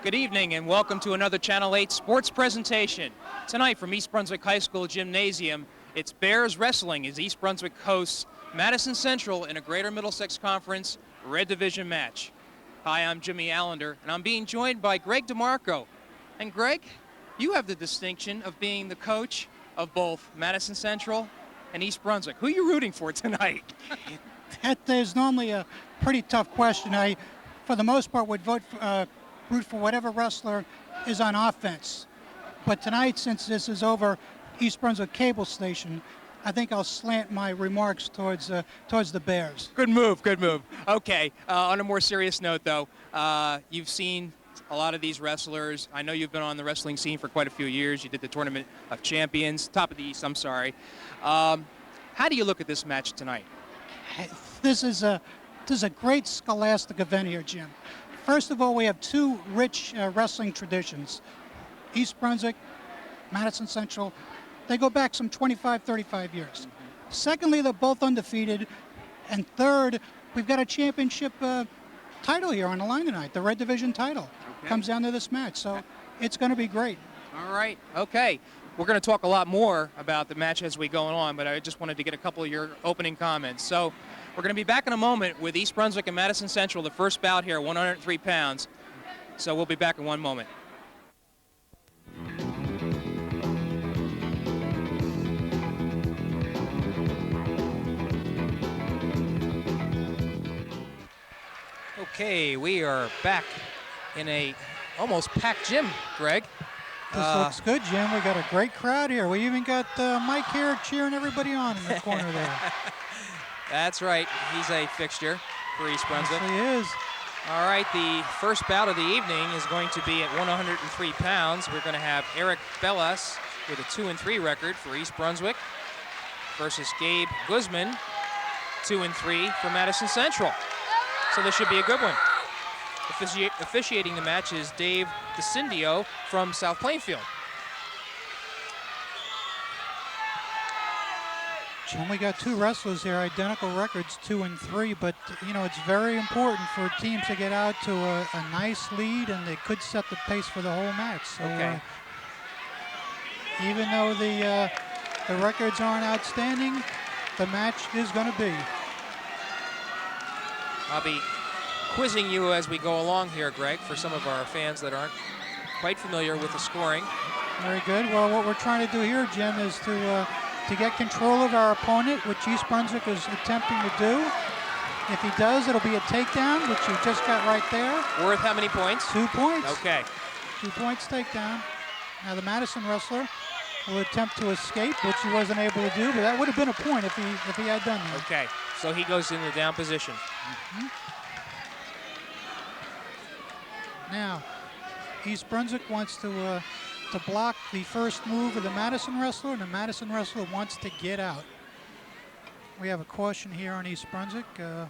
Good evening and welcome to another Channel 8 sports presentation. Tonight from East Brunswick High School Gymnasium, it's Bears Wrestling as East Brunswick hosts Madison Central in a Greater Middlesex Conference Red Division match. Hi, I'm Jimmy Allinder and I'm being joined by Greg DeMarco. And Greg, you have the distinction of being the coach of both Madison Central and East Brunswick. Who are you rooting for tonight? That is normally a pretty tough question. I, for the most part, would root for whatever wrestler is on offense. But tonight, since this is over East Brunswick cable station, I think I'll slant my remarks towards the Bears. Good move, good move. Okay, on a more serious note, though, you've seen a lot of these wrestlers. I know you've been on the wrestling scene for quite a few years. You did the Tournament of Champions, top of the East, I'm sorry. How do you look at this match tonight? This is a great scholastic event here, Jim. First of all, we have two rich wrestling traditions. East Brunswick, Madison Central, they go back some 25, 35 years. Secondly, they're both undefeated. And third, we've got a championship title here on the line tonight, the Red Division title. Okay. Comes down to this match, so it's going to be great. All right, okay. We're going to talk a lot more about the match as we go on, but I just wanted to get a couple of your opening comments. So we're going to be back in a moment with East Brunswick and Madison Central, the first bout here, 103 pounds. So we'll be back in one moment. Okay, we are back in a almost packed gym, Greg. This looks good, Jim. We got a great crowd here. We even got Mike here cheering everybody on in the corner there. That's right. He's a fixture for East Brunswick. Yes, he is. All right, the first bout of the evening is going to be at 103 pounds. We're going to have Eric Bellas with a 2-3 record for East Brunswick versus Gabe Guzman, 2-3 for Madison Central. So this should be a good one. Officiating the match is Dave DeCindio from South Plainfield. Jim, we got two wrestlers here, identical records, 2-3, but you know, it's very important for teams to get out to a nice lead, and they could set the pace for the whole match. So okay. Even though the records aren't outstanding, the match is going to be. I'll be quizzing you as we go along here, Greg, for some of our fans that aren't quite familiar with the scoring. Very good. Well, what we're trying to do here, Jim, is to get control of our opponent, which East Brunswick is attempting to do. If he does, it'll be a takedown, which he just got right there. Worth how many points? 2 points. Okay. 2 points takedown. Now the Madison wrestler will attempt to escape, which he wasn't able to do, but that would have been a point if he had done that. Okay, so he goes in the down position. Mm-hmm. Now, East Brunswick wants to block the first move of the Madison wrestler, and the Madison wrestler wants to get out. We have a caution here on East Brunswick. Bad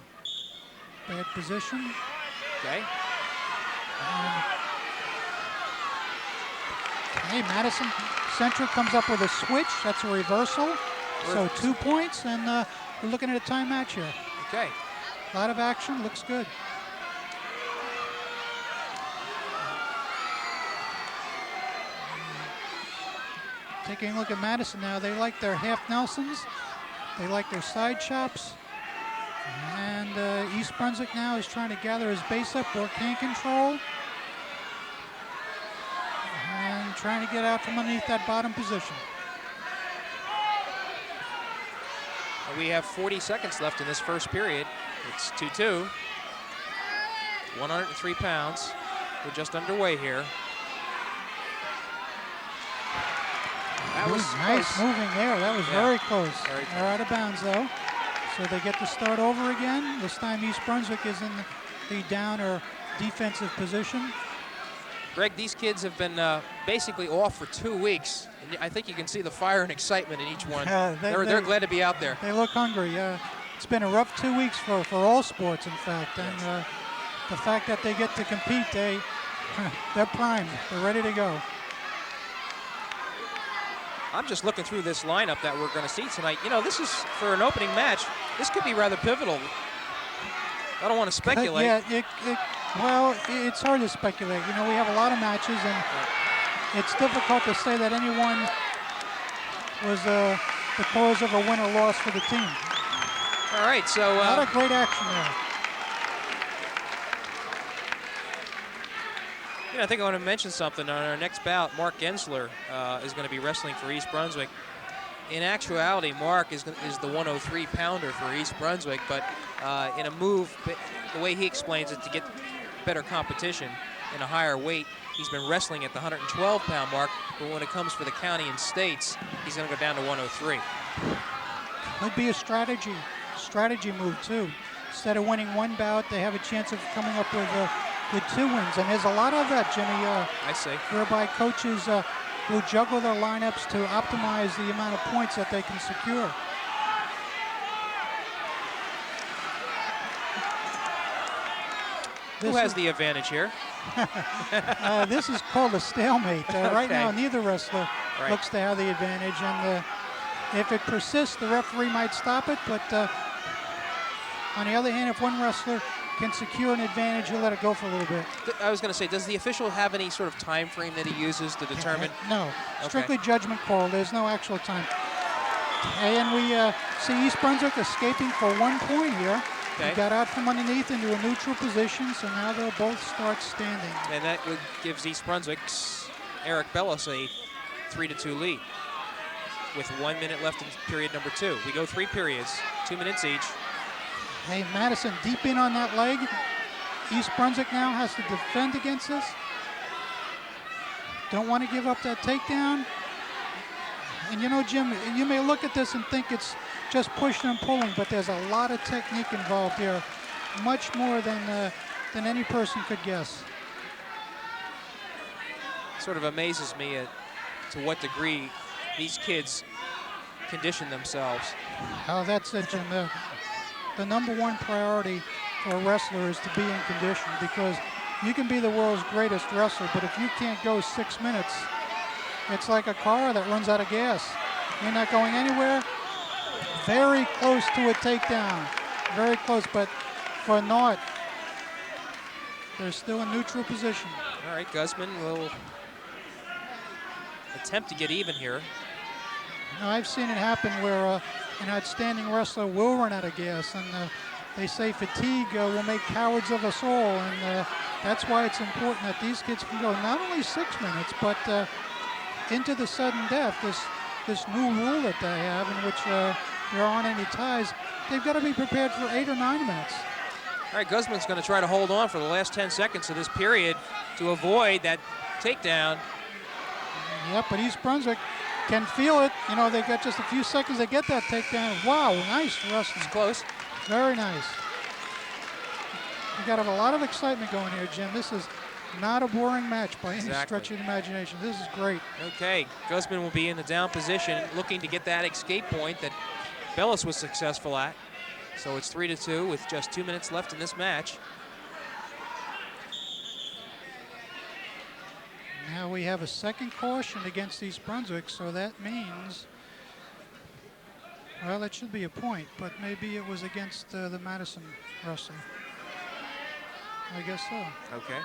position. Okay. Okay, Madison Central comes up with a switch. That's a reversal. So 2 points, and we're looking at a time match here. Okay. A lot of action. Looks good. Taking a look at Madison now, they like their half Nelsons, they like their side chops, and East Brunswick now is trying to gather his base up, work hand control, and trying to get out from underneath that bottom position. We have 40 seconds left in this first period. It's 2-2, 103 pounds. We're just underway here. That was nice close. moving there. That was very close. Very close. They're out of bounds though. So they get to start over again. This time East Brunswick is in the down or defensive position. Greg, these kids have been basically off for 2 weeks. And I think you can see the fire and excitement in each one. They're glad to be out there. They look hungry. It's been a rough 2 weeks for all sports, in fact. And the fact that they get to compete, they're primed. They're ready to go. I'm just looking through this lineup that we're going to see tonight. You know, this is, for an opening match, this could be rather pivotal. I don't want to speculate. Yeah, Well, it's hard to speculate. You know, we have a lot of matches, and it's difficult to say that anyone was the cause of a win or loss for the team. All right, so... a lot of great action there. You know, I think I want to mention something. On our next bout, Mark Gensler is going to be wrestling for East Brunswick. In actuality, Mark is the 103-pounder for East Brunswick, but in a move, the way he explains it, to get better competition in a higher weight, he's been wrestling at the 112-pound mark, but when it comes for the county and states, he's going to go down to 103. Could be a strategy move too. Instead of winning one bout, they have a chance of coming up with 2 wins, and there's a lot of that, Jimmy. I see. Whereby coaches will juggle their lineups to optimize the amount of points that they can secure. Who has the advantage here? This is called a stalemate. Right Okay. now, neither wrestler looks to have the advantage, and if it persists, the referee might stop it, but on the other hand, if one wrestler can secure an advantage, he'll let it go for a little bit. I was going to say, does the official have any sort of time frame that he uses to determine? No, strictly judgment call. There's no actual time. And we see East Brunswick escaping for 1 point here. Okay. He got out from underneath into a neutral position, so now they'll both start standing. And that gives East Brunswick's Eric Bellis a 3-2 lead with 1 minute left in period number 2. We go 3 periods, 2 minutes each. Hey, Madison deep in on that leg. East Brunswick now has to defend against this. Don't want to give up that takedown. And you know, Jim, you may look at this and think it's just pushing and pulling, but there's a lot of technique involved here, much more than any person could guess. Sort of amazes me to what degree these kids condition themselves. Oh, that's it, Jim. The number one priority for a wrestler is to be in condition, because you can be the world's greatest wrestler, but if you can't go 6 minutes, it's like a car that runs out of gas. You're not going anywhere. Very close to a takedown. Very close, but for naught. They're still in neutral position. All right, Guzman will attempt to get even here. You know, I've seen it happen where an outstanding wrestler will run out of gas, and they say fatigue will make cowards of us all, and that's why it's important that these kids can go not only 6 minutes, but into the sudden death. This new rule that they have, in which there aren't any ties, they've got to be prepared for 8 or 9 minutes. All right, Guzman's going to try to hold on for the last 10 seconds of this period to avoid that takedown. Yep, but East Brunswick can feel it. You know, they've got just a few seconds to get that takedown. Wow, nice wrestling. It's close. Very nice. We've got a lot of excitement going here, Jim. This is not a boring match by any stretch of the imagination. This is great. Okay, Guzman will be in the down position, looking to get that escape point that Bellis was successful at. So it's 3-2 with just 2 minutes left in this match. Now we have a second caution against East Brunswick, so that means, well, it should be a point, but maybe it was against the Madison wrestler. I guess so. Okay.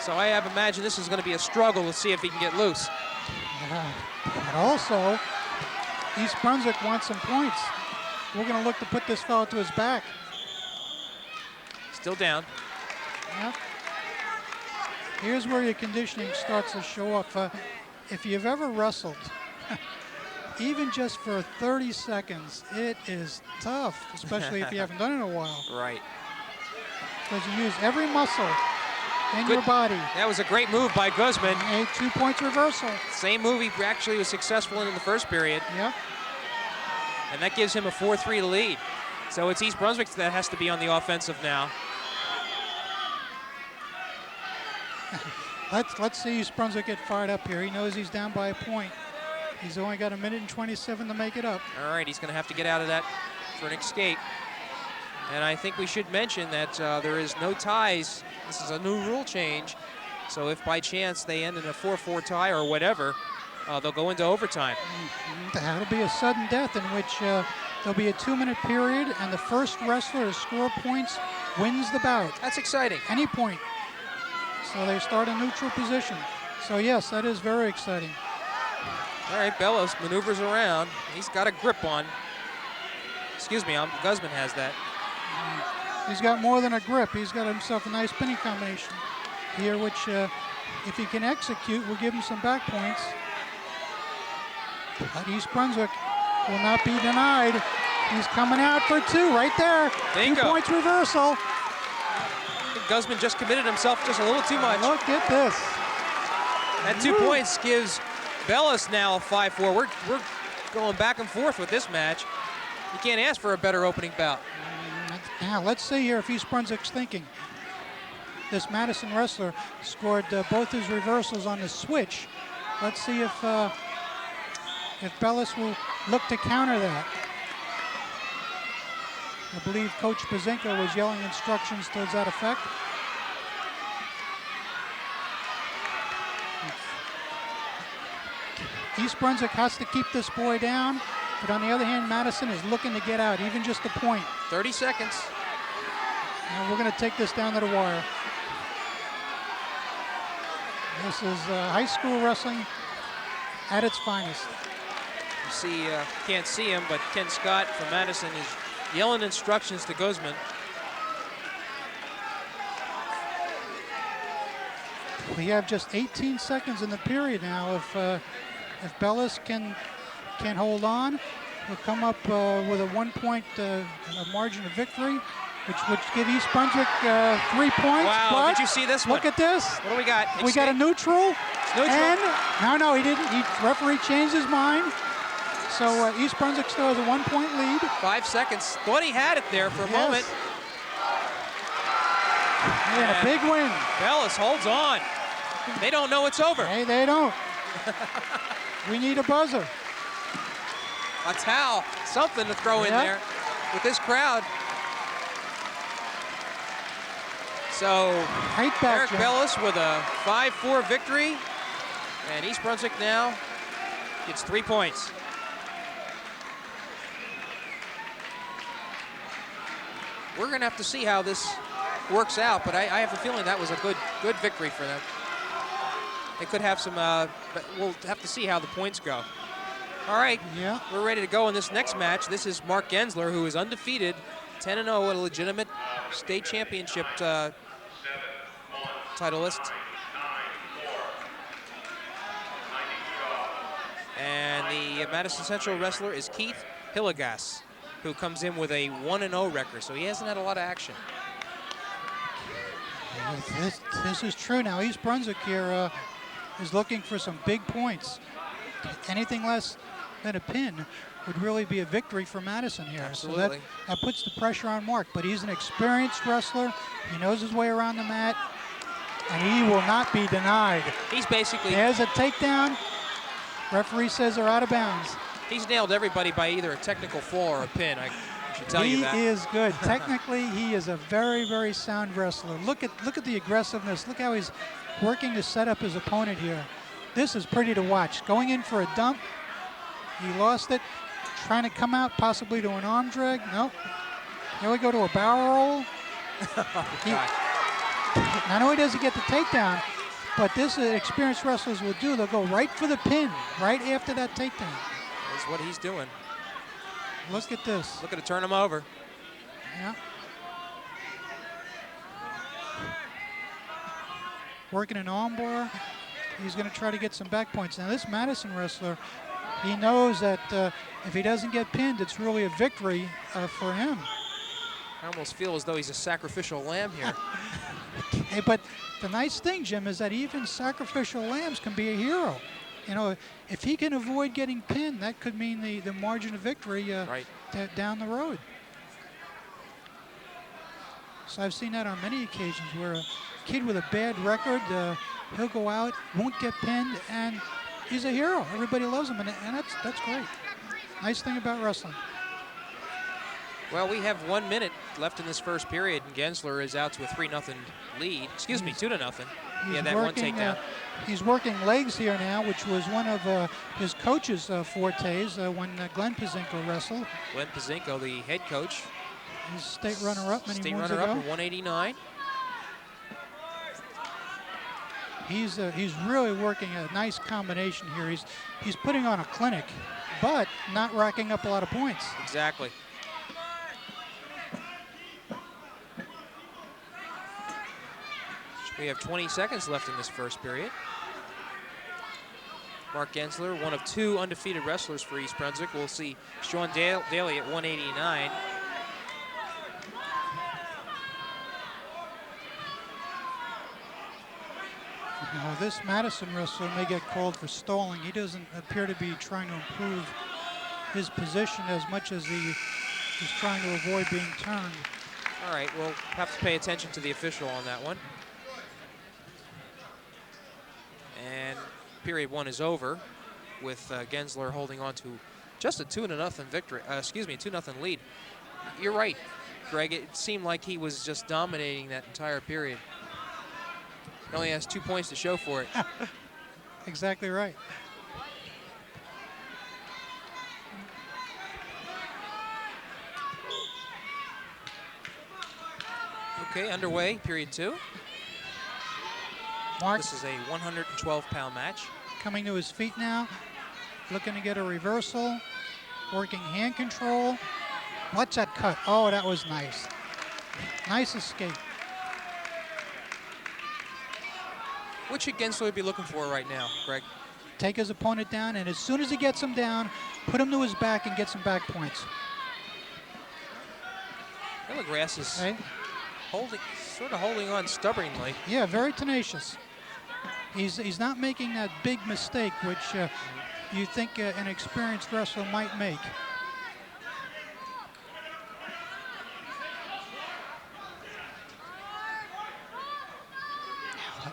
So I have imagined this is going to be a struggle to see if he can get loose. But also, East Brunswick wants some points. We're going to look to put this fellow to his back. Still down. Yep. Here's where your conditioning starts to show up. If you've ever wrestled, even just for 30 seconds, it is tough, especially if you haven't done it in a while. Right. Because you use every muscle in your body. That was a great move by Guzman. A 2 points reversal. Same move he actually was successful in the first period. Yep. And that gives him a 4-3 lead. So it's East Brunswick that has to be on the offensive now. Let's see East Brunswick get fired up here. He knows he's down by a point. He's only got 1:27 to make it up. All right, he's going to have to get out of that for an escape. And I think we should mention that there is no ties. This is a new rule change. So if by chance they end in a 4-4 tie or whatever, they'll go into overtime. That'll be a sudden death in which there'll be a 2-minute period, and the first wrestler to score points wins the bout. That's exciting. Any point. So they start in neutral position. So yes, that is very exciting. All right, Bellows maneuvers around. He's got a grip on. Excuse me, Guzman has that. He's got more than a grip. He's got himself a nice spinning combination here, which if he can execute, will give him some back points. But East Brunswick will not be denied. He's coming out for 2 right there. Bingo. 2 points reversal. I think Guzman just committed himself just a little too much. Look at this. That 2 points gives Bellows now a 5-4. We're going back and forth with this match. You can't ask for a better opening bout. Now let's see here if East Brunswick's thinking. This Madison wrestler scored both his reversals on the switch. Let's see if Bellis will look to counter that. I believe Coach Bazinka was yelling instructions to that effect. East Brunswick has to keep this boy down, but on the other hand, Madison is looking to get out, even just a point. 30 seconds. And we're going to take this down to the wire. This is high school wrestling at its finest. You see, can't see him, but Ken Scott from Madison is yelling instructions to Guzman. We have just 18 seconds in the period now. If Bellis can hold on, we'll come up with a 1-point margin of victory, which would give East Brunswick 3 points. Wow, but did you see this one? Look at this. What do we got? We got a neutral. Neutral. And no, he didn't. Referee changed his mind. So East Brunswick still has a 1-point lead. 5 seconds. Thought he had it there for a moment. Yeah, a big win. Bellis holds on. They don't know it's over. Hey, they don't. We need a buzzer. A towel, something to throw in there with this crowd. So Right back, Eric Jim. Bellis with a 5-4 victory, and East Brunswick now gets 3 points. We're going to have to see how this works out, but I have a feeling that was a good victory for them. They could have some, but we'll have to see how the points go. All right, we're ready to go in this next match. This is Mark Gensler, who is undefeated, 10-0, a legitimate state championship titleist. And the Madison Central wrestler is Keith Hillegas, who comes in with a 1-0 record, so he hasn't had a lot of action. This is true now. East Brunswick here is looking for some big points. Anything less than a pin would really be a victory for Madison here. Absolutely. So that puts the pressure on Mark, but he's an experienced wrestler. He knows his way around the mat, and he will not be denied. He's basically... There's a takedown. Referee says they're out of bounds. He's nailed everybody by either a technical fall or a pin. I should tell you that. He is good. Technically, he is a very, very sound wrestler. Look at the aggressiveness. Look how he's working to set up his opponent here. This is pretty to watch. Going in for a dump. He lost it. Trying to come out possibly to an arm drag. Nope. Here we go to a barrel roll. Not only does he get the takedown, but this experienced wrestlers will do. They'll go right for the pin right after that takedown. That's what he's doing. Look at this. Looking to turn him over. Yeah. Working an arm bar. He's going to try to get some back points. Now this Madison wrestler, he knows that if he doesn't get pinned, it's really a victory for him. I almost feel as though he's a sacrificial lamb here. Hey, but the nice thing, Jim, is that even sacrificial lambs can be a hero. You know, if he can avoid getting pinned, that could mean the margin of victory down the road. So I've seen that on many occasions where a kid with a bad record, he'll go out, won't get pinned, and he's a hero. Everybody loves him, and that's great. Nice thing about wrestling. Well, we have 1 minute left in this first period, and Gensler is out to a 3-0 lead. Excuse me, 2-0. He's that one takedown. He's working legs here now, which was one of his coach's fortes when Glenn Pazinko wrestled. Glenn Pazinko, the head coach. He's state runner-up many State moons runner-up ago. at 189. He's really working a nice combination here. He's putting on a clinic, but not racking up a lot of points. Exactly. We have 20 seconds left in this first period. Mark Gensler, one of 2 undefeated wrestlers for East Brunswick. We'll see Sean Daly at 189. Now, this Madison wrestler may get called for stalling. He doesn't appear to be trying to improve his position as much as he is trying to avoid being turned. All right, we'll have to pay attention to the official on that one. And period 1 is over with Gensler holding on to just a 2-0 victory. 2-0 lead. You're right, Greg. It seemed like he was just dominating that entire period. He only has 2 points to show for it. Exactly right. Okay, underway, period 2. Mark, this is a 112-pound match. Coming to his feet now, looking to get a reversal, working hand control. Watch that cut. Oh, that was nice. Nice escape. What should Gensler be looking for right now, Greg? Take his opponent down, and as soon as he gets him down, put him to his back and get some back points. Villagrass is Okay. sort of holding on stubbornly. Yeah, very tenacious. He's not making that big mistake, which you think an experienced wrestler might make.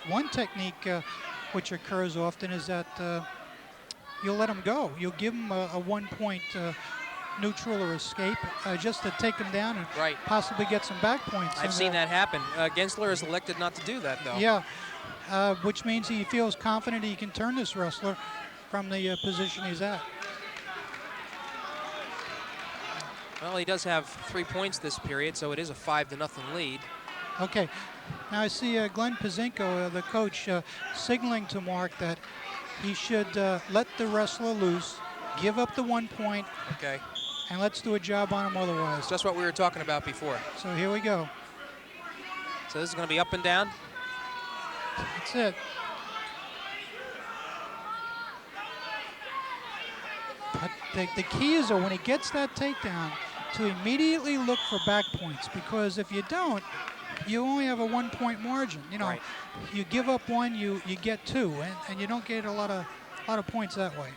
One technique which occurs often is that you'll let him go. You'll give him a 1-point neutral or escape just to take him down and possibly get some back points. I've seen that happen. Gensler has elected not to do that, though. Yeah, which means he feels confident he can turn this wrestler from the position he's at. Well, he does have 3 points this period, so it is a 5-0 lead. Okay, now I see Glenn Pazinko, the coach, signaling to Mark that he should let the wrestler loose, give up the 1 point, okay, and let's do a job on him otherwise. Just what we were talking about before. So here we go. So this is going to be up and down? That's it. But the key is, when he gets that takedown, to immediately look for back points, because if you don't, you only have a 1-point margin. You know, you give up 1, you get 2, and you don't get a lot of points that way.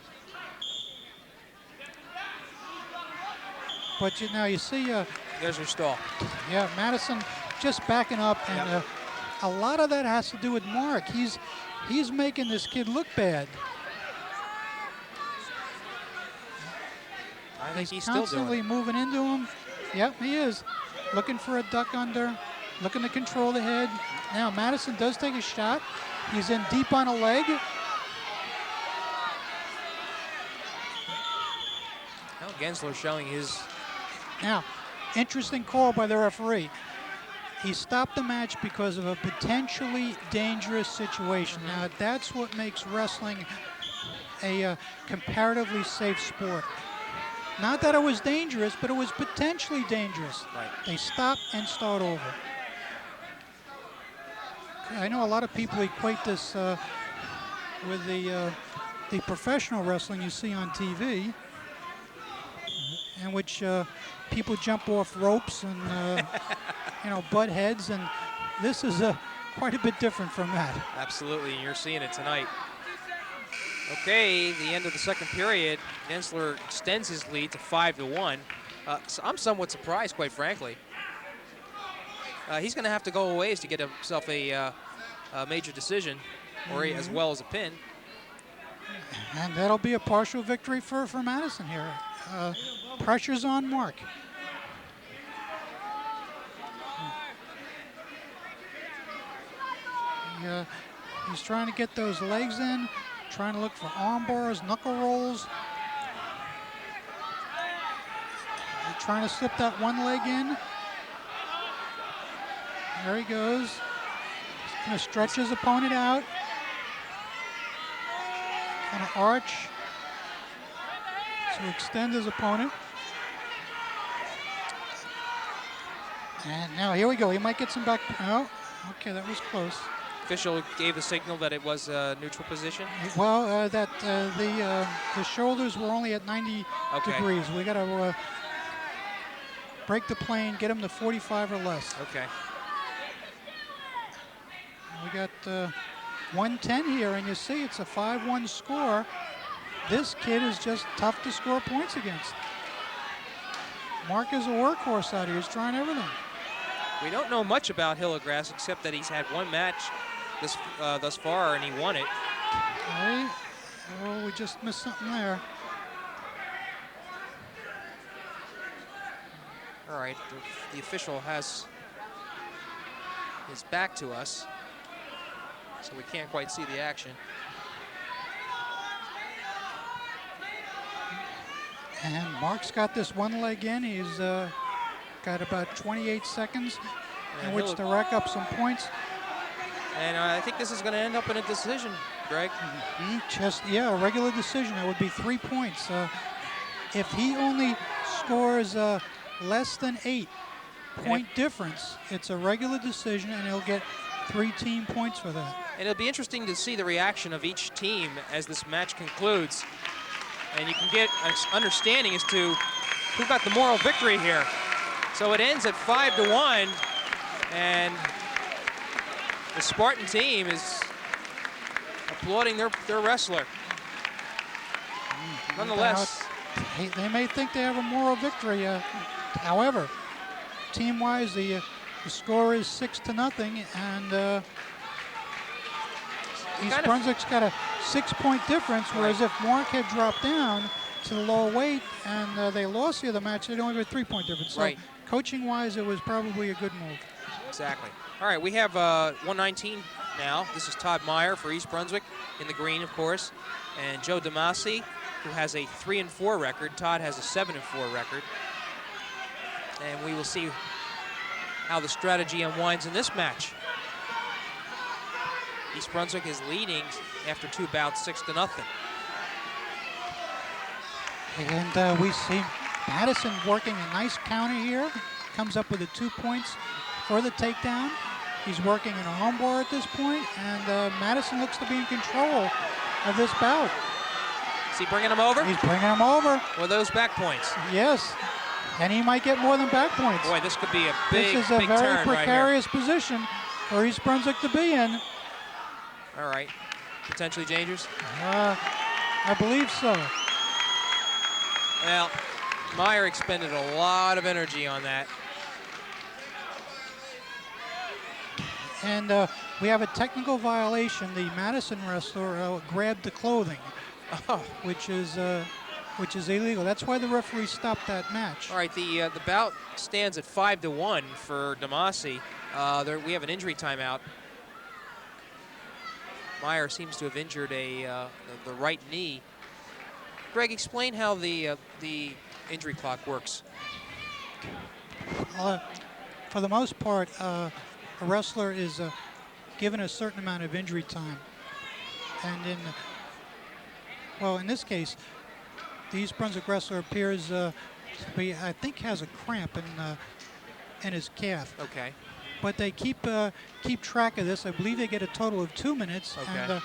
But now you see, there's your stall. Yeah, Madison just backing up, and a lot of that has to do with Mark. He's making this kid look bad. I think he's constantly still doing it. Moving into him. Yep, he is. Looking for a duck under, looking to control the head. Now Madison does take a shot. He's in deep on a leg. Now Gensler showing his... Now, interesting call by the referee. He stopped the match because of a potentially dangerous situation. Now, that's what makes wrestling a comparatively safe sport. Not that it was dangerous, but it was potentially dangerous. Right. They stop and start over. I know a lot of people equate this with the professional wrestling you see on TV, in which people jump off ropes and butt heads, and this is quite a bit different from that. Absolutely, and you're seeing it tonight. Okay, the end of the second period, Gensler extends his lead to 5-1. So I'm somewhat surprised, quite frankly. He's going to have to go a ways to get himself a major decision, or as well as a pin. And that'll be a partial victory for Madison here. Pressure's on Mark. He's trying to get those legs in, trying to look for arm bars, knuckle rolls. He's trying to slip that one leg in. There he goes. He's going to stretch his opponent out. Going to arch to extend his opponent. And now here we go. He might get some back. Oh, okay, that was close. Official gave the signal that it was a neutral position. Well, the shoulders were only at 90 degrees. We got to break the plane, get him to 45 or less. Okay. We got 110 here, and you see it's a 5-1 score. This kid is just tough to score points against. Mark is a workhorse out here. He's trying everything. We don't know much about Hillegrass except that he's had one match thus far, and he won it. Okay. Oh, we just missed something there. All right, the official has his back to us, so we can't quite see the action. And Mark's got this one leg in. He's got about 28 seconds in which to rack up some points. And I think this is going to end up in a decision, Greg. A regular decision. That would be 3 points. If he only scores less than 8-point difference, it's a regular decision, and he'll get 3 team points for that. And it'll be interesting to see the reaction of each team as this match concludes. And you can get an understanding as to who got the moral victory here. So it ends at 5-1, and the Spartan team is applauding their wrestler. Nonetheless, they may think they have a moral victory. However, team-wise, the score is 6-0, and East Brunswick's got a 6-point difference, whereas if Mark had dropped down to the lower weight and they lost the other match, they'd only have a 3-point difference. So coaching-wise, it was probably a good move. Exactly. All right, we have 119 now. This is Todd Meyer for East Brunswick in the green, of course, and Joe DeMasi, who has a 3-4 record. Todd has a 7-4 record. And we will see how the strategy unwinds in this match. East Brunswick is leading after 2 bouts, 6-0. And we see Madison working a nice counter here. Comes up with the 2 points for the takedown. He's working an armbar at this point, and Madison looks to be in control of this bout. Is he bringing him over? He's bringing him over. With those back points. Yes, and he might get more than back points. Boy, this could be a big, This is a very precarious right position for East Brunswick to be in. All right, potentially dangerous? I believe so. Well, Meyer expended a lot of energy on that. And we have a technical violation. The Madison wrestler grabbed the clothing, which is illegal. That's why the referee stopped that match. All right, the bout stands at 5-1 for DeMasi. We have an injury timeout. Meyer seems to have injured the right knee. Greg, explain how the injury clock works. For the most part, a wrestler is given a certain amount of injury time. And in this case, the East Brunswick wrestler appears to be, I think, has a cramp in his calf. Okay. But they keep track of this. I believe they get a total of 2 minutes. Okay. And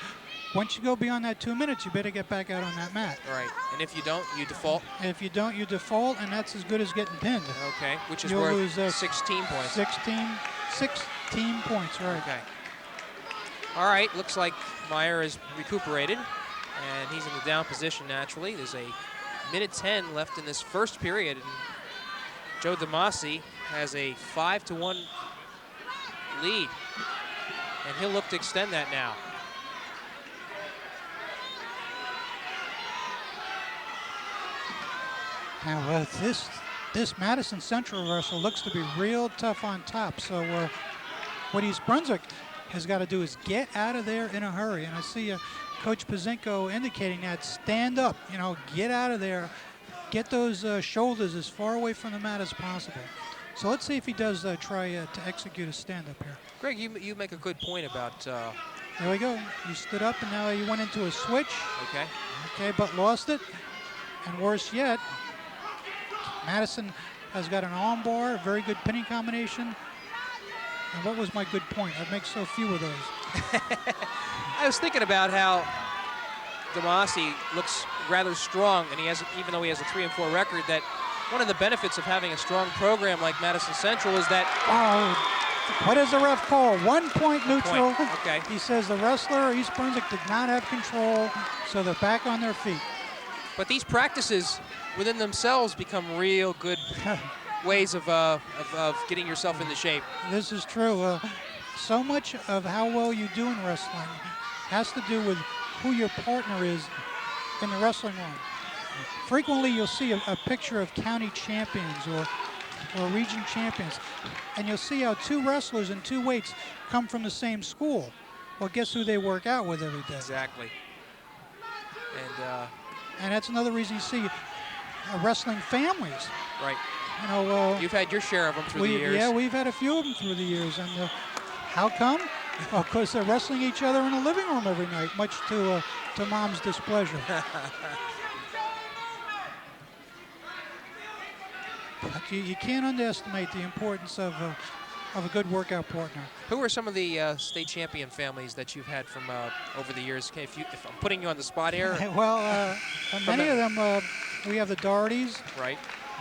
once you go beyond that 2 minutes, you better get back out on that mat. All right. And if you don't, you default? If you don't, you default, and that's as good as getting pinned. Okay. Which is You'll worth lose, 16 points. 16 points, right. Okay. All right. Looks like Meyer is recuperated, and he's in the down position naturally. There's a 1:10 left in this first period, and Joe DeMasi has a 5-1 lead, and he'll look to extend that now. Now this Madison Central wrestler looks to be real tough on top. So what East Brunswick has got to do is get out of there in a hurry. And I see Coach Pazinko indicating that. Stand up, get out of there. Get those shoulders as far away from the mat as possible. So let's see if he does try to execute a stand-up here. Greg, you make a good point about... There we go. He stood up, and now he went into a switch. Okay. Okay, but lost it. And worse yet, Madison has got an arm bar, a very good pinning combination. And what was my good point? I make so few of those. I was thinking about how DeMarco looks rather strong, and he has, even though he has a 3-4 record, that one of the benefits of having a strong program like Madison Central is that... What does the ref call? 1 point neutral. Okay. He says the wrestler, East Brunswick, did not have control, so they're back on their feet. But these practices within themselves become real good ways of getting yourself into shape. This is true. So much of how well you do in wrestling has to do with who your partner is in the wrestling room. Frequently, you'll see a picture of county champions or region champions, and you'll see how two wrestlers in two weights come from the same school. Well, guess who they work out with every day? Exactly. And that's another reason you see wrestling families. Right. You've had your share of them through the years. Yeah, we've had a few of them through the years. And how come? Well, because they're wrestling each other in the living room every night, much to Mom's displeasure. But you can't underestimate the importance of a good workout partner. Who are some of the state champion families that you've had from over the years? Okay, if I'm putting you on the spot here. Well, many of them, we have the Dohertys. Right.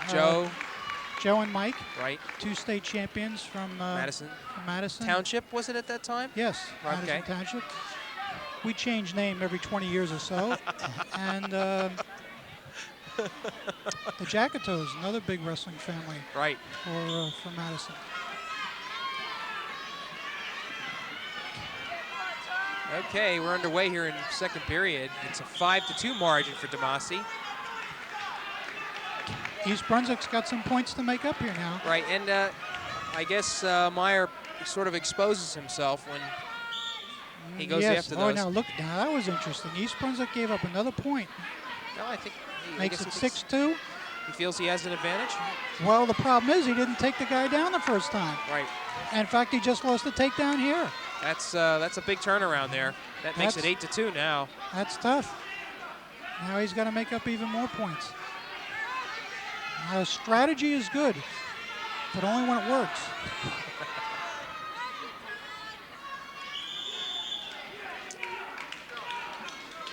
Joe and Mike. Right. 2 state champions from Madison. Madison. Township, was it at that time? Yes, Okay. Madison Township. We change name every 20 years or so. And the Jackatos, another big wrestling family. Right. For Madison. Okay, we're underway here in second period. It's a 5-2 margin for DeMarco. East Brunswick's got some points to make up here now. Right, and I guess Meyer sort of exposes himself when he goes after those. Oh, now look, now that was interesting. East Brunswick gave up another point. No, I think makes it 6-2. He feels he has an advantage? Well, the problem is he didn't take the guy down the first time. Right. And in fact, he just lost a takedown here. That's a big turnaround there. That makes it 8-2 now. That's tough. Now he's got to make up even more points. Strategy is good, but only when it works.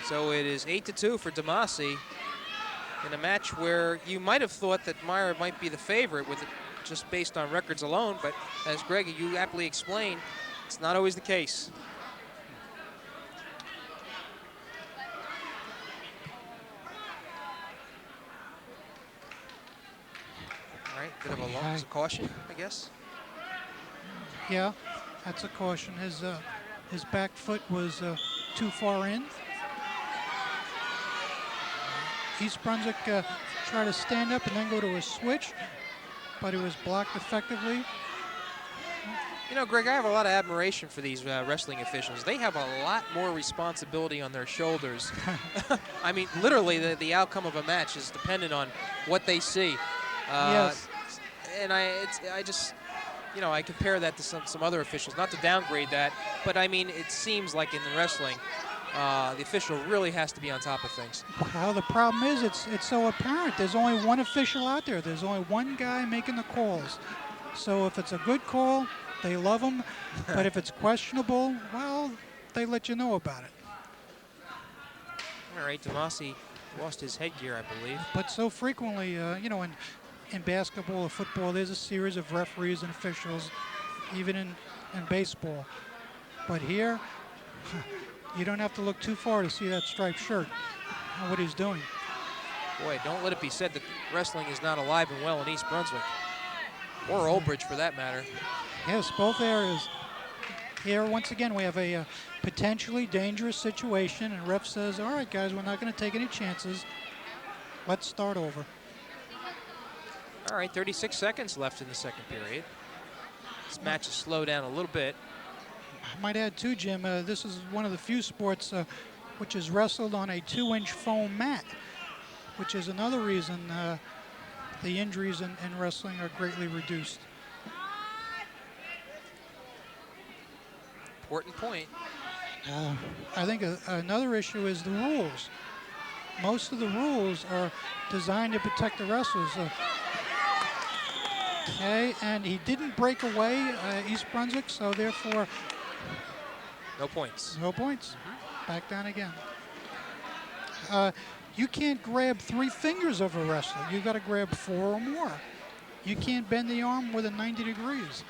So it is 8-2 for DeMarco in a match where you might have thought that Meyer might be the favorite with it just based on records alone, but as Greg, you aptly explained, it's not always the case. All right, bit of a loss of caution, I guess. Yeah, that's a caution. His back foot was too far in. East Brunswick tried to stand up and then go to a switch, but it was blocked effectively. You know, Greg, I have a lot of admiration for these wrestling officials. They have a lot more responsibility on their shoulders. I mean, literally, the outcome of a match is dependent on what they see. Yes. And I just, you know, I compare that to some other officials. Not to downgrade that, but I mean, it seems like in the wrestling, the official really has to be on top of things. Well, the problem is it's so apparent. There's only one official out there. There's only one guy making the calls. So if it's a good call, they love him. But if it's questionable, well, they let you know about it. All right, DeMarco lost his headgear, I believe. But so frequently, you know, in basketball or football, there's a series of referees and officials, even in baseball. But here, you don't have to look too far to see that striped shirt and what he's doing. Boy, don't let it be said that wrestling is not alive and well in East Brunswick, or Old Bridge for that matter. Yes, both areas. Here, once again, we have a potentially dangerous situation, and ref says, all right, guys, we're not going to take any chances. Let's start over. All right, 36 seconds left in the second period. This match has slowed down a little bit. I might add too, Jim, this is one of the few sports which is wrestled on a 2-inch foam mat, which is another reason the injuries in wrestling are greatly reduced. Important point. I think another issue is the rules. Most of the rules are designed to protect the wrestlers. Okay, and he didn't break away, East Brunswick, so therefore no points. No points. Back down again. You can't grab 3 fingers of a wrestler. You got to grab 4 or more. You can't bend the arm more than 90 degrees.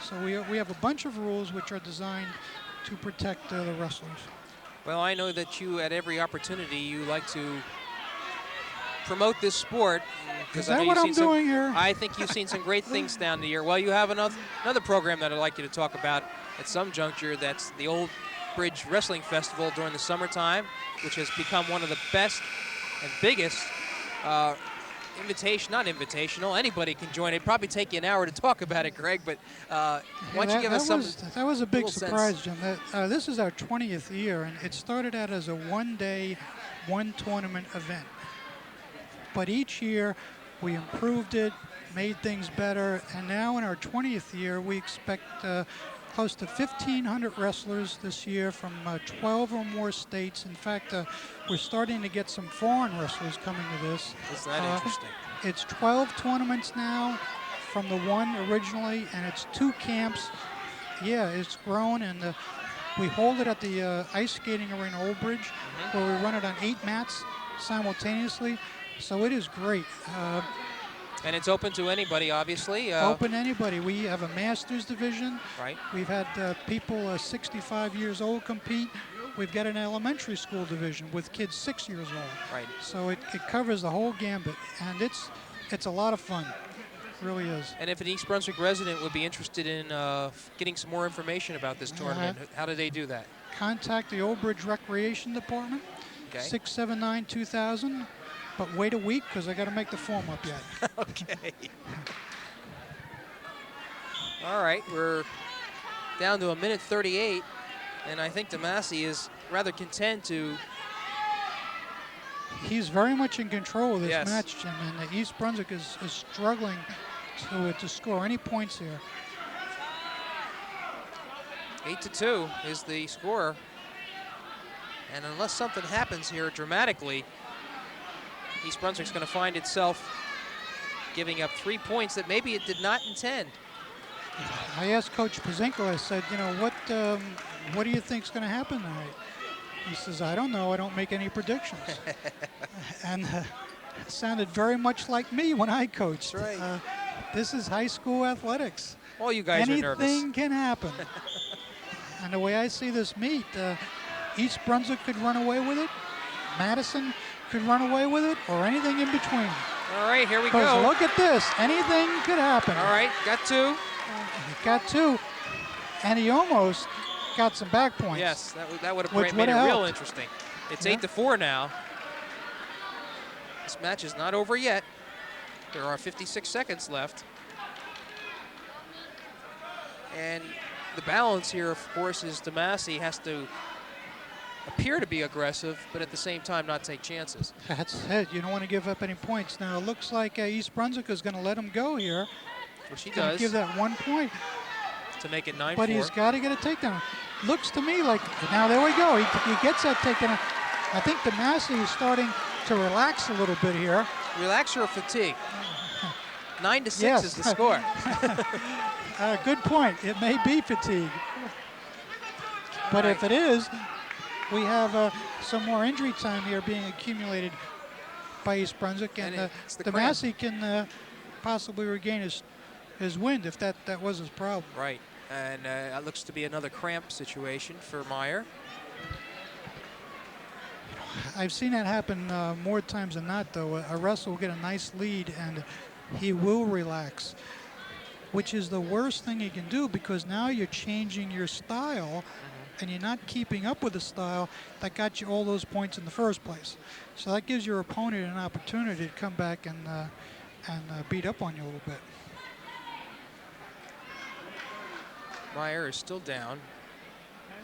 So we have a bunch of rules which are designed to protect the wrestlers. Well, I know that you, at every opportunity, you like to promote this sport. Is that what I'm doing here? I think you've seen some great things down the year. Well, you have another program that I'd like you to talk about at some juncture. That's the Old Bridge Wrestling Festival during the summertime, which has become one of the best and biggest not invitational. Anybody can join. It'd probably take you an hour to talk about it, Greg, but why don't you give us some That was a big surprise, sense. Jim. This is our 20th year, and it started out as a one-day, one-tournament event. But each year, we improved it, made things better, and now in our 20th year, we expect close to 1,500 wrestlers this year from 12 or more states. In fact, we're starting to get some foreign wrestlers coming to this. Isn't that interesting? It's 12 tournaments now from the one originally, and it's 2 camps. Yeah, it's grown, and we hold it at the ice skating arena, Old Bridge, where we run it on 8 mats simultaneously. So it is great. And it's open to anybody, obviously. Open to anybody. We have a Masters division. Right. We've had people 65 years old compete. We've got an elementary school division with kids 6 years old. Right. So it covers the whole gambit, and it's a lot of fun. It really is. And if an East Brunswick resident would be interested in getting some more information about this tournament, how do they do that? Contact the Old Bridge Recreation Department, Okay. 679-2000. But wait a week, because I got to make the form up yet. Okay. All right, we're down to 1:38, and I think DeMarco is rather content to. He's very much in control of this Yes. match, Jim, and East Brunswick is struggling to score any points here. 8-2 is the score, and unless something happens here dramatically, East Brunswick's going to find itself giving up 3 points that maybe it did not intend. I asked Coach Pazinko, I said, you know, what do you think's going to happen tonight? He says, I don't know. I don't make any predictions. And it sounded very much like me when I coached. That's right. This is high school athletics. All you guys are nervous. Anything can happen. And the way I see this meet, East Brunswick could run away with it. Madison could run away with it, or anything in between. All right, here we Because go. look at this. Anything could happen. All right, got 2. He got 2, and he almost got some back points. Yes, that would Which have made it would've real helped. interesting. It's Yeah. 8-4 now. This match is not over yet. There are 56 seconds left. And the balance here, of course, is DeMarco has to appear to be aggressive, but at the same time not take chances. That's it. You don't want to give up any points. Now, it looks like East Brunswick is going to let him go here. Which he Gonna does give that 1 point. to make it 9-4. But he's got to get a takedown. Looks to me like, now there we go. He gets that takedown. I think DeMarco is starting to relax a little bit here. Relax your fatigue. 9-6 Yes. is the score. Good point. It may be fatigue. But if it is, we have some more injury time here being accumulated by East Brunswick, and it's the DeMarco can possibly regain his wind if that was his problem. Right, and it looks to be another cramp situation for Meyer. I've seen that happen more times than not, though. A wrestler will get a nice lead, and he will relax, which is the worst thing you can do, because now you're changing your style, and you're not keeping up with the style that got you all those points in the first place. So that gives your opponent an opportunity to come back and beat up on you a little bit. Meyer is still down.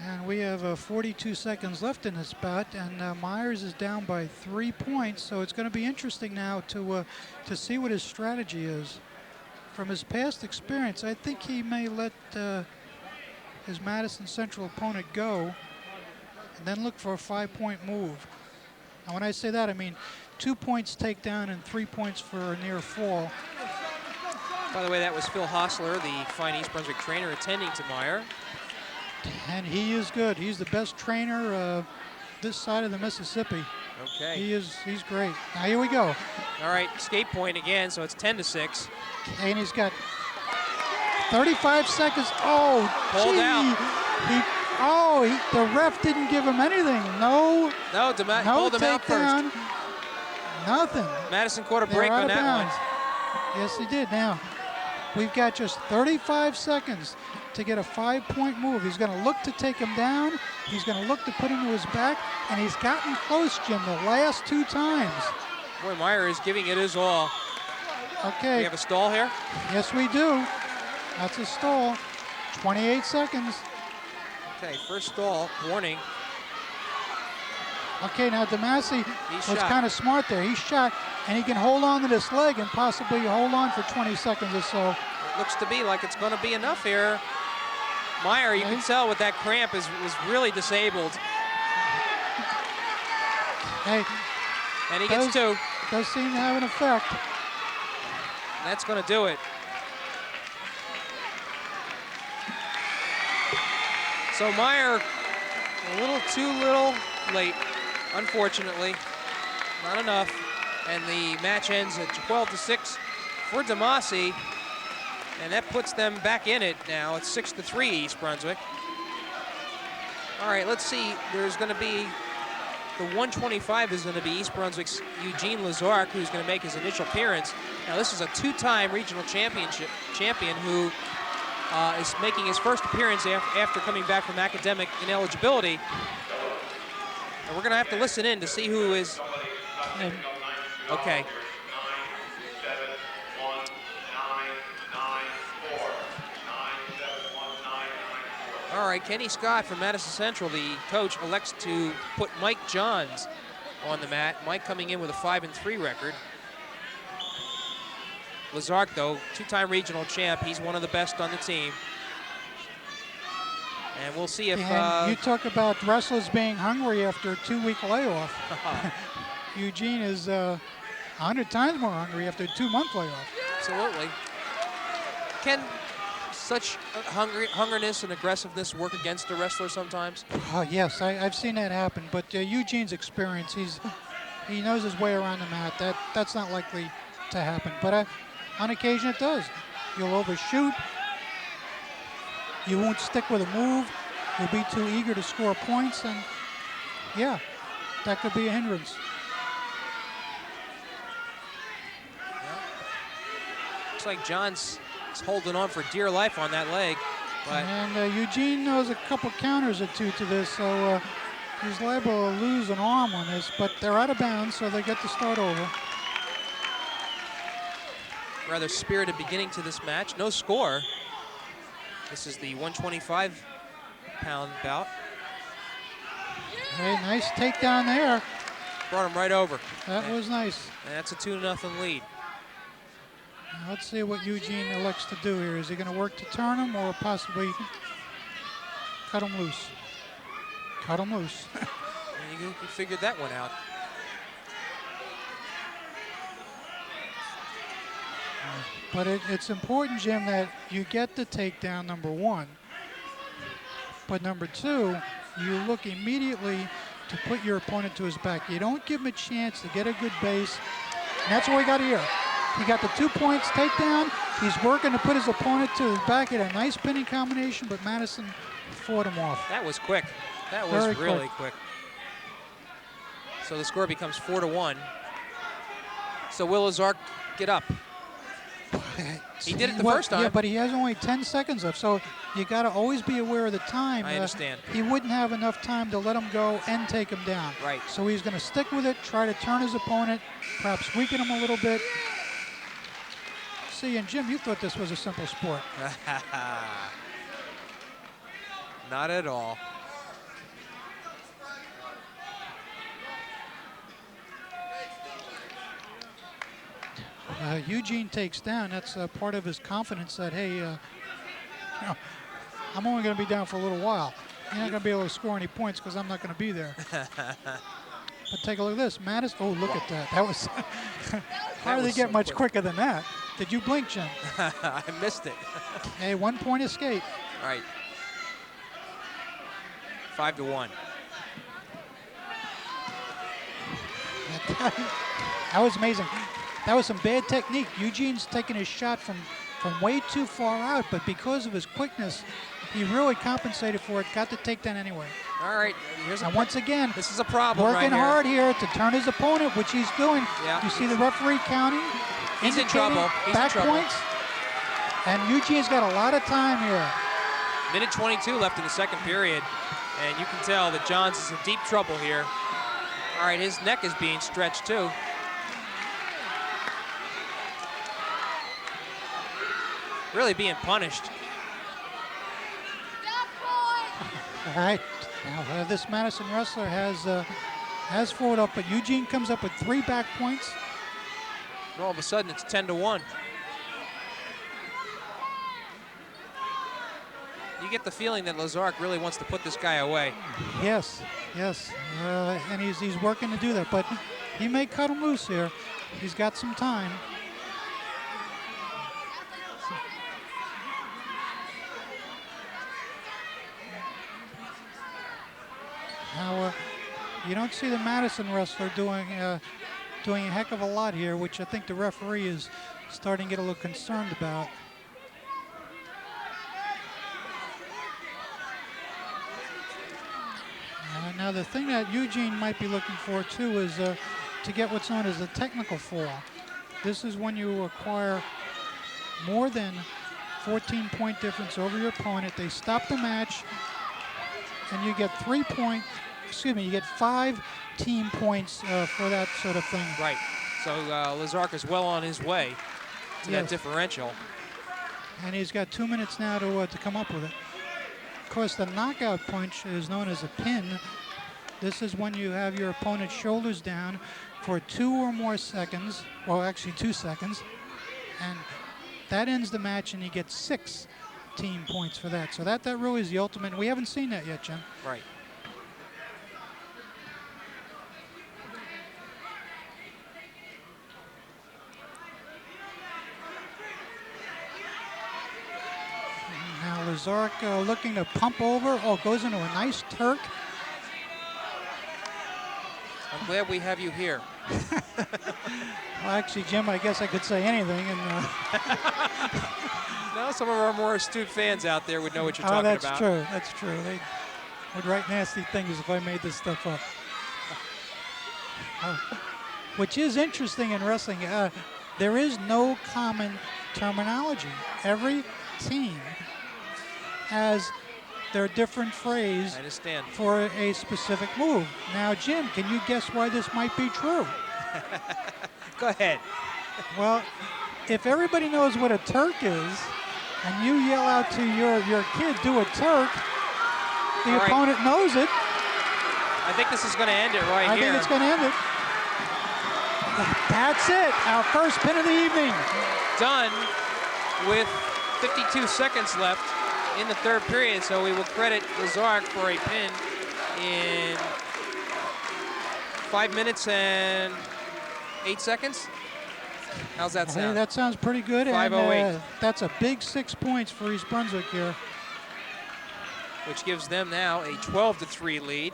And we have 42 seconds left in this bout, and Myers is down by 3 points, so it's going to be interesting now to see what his strategy is. From his past experience, I think he may let his Madison Central opponent go and then look for a 5-point move. And when I say that, I mean 2 points takedown and 3 points for a near fall. By the way, that was Phil Hostler, the fine East Brunswick trainer, attending to Meyer. And he is good. He's the best trainer this side of the Mississippi. Okay. He's great. Now here we go. All right, skate point again, so it's 10-6. And he's got 35 seconds. Oh, Pulled gee. out. The ref didn't give him anything. No Pulled him out first. takedown. Nothing. Madison caught a They're break out on of that bounds. one. Yes, he did. Now, we've got just 35 seconds to get a 5-point move. He's going to look to take him down. He's going to look to put him to his back. And he's gotten close, Jim, the last 2 times. Boy, Meyer is giving it his all. Okay. We have a stall here? Yes, we do. That's a stall. 28 seconds. Okay, first stall, warning. Okay, now DeMarco was shot. kind of smart there. He shot, and he can hold on to this leg and possibly hold on for 20 seconds or so. It looks to be like it's going to be enough here. Meyer, you can tell with that cramp, is really disabled. Hey, And he gets 2. does seem to have an effect. That's going to do it. So Meyer, a little too late, unfortunately. Not enough. And the match ends at 12-6 for DeMarco. And that puts them back in it now. It's 6-3 East Brunswick. All right, let's see. There's going to be the 125 is going to be East Brunswick's Eugene Lazark, who's going to make his initial appearance. Now, this is a 2-time regional champion who is making his first appearance after coming back from academic ineligibility. And we're going to have to listen in to see who is. Okay. All right, Kenny Scott from Madison Central, the coach, elects to put Mike Johns on the mat. Mike coming in with a 5-3 record. Lazark, though, 2-time regional champ. He's one of the best on the team. And we'll see if... And you talk about wrestlers being hungry after a 2-week layoff. Eugene is 100 times more hungry after a 2-month layoff. Absolutely. Can such hungriness and aggressiveness work against a wrestler sometimes? Yes, I've seen that happen. But Eugene's experience, he knows his way around the mat. That's not likely to happen. But on occasion it does. You'll overshoot. You won't stick with a move. You'll be too eager to score points. And yeah, that could be a hindrance. Looks like John's holding on for dear life on that leg. But And Eugene knows a couple counters or 2 to this, so he's liable to lose an arm on this, but they're out of bounds, so they get to start over. rather spirited beginning to this match. No score. This is the 125-pound bout. Hey, nice takedown there. Brought him right over. That was nice. And that's a 2-0 lead. Now let's see what Eugene elects to do here. Is he going to work to turn him or possibly cut him loose? Cut him loose. You figured that one out. But it's important, Jim, that you get the takedown, number one. But number two, you look immediately to put your opponent to his back. You don't give him a chance to get a good base. And that's what we got here. He got the 2 points takedown. He's working to put his opponent to his back. He had a nice pinning combination, but Madison fought him off. That was quick. That was Very really quick. So the score becomes 4-1. So will Lazark get up? He did it the first time. Yeah, but he has only 10 seconds left, so you got to always be aware of the time. I understand. He wouldn't have enough time to let him go and take him down. Right. So he's going to stick with it, try to turn his opponent, perhaps weaken him a little bit. See, and Jim, you thought this was a simple sport. Not at all. Eugene takes down. That's part of his confidence that, hey, I'm only going to be down for a little while. You're not going to be able to score any points because I'm not going to be there. But take a look at this. Madison, oh, look at that. That was, how do they get much quicker than that? Did you blink, Jim? I missed it. Hey, 1 point escape. All right. 5-1. That was amazing. That was some bad technique. Eugene's taking his shot from way too far out, but because of his quickness, he really compensated for it, got the takedown anyway. All right, here's and once again, this is a problem working right here. hard here to turn his opponent, which he's doing. Yeah. You see the referee counting. He's in trouble. He's back in trouble. points. And Eugene's got a lot of time here. Minute 22 left in the second period, and you can tell that Johns is in deep trouble here. All right, his neck is being stretched too. Really being punished. All right, now this Madison wrestler has forward up, but Eugene comes up with 3 back points. And all of a sudden, it's 10-1. You get the feeling that Lazark really wants to put this guy away. Yes, yes, and he's working to do that, but he may cut him loose here. He's got some time. Now, you don't see the Madison wrestler doing a heck of a lot here, which I think the referee is starting to get a little concerned about. Now, the thing that Eugene might be looking for, too, is to get what's known as a technical fall. This is when you acquire more than 14-point difference over your opponent. They stop the match, and you get 5 team points for that sort of thing. Right. So Lazark is well on his way to that Yes. differential. And he's got 2 minutes now to come up with it. Of course, the knockout punch is known as a pin. This is when you have your opponent's shoulders down for 2 or more seconds, well, actually 2 seconds, and that ends the match, and you get 6 team points for that. So that really is the ultimate. We haven't seen that yet, Jim. Right. Now Lazark looking to pump over. Oh, goes into a nice Turk. I'm glad we have you here. Well, actually, Jim, I guess I could say anything. And No, some of our more astute fans out there would know what you're talking that's about. true. That's true. They would write nasty things if I made this stuff up. Which is interesting in wrestling. There is no common terminology. Every team has their different phrase I understand. for a specific move. Now, Jim, can you guess why this might be true? Go ahead. Well, if everybody knows what a Turk is, and you yell out to your kid, do a Turk, the All right. opponent knows it. I think this is going to end it right I here. think it's going to end it. That's it. Our first pin of the evening. Done with 52 seconds left in the third period, so we will credit Lazark for a pin in 5 minutes and 8 seconds. How's that Hey, sound? that sounds pretty good. 5:08. And that's a big 6 points for East Brunswick here. Which gives them now a 12-3 lead.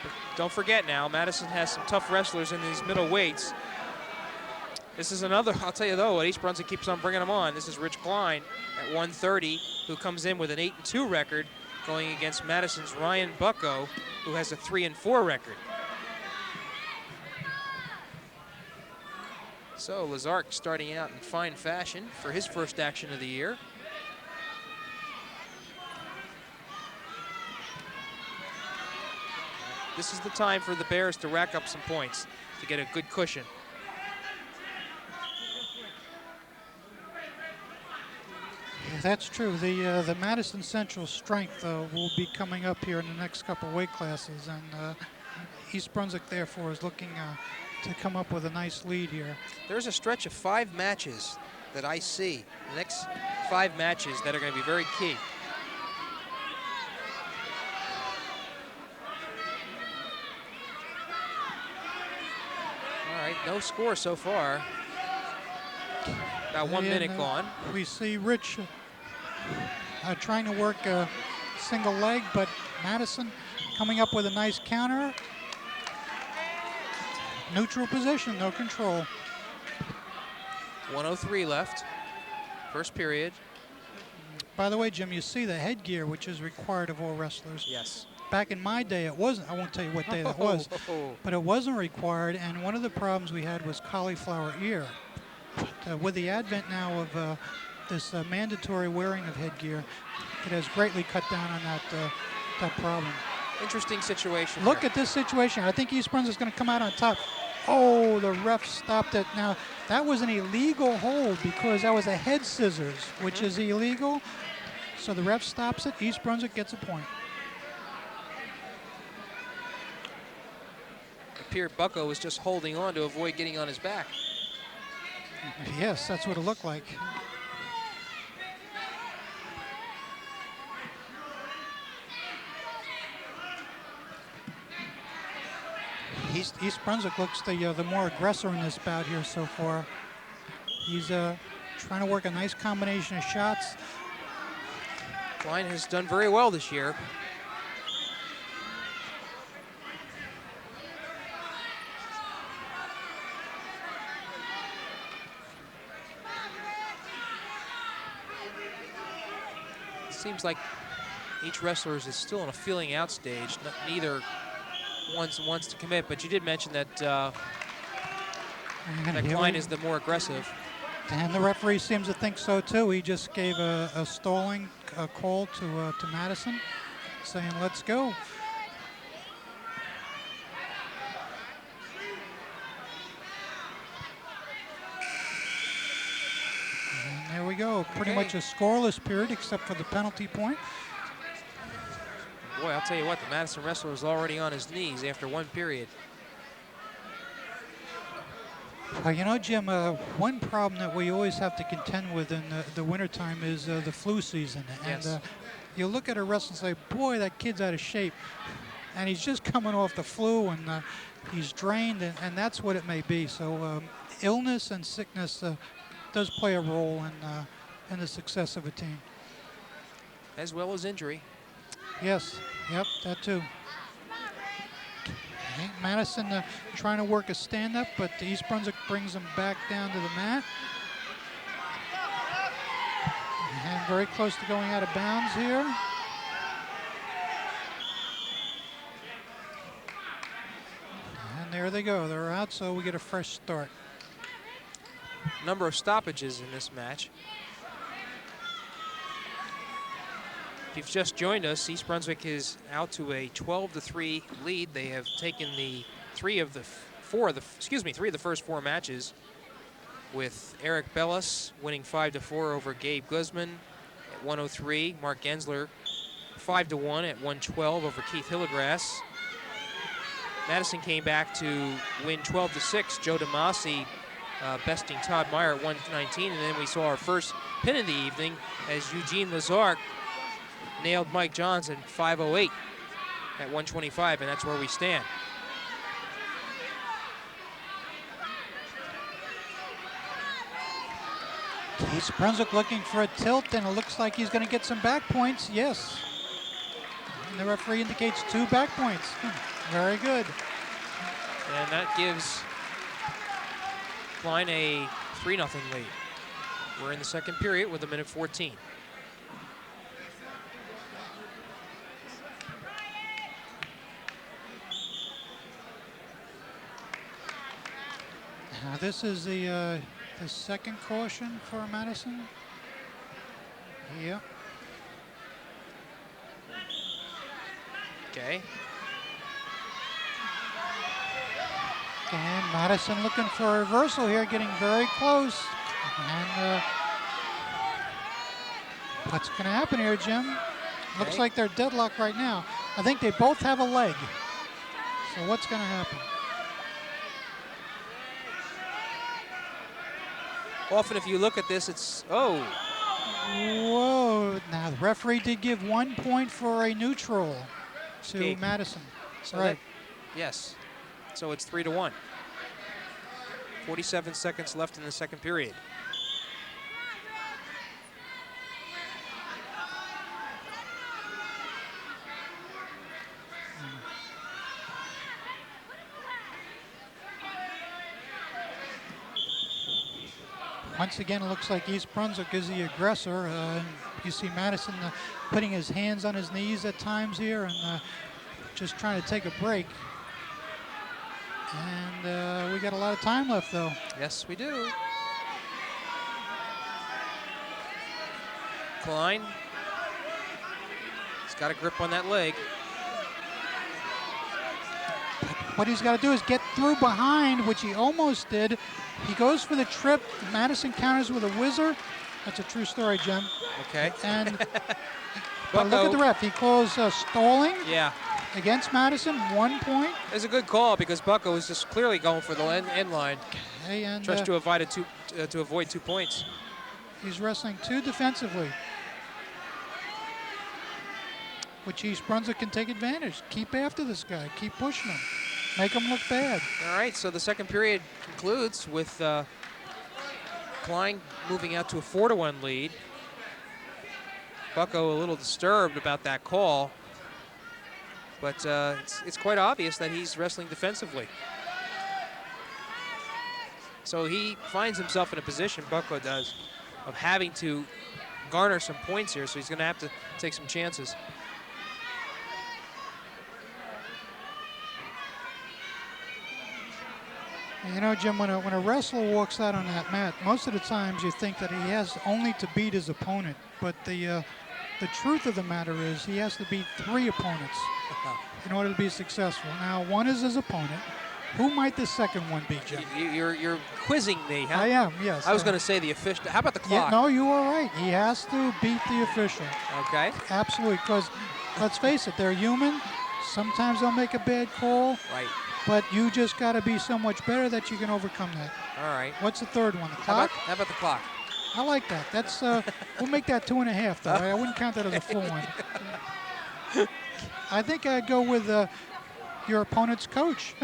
But don't forget now, Madison has some tough wrestlers in these middle weights. This is another, I'll tell you though, East Brunswick keeps on bringing them on. This is Rich Klein at 130, who comes in with an 8-2 record, going against Madison's Ryan Bucko, who has a 3-4 record. So Lazark starting out in fine fashion for his first action of the year. This is the time for the Bears to rack up some points to get a good cushion. Yeah, that's true. The Madison Central strength will be coming up here in the next couple weight classes, and East Brunswick therefore is looking to come up with a nice lead here. There's a stretch of 5 matches that I see, the next 5 matches that are going to be very key. All right, no score so far. About 1 minute gone. We see Rich trying to work a single leg, but Madison coming up with a nice counter. Neutral position, no control. 1:03 left, first period. By the way, Jim, you see the headgear, which is required of all wrestlers. Yes. Back in my day, it wasn't. I won't tell you what day that was, but it wasn't required. And one of the problems we had was cauliflower ear. But with the advent now of this mandatory wearing of headgear, it has greatly cut down on that problem. Interesting situation. Look at this situation. I think East Brunswick is going to come out on top. Oh, the ref stopped it. Now, that was an illegal hold because that was a head scissors, which is illegal. So the ref stops it. East Brunswick gets a point. It appeared Bucko was just holding on to avoid getting on his back. Yes, that's what it looked like. East Brunswick looks the more aggressor in this bout here so far. He's trying to work a nice combination of shots. Klein has done very well this year. It seems like each wrestler is still in a feeling out stage. Neither wants to commit, but you did mention that that Klein is the more aggressive. And the referee seems to think so too. He just gave a stalling call to Madison, saying, "Let's go." And there we go. Pretty much a scoreless period, except for the penalty point. Boy, I'll tell you what, the Madison wrestler is already on his knees after 1 period. You know, Jim, one problem that we always have to contend with in the wintertime is the flu season. Yes. And you look at a wrestler and say, boy, that kid's out of shape. And he's just coming off the flu, and he's drained, and that's what it may be. So illness and sickness does play a role in the success of a team. As well as injury. Yes, yep, that too. Okay, Madison trying to work a stand-up, but East Brunswick brings him back down to the mat. And very close to going out of bounds here. And there they go, they're out, so we get a fresh start. Number of stoppages in this match. If you've just joined us, East Brunswick is out to a 12-3 lead. They have taken three of the first 4 matches, with Eric Bellis winning 5-4 over Gabe Guzman at 103. Mark Gensler 5-1 at 112 over Keith Hillegrass. Madison came back to win 12-6. Joe DeMasi besting Todd Meyer at 119, and then we saw our first pin of the evening as Eugene Lazark nailed Mike Johnson 508 at 125, and that's where we stand. East Brunswick looking for a tilt, and it looks like he's going to get some back points. Yes. And the referee indicates 2 back points. Very good. And that gives Klein a 3-0 lead. We're in the second period with 1:14. Now this is the second caution for Madison. Yep. Okay. And Madison looking for a reversal here, getting very close. And what's going to happen here, Jim? Looks like they're deadlocked right now. I think they both have a leg. So what's going to happen? often if you look at this, it's, oh, Whoa. Now, the referee did give 1 point for a neutral to Okay. Madison. so Right. that, yes. So it's 3-1. 47 seconds left in the second period. Once again, it looks like East Brunswick is the aggressor. You see Madison putting his hands on his knees at times here and just trying to take a break. And we got a lot of time left, though. Yes, we do. Klein. He's got a grip on that leg. What he's got to do is get through behind, which he almost did. He goes for the trip. Madison counters with a whizzer. That's a true story, Jim. Okay. And but look at the ref. He calls stalling Yeah. against Madison, 1 point. It's a good call because Bucko was just clearly going for the end line. Okay, and Tries to avoid 2 points. he's wrestling too defensively, which East Brunswick can take advantage. Keep after this guy. Keep pushing him. Make him look bad. All right, so the second period concludes with Klein moving out to a 4-1 lead. Bucko a little disturbed about that call, but it's quite obvious that he's wrestling defensively. So he finds himself in a position, Bucko does, of having to garner some points here, so he's going to have to take some chances. You know, Jim, when a wrestler walks out on that mat, most of the times you think that he has only to beat his opponent. But the truth of the matter is he has to beat 3 opponents in order to be successful. Now, one is his opponent. Who might the second one be, Jim? You're quizzing me, huh? I am, yes. I was going to say the official. How about the Yeah, clock? no, you are right. He has to beat the official. Okay. Absolutely, because let's face it, they're human. Sometimes they'll make a bad call. Right. But you just got to be so much better that you can overcome that. All right. What's the third one? The How clock? how about the clock? I like that. That's we'll make that 2.5 though. I wouldn't count that as a full one. I think I'd go with your opponent's coach.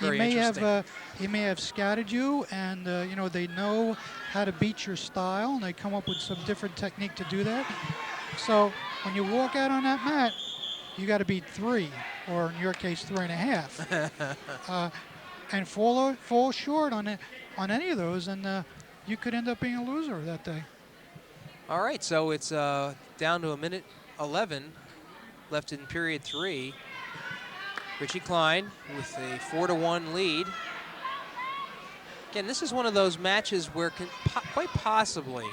Very interesting. He may have scouted you, and you know, they know how to beat your style, and they come up with some different technique to do that. So when you walk out on that mat, you got to beat 3, or in your case 3.5, and fall short on any of those, and you could end up being a loser that day. All right, so it's down to 1:11 left in period 3. Richie Klein with a 4-1 lead. Again, this is one of those matches where quite possibly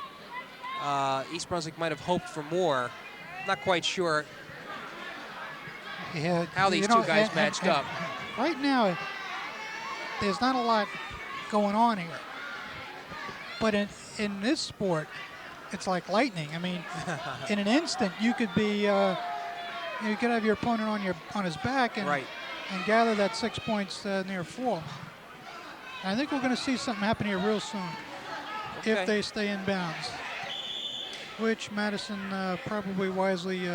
East Brunswick might have hoped for more. Not quite sure how these two guys matched up. Right now, there's not a lot going on here. But in this sport, it's like lightning. I mean, in an instant, you could be, you could have your opponent on his back and gather that 6 points near 4. I think we're going to see something happen here real soon if they stay in bounds, which Madison probably wisely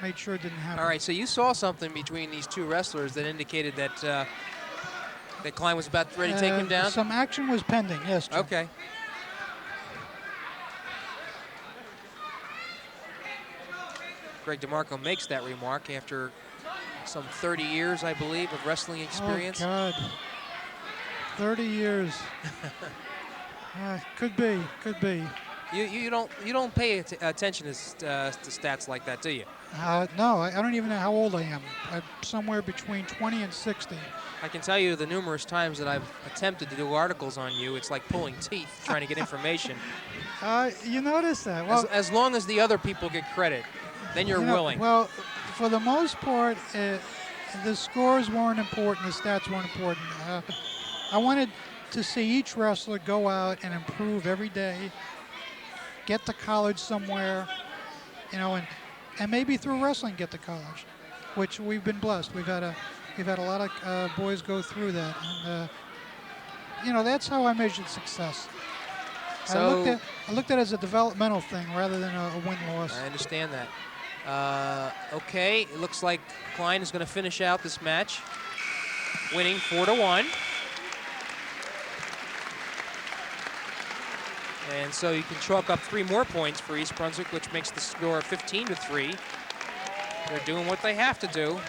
made sure didn't happen. All right, so you saw something between these two wrestlers that indicated that that Klein was about ready to take him down? Some action was pending, yes, Jim. Okay. Greg DeMarco makes that remark after some 30 years, I believe, of wrestling experience. Oh, God. 30 years. Could be. You don't pay attention to stats like that, do you? No, I don't even know how old I am. I'm somewhere between 20 and 60. I can tell you the numerous times that I've attempted to do articles on you, it's like pulling teeth trying to get information. You notice that? Well, as long as the other people get credit, then you're willing. Well, for the most part, the scores weren't important, the stats weren't important. I wanted to see each wrestler go out and improve every day, get to college somewhere, you know, and maybe through wrestling get to college, which we've been blessed. We've had a lot of boys go through that, and you know, that's how I measured success. So I looked at it as a developmental thing rather than a win-loss. I understand that. Okay, it looks like Klein is going to finish out this match, winning 4-1. And so you can chalk up 3 more points for East Brunswick, which makes the score 15-3. They're doing what they have to do.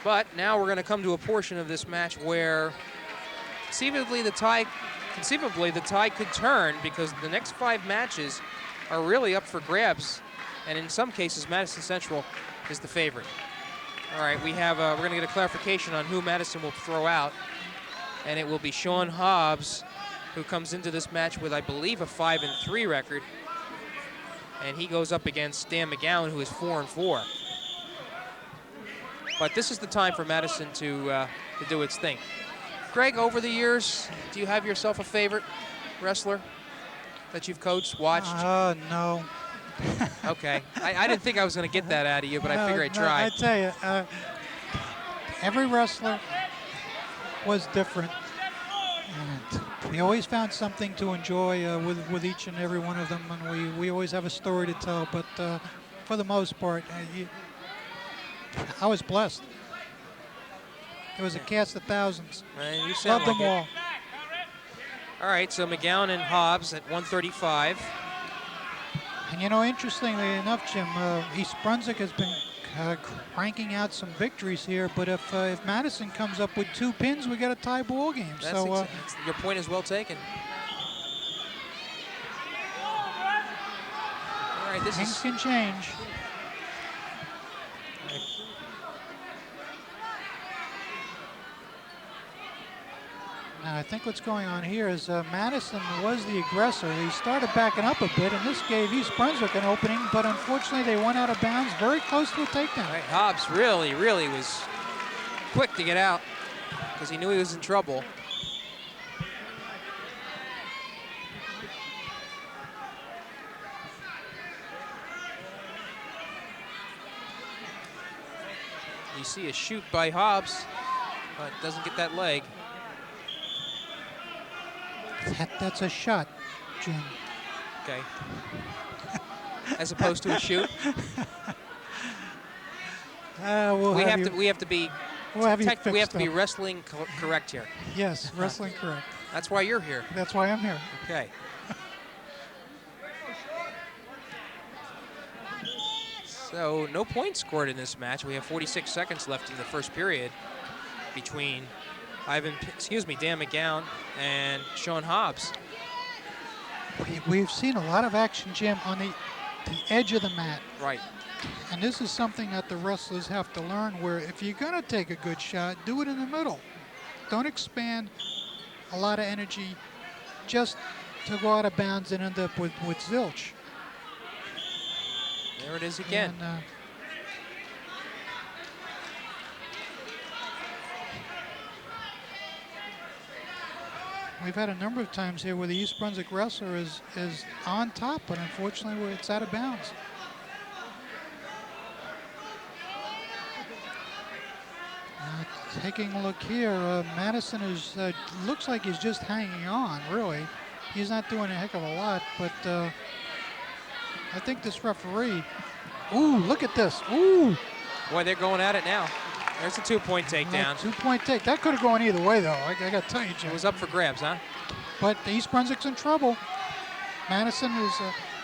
But now we're going to come to a portion of this match where conceivably the tie could turn, because the next 5 matches are really up for grabs, and in some cases Madison Central is the favorite. All right, we're going to get a clarification on who Madison will throw out, and it will be Sean Hobbs, who comes into this match with, I believe, a 5-3 record, and he goes up against Dan McGowan, who is 4-4. But this is the time for Madison to do its thing. Greg, over the years, do you have yourself a favorite wrestler that you've coached, watched? No. Okay. I didn't think I was going to get that out of you, but I figure I'd try. I tell you, every wrestler was different. And we always found something to enjoy with each and every one of them, and we always have a story to tell. But for the most part, I was blessed. There was a cast of thousands. You sound Loved them all. All right, so McGowan and Hobbs at 135. And interestingly enough, Jim, East Brunswick has been cranking out some victories here, but if Madison comes up with 2 pins, we got a tie ball game. Your point is well taken. All right, things can change. Now, I think what's going on here is Madison was the aggressor. He started backing up a bit, and this gave East Brunswick an opening, but unfortunately they went out of bounds very close to a takedown. Right, Hobbs really was quick to get out because he knew he was in trouble. You see a shoot by Hobbs, but doesn't get that leg. That's a shot, Jim. Okay. As opposed to a shoot. We have to be wrestling correct here. Yes, wrestling correct. That's why you're here. That's why I'm here. Okay. So no points scored in this match. We have 46 seconds left in the first period between Dan McGowan and Sean Hobbs. We've seen a lot of action, Jim, on the edge of the mat. Right. And this is something that the wrestlers have to learn, where if you're going to take a good shot, do it in the middle. Don't expand a lot of energy just to go out of bounds and end up with zilch. There it is again. And, we've had a number of times here where the East Brunswick wrestler is on top, but unfortunately it's out of bounds. Taking a look here, Madison looks like he's just hanging on, really. He's not doing a heck of a lot, but I think this referee, ooh, look at this, ooh. Boy, they're going at it now. There's a 2-point takedown. 2-point take. That could have gone either way, though. I got to tell you, Jim. It was up for grabs, huh? But East Brunswick's in trouble. Madison is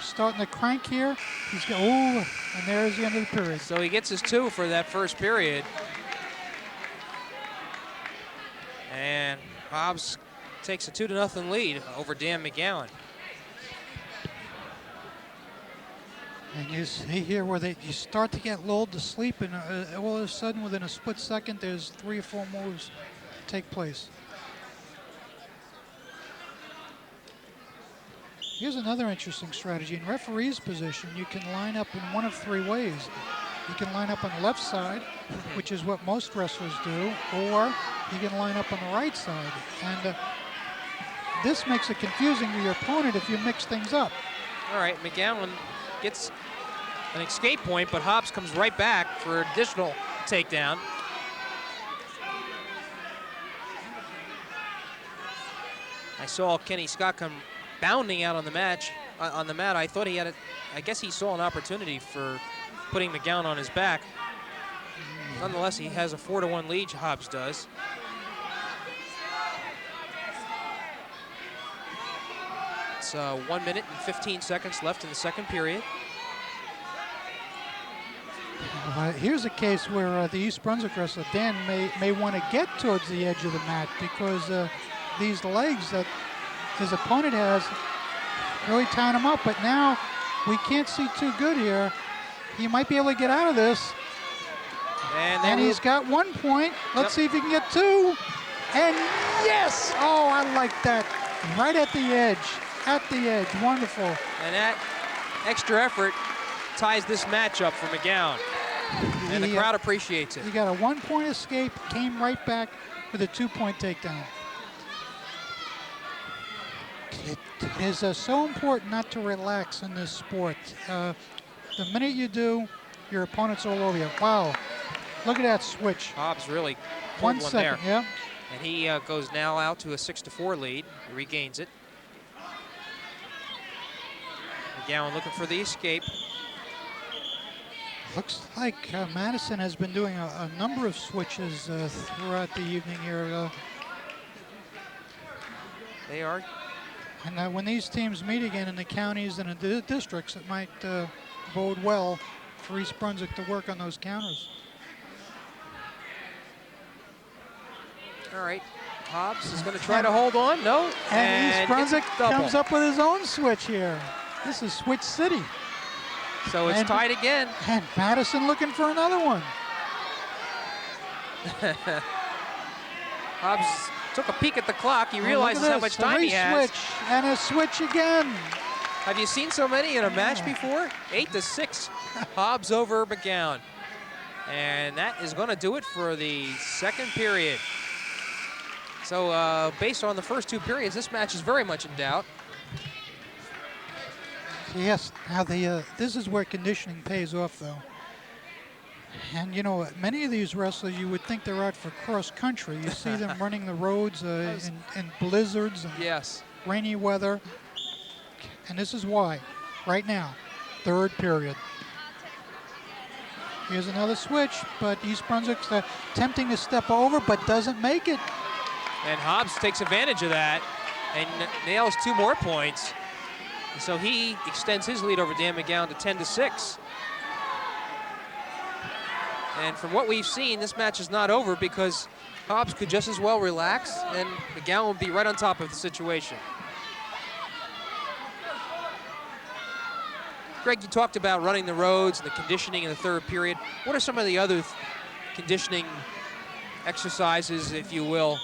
starting to crank here. And there's the end of the period. So he gets his 2 for that first period. And Hobbs takes a 2-0 lead over Dan McGowan. And you see here where you start to get lulled to sleep, and all of a sudden, within a split second, there's 3 or 4 moves take place. Here's another interesting strategy. In referee's position, you can line up in one of 3 ways. You can line up on the left side, which is what most wrestlers do, or you can line up on the right side. And this makes it confusing to your opponent if you mix things up. All right, McGowan gets an escape point, but Hobbs comes right back for an additional takedown. I saw Kenny Scott come bounding out on the mat. I thought he had I guess he saw an opportunity for putting McGowan on his back. Nonetheless, he has a 4-1 lead, Hobbs does. It's 1 minute and 15 seconds left in the second period. Here's a case where the East Brunswick wrestler, Dan, may want to get towards the edge of the mat because these legs that his opponent has really tying him up. But now we can't see too good here. He might be able to get out of this. And he's got 1 point. Let's see if he can get 2. And yes! Oh, I like that. Right at the edge. At the edge. Wonderful. And that extra effort ties this match up for McGowan. And the crowd appreciates it. He got a 1 point escape, came right back with a 2 point takedown. It is so important not to relax in this sport. The minute you do, your opponent's all over you. Wow. Look at that switch. Hobbs really pulled 1 one second, there. yeah. And he goes now out to a 6-4 lead. He regains it. McGowan looking for the escape. Looks like Madison has been doing a number of switches throughout the evening here. They are. And when these teams meet again in the counties and in the districts, it might bode well for East Brunswick to work on those counters. All right, Hobbs is going to try to hold on. No. And East Brunswick gets a double. comes up with his own switch here. This is Switch City. So it's tied again. And Madison looking for another one. Hobbs took a peek at the clock. He realizes how much time he has. Switch and a switch again. Have you seen so many in a match before? 8-6. Hobbs over McGowan. And that is going to do it for the second period. So based on the first 2 periods, this match is very much in doubt. Yes, now this is where conditioning pays off, though. And, you know, many of these wrestlers, you would think they're out for cross-country. You see them running the roads in blizzards and rainy weather. And this is why, right now, third period. Here's another switch, but East Brunswick's attempting to step over, but doesn't make it. And Hobbs takes advantage of that and nails 2 more points. So he extends his lead over Dan McGowan to 10-6. And from what we've seen, this match is not over because Hobbs could just as well relax and McGowan would be right on top of the situation. Greg, you talked about running the roads and the conditioning in the third period. What are some of the other conditioning exercises, if you will?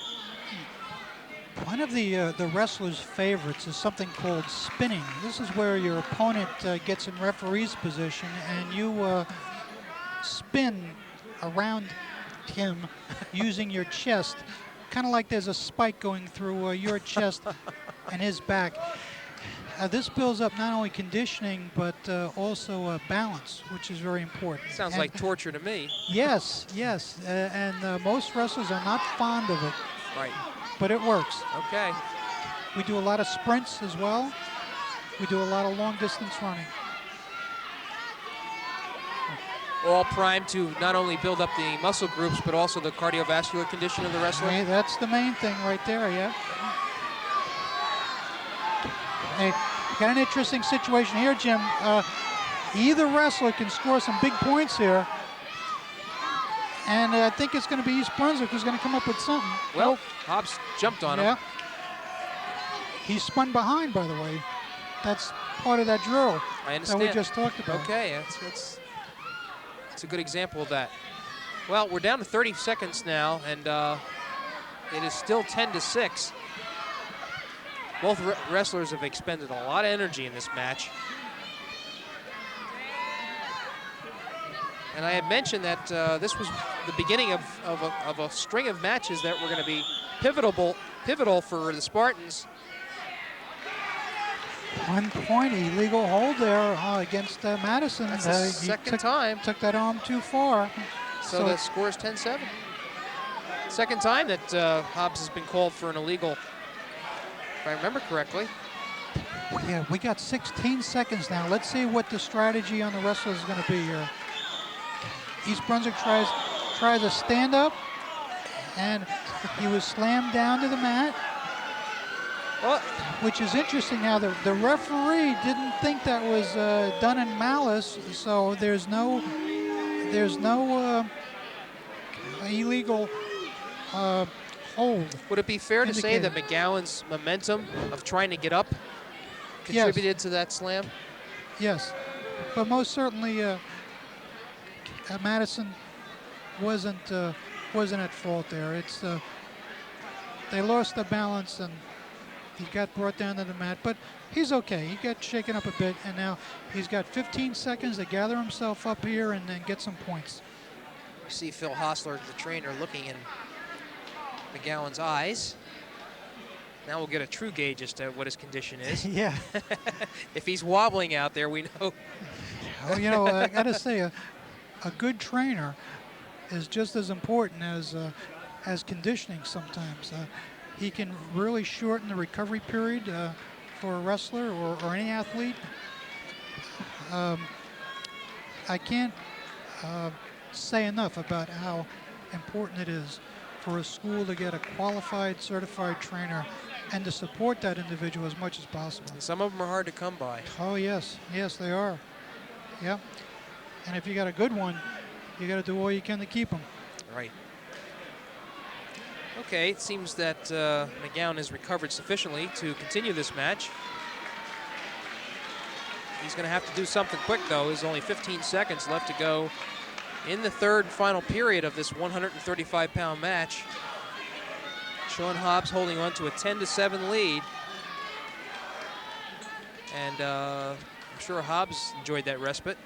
One of the wrestlers' favorites is something called spinning. This is where your opponent gets in referee's position and you spin around him using your chest, kind of like there's a spike going through your chest and his back. This builds up not only conditioning, but also balance, which is very important. Sounds like torture to me. Yes, yes, and most wrestlers are not fond of it. Right. But it works. Okay. We do a lot of sprints as well. We do a lot of long distance running. All primed to not only build up the muscle groups, but also the cardiovascular condition of the wrestler. Hey, that's the main thing right there, yeah. Hey, got an interesting situation here, Jim. Either wrestler can score some big points here. And I think it's going to be East Brunswick who's going to come up with something. Well, Hobbs jumped on him. He spun behind, by the way. That's part of that drill I understand. that we just talked about. Okay, that's a good example of that. Well, we're down to 30 seconds now, and it is still 10-6. Both wrestlers have expended a lot of energy in this match. And I had mentioned that this was the beginning of a string of matches that were going to be pivotal for the Spartans. 1 point, illegal hold there against Madison. That's the second time. Took that arm too far. So the score is 10-7. Second time that Hobbs has been called for an illegal, if I remember correctly. Yeah, we got 16 seconds now. Let's see what the strategy on the wrestler is going to be here. East Brunswick tries a stand up, and he was slammed down to the mat. Well, which is interesting now. The referee didn't think that was done in malice, so there's no illegal hold. would it be fair to say that indicated. McGowan's momentum of trying to get up contributed to that slam? Yes, but most certainly Madison wasn't at fault there. It's they lost the balance and he got brought down to the mat, but he's okay. He got shaken up a bit, and now he's got 15 seconds to gather himself up here and then get some points. You see Phil Hostler, the trainer, looking in McGowan's eyes. Now we'll get a true gauge as to what his condition is. Yeah. If he's wobbling out there, we know. Well, you know, I got to say, a good trainer is just as important as conditioning sometimes. He can really shorten the recovery period for a wrestler or any athlete. I can't say enough about how important it is for a school to get a qualified, certified trainer and to support that individual as much as possible. Some of them are hard to come by. Oh, yes. Yes, they are. Yeah. And if you got a good one, you got to do all you can to keep them. Right. Okay, it seems that McGowan has recovered sufficiently to continue this match. He's going to have to do something quick, though. There's only 15 seconds left to go in the third and final period of this 135-pound match. Sean Hobbs holding on to a 10-7 lead. And I'm sure Hobbs enjoyed that respite.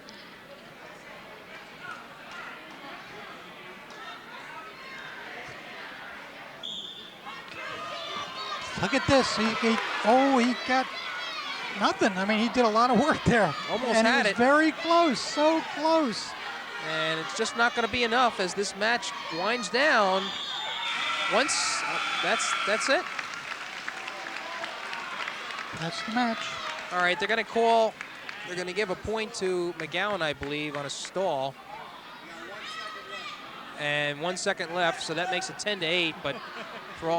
Look at this. He got nothing. I mean, he did a lot of work there. Almost and had it. it. Very close, so close. And it's just not going to be enough as this match winds down. Once, that's it. That's the match. All right, they're going to give a point to McGowan, I believe, on a stall. And 1 second left, so that makes it 10-8, but for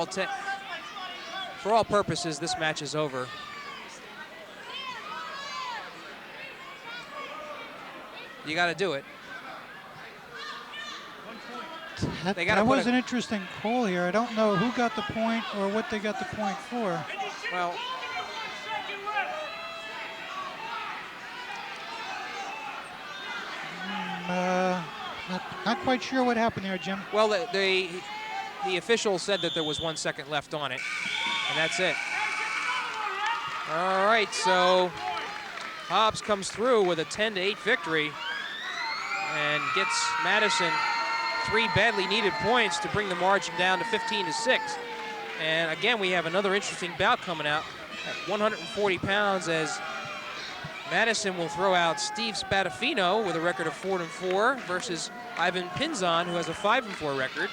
all purposes, this match is over. You got to do it. That was an interesting call here. I don't know who got the point or what they got the point for. Well, not quite sure what happened there, Jim. well, the official said that there was 1 second left on it, and that's it. All right, so Hobbs comes through with a 10-8 victory and gets Madison 3 badly needed points to bring the margin down to 15-6. And again, we have another interesting bout coming out at 140 pounds as Madison will throw out Steve Spadafino with a record of 4-4 versus Ivan Pinzon, who has a 5-4 record.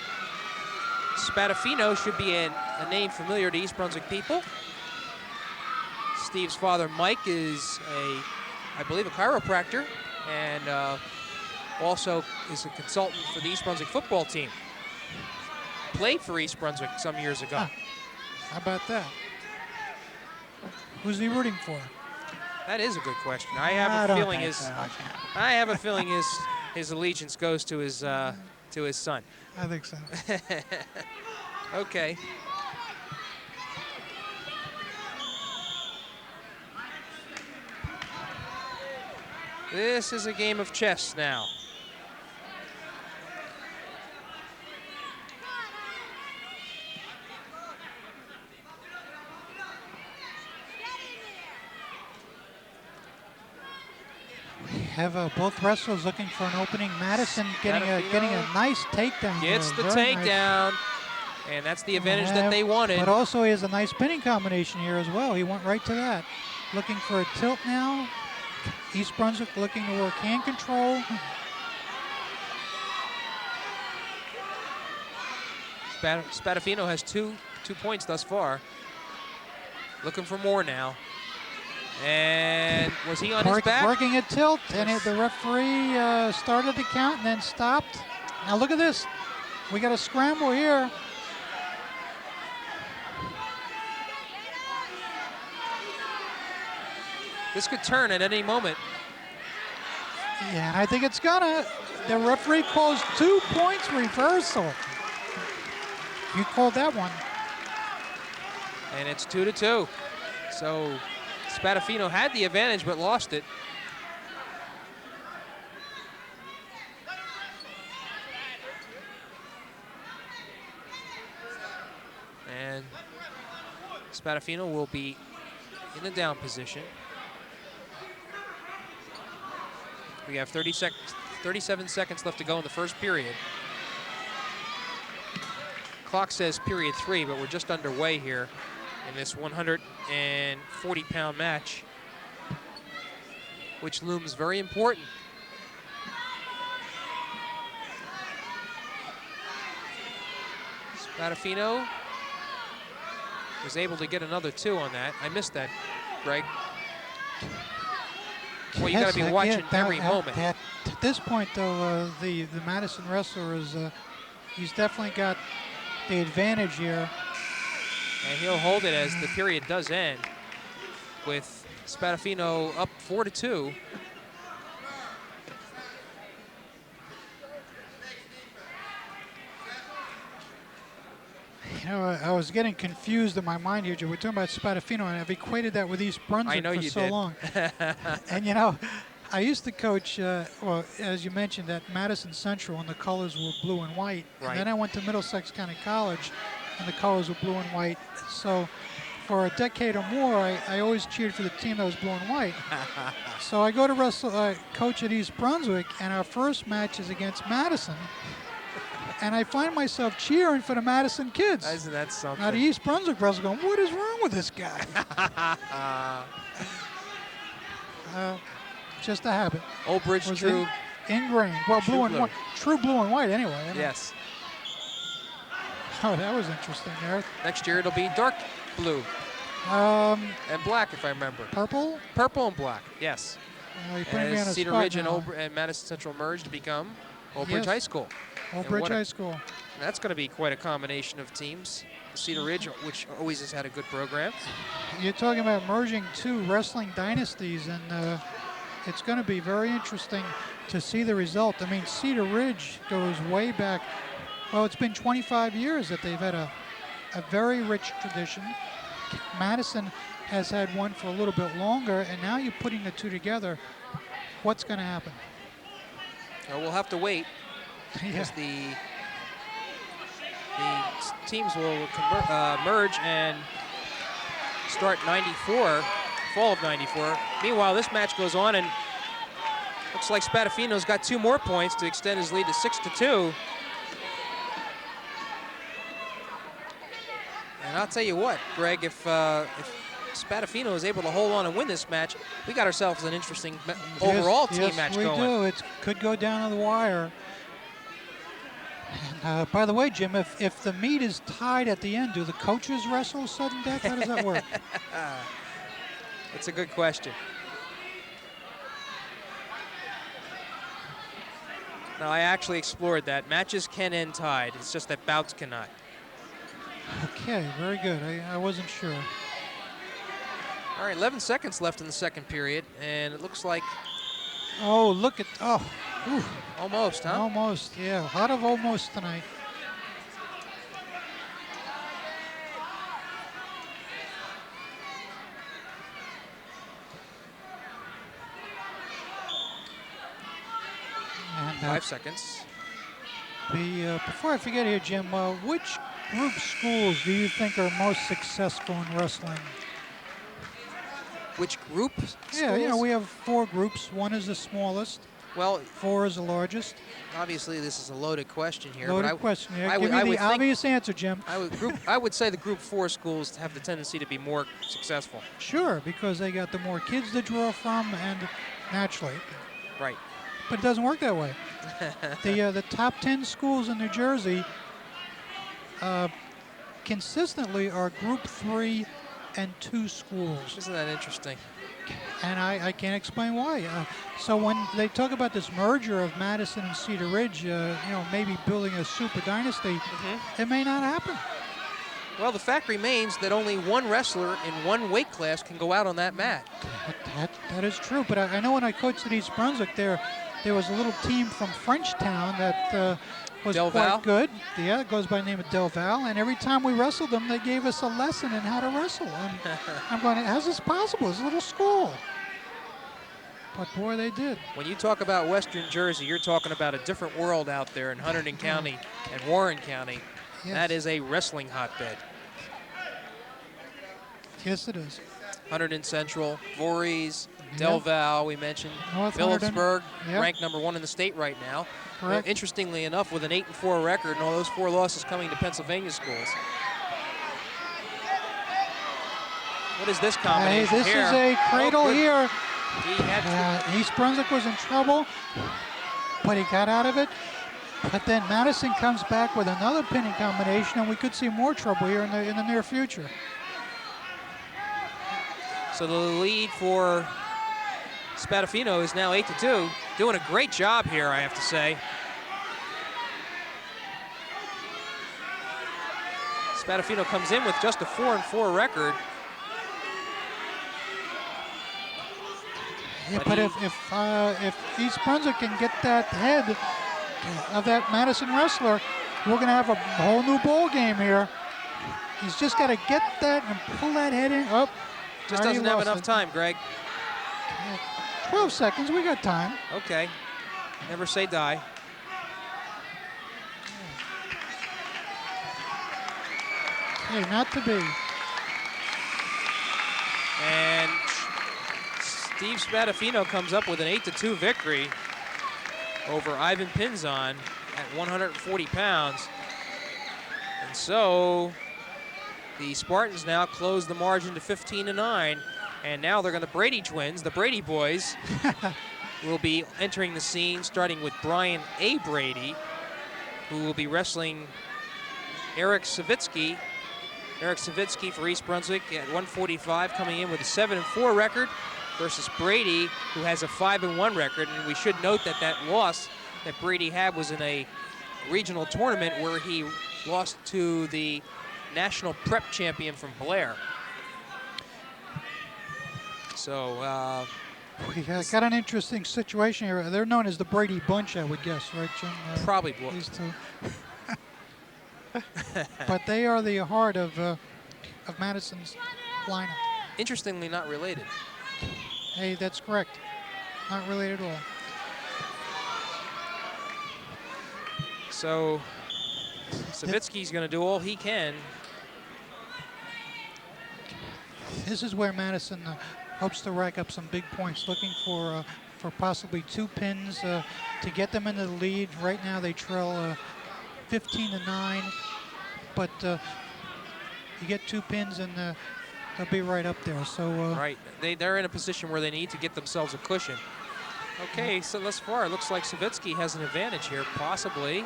Spadafino should be a name familiar to East Brunswick people. Steve's father, Mike, is I believe, a chiropractor, and also is a consultant for the East Brunswick football team. Played for East Brunswick some years ago. How about that? Who's he rooting for? That is a good question. I have a feeling his allegiance goes to his son. I think so. Okay. This is a game of chess now. We have both wrestlers looking for an opening. Madison getting a nice takedown. Gets the Very takedown, nice. and that's the advantage that they wanted. But also he has a nice pinning combination here as well. He went right to that. Looking for a tilt now. East Brunswick looking to work hand control. Spadafino has two points thus far. Looking for more now. And was he on his back? Working a tilt, and the referee started to count and then stopped. Now look at this. We got a scramble here. This could turn at any moment. Yeah, and I think it's gonna. The referee calls 2 points reversal. You called that one. And it's 2-2. So Spadafino had the advantage but lost it. And Spadafino will be in the down position. We have 37 seconds left to go in the first period. Clock says period 3, but we're just underway here in this 140-pound match, which looms very important. Spadafino was able to get another 2 on that. I missed that, Greg. Well, you got to be watching every moment. At this point, though, the Madison wrestler is he's definitely got the advantage here. And he'll hold it as the period does end, with Spadafino up 4-2. You know, I was getting confused in my mind here, Joe. We're talking about Spadafino, and I've equated that with East Brunswick for so long. And, you know, I used to coach, well, as you mentioned, at Madison Central, and the colors were blue and white. Right. And then I went to Middlesex County College, and the colors were blue and white. So for a decade or more, I always cheered for the team that was blue and white. So I go to coach at East Brunswick, and our first match is against Madison. And I find myself cheering for the Madison kids. Isn't that something? Now the East Brunswick wrestlers going, what is wrong with this guy? Just a habit. Old Bridge true. Ingrained. Well, blue and white. True blue and white anyway. Yes. Oh, that was interesting there. Next year it'll be dark blue. And black, if I remember. Purple? Purple and black, yes. You're putting me on a Cedar spot Ridge now. and Madison Central merged to become Old Bridge Yes. High School. Old And Bridge High School. That's going to be quite a combination of teams. Cedar Ridge, which always has had a good program. You're talking about merging 2 wrestling dynasties, and it's going to be very interesting to see the result. I mean, Cedar Ridge goes way back. Well, it's been 25 years that they've had a very rich tradition. Madison has had one for a little bit longer, and now you're putting the 2 together. What's going to happen? Well, we'll have to wait. Yeah. Because the teams will merge and start 94, fall of 94. Meanwhile, this match goes on, and looks like Spadafino's got 2 more points to extend his lead to 6-2. And I'll tell you what, Greg, if Spadafino is able to hold on and win this match, we got ourselves an interesting overall team match going. Yes, we do. It could go down to the wire. And, by the way, Jim, if the meet is tied at the end, do the coaches wrestle sudden death? How does that work? That's a good question. No, I actually explored that. Matches can end tied. It's just that bouts cannot. Okay, very good. I wasn't sure. All right, 11 seconds left in the second period, and it looks like... Oh, look at... Oh, ooh. Almost, huh? Almost, yeah. A lot of almost tonight. And, 5 seconds. Before I forget here, Jim, which group schools do you think are most successful in wrestling? Which group? Yeah, you know, schools? we have 4 groups. 1 is the smallest. Well, 4 is the largest. obviously this is a loaded question here. Loaded but question here. I Give would me the think- obvious answer, Jim. I would say the Group 4 schools have the tendency to be more successful. Sure, because they got the more kids to draw from, and naturally. Right. But it doesn't work that way. The top 10 schools in New Jersey consistently are Group 3 and 2 schools. Isn't that interesting? And I can't explain why. So when they talk about this merger of Madison and Cedar Ridge, maybe building a super dynasty, it may not happen. Well, the fact remains that only one wrestler in one weight class can go out on that mat. That is true. But I know when I coached at East Brunswick, there was a little team from Frenchtown that was quite good. Yeah, it goes by the name of Del Val. And every time we wrestled them, they gave us a lesson in how to wrestle. And I'm going, how's this possible? It's a little school. But boy, they did. When you talk about Western Jersey, you're talking about a different world out there in Hunterdon County and Warren County. Yes. That is a wrestling hotbed. Yes, it is. Hunterdon Central, Voorhees, Del Val, we mentioned. North Phillipsburg, yep. ranked #1 in the state right now. Correct. Interestingly enough, with an 8-4 record and all those 4 losses coming to Pennsylvania schools. What is this combination this here? Is a cradle here. He had East Brunswick was in trouble, but he got out of it. But then Madison comes back with another pinning combination, and we could see more trouble here in the near future. So the lead for Spadafino is now 8-2. Doing a great job here, I have to say. Spadafino comes in with just a 4-4 record. Yeah, but if East Brunswick can get that head of that Madison wrestler, we're going to have a whole new ball game here. He's just got to get that and pull that head in. Oh, just doesn't have enough time, Greg. 12 seconds, we got time. Okay, never say die. Hey, not to be. And Steve Spadafino comes up with an 8-2 victory over Ivan Pinzon at 140 pounds. And so the Spartans now close the margin to 15-9. And now they're going to Brady twins, the Brady boys, will be entering the scene, starting with Brian A. Brady, who will be wrestling Eric Savitsky. Eric Savitsky for East Brunswick at 145, coming in with a 7-4 record, versus Brady, who has a 5-1 record. And we should note that that loss that Brady had was in a regional tournament where he lost to the national prep champion from Blair. So we got an interesting situation here. They're known as the Brady Bunch, I would guess, right, Jim? Probably. These two. But they are the heart of Madison's lineup. Interestingly, not related. Hey, that's correct. Not related at all. So Savitsky's going to do all he can. This is where Madison hopes to rack up some big points, looking for possibly 2 pins to get them into the lead. Right now they trail 15-9, but you get 2 pins and they'll be right up there. So right, they're in a position where they need to get themselves a cushion. Okay, so thus far it looks like Savitsky has an advantage here, possibly.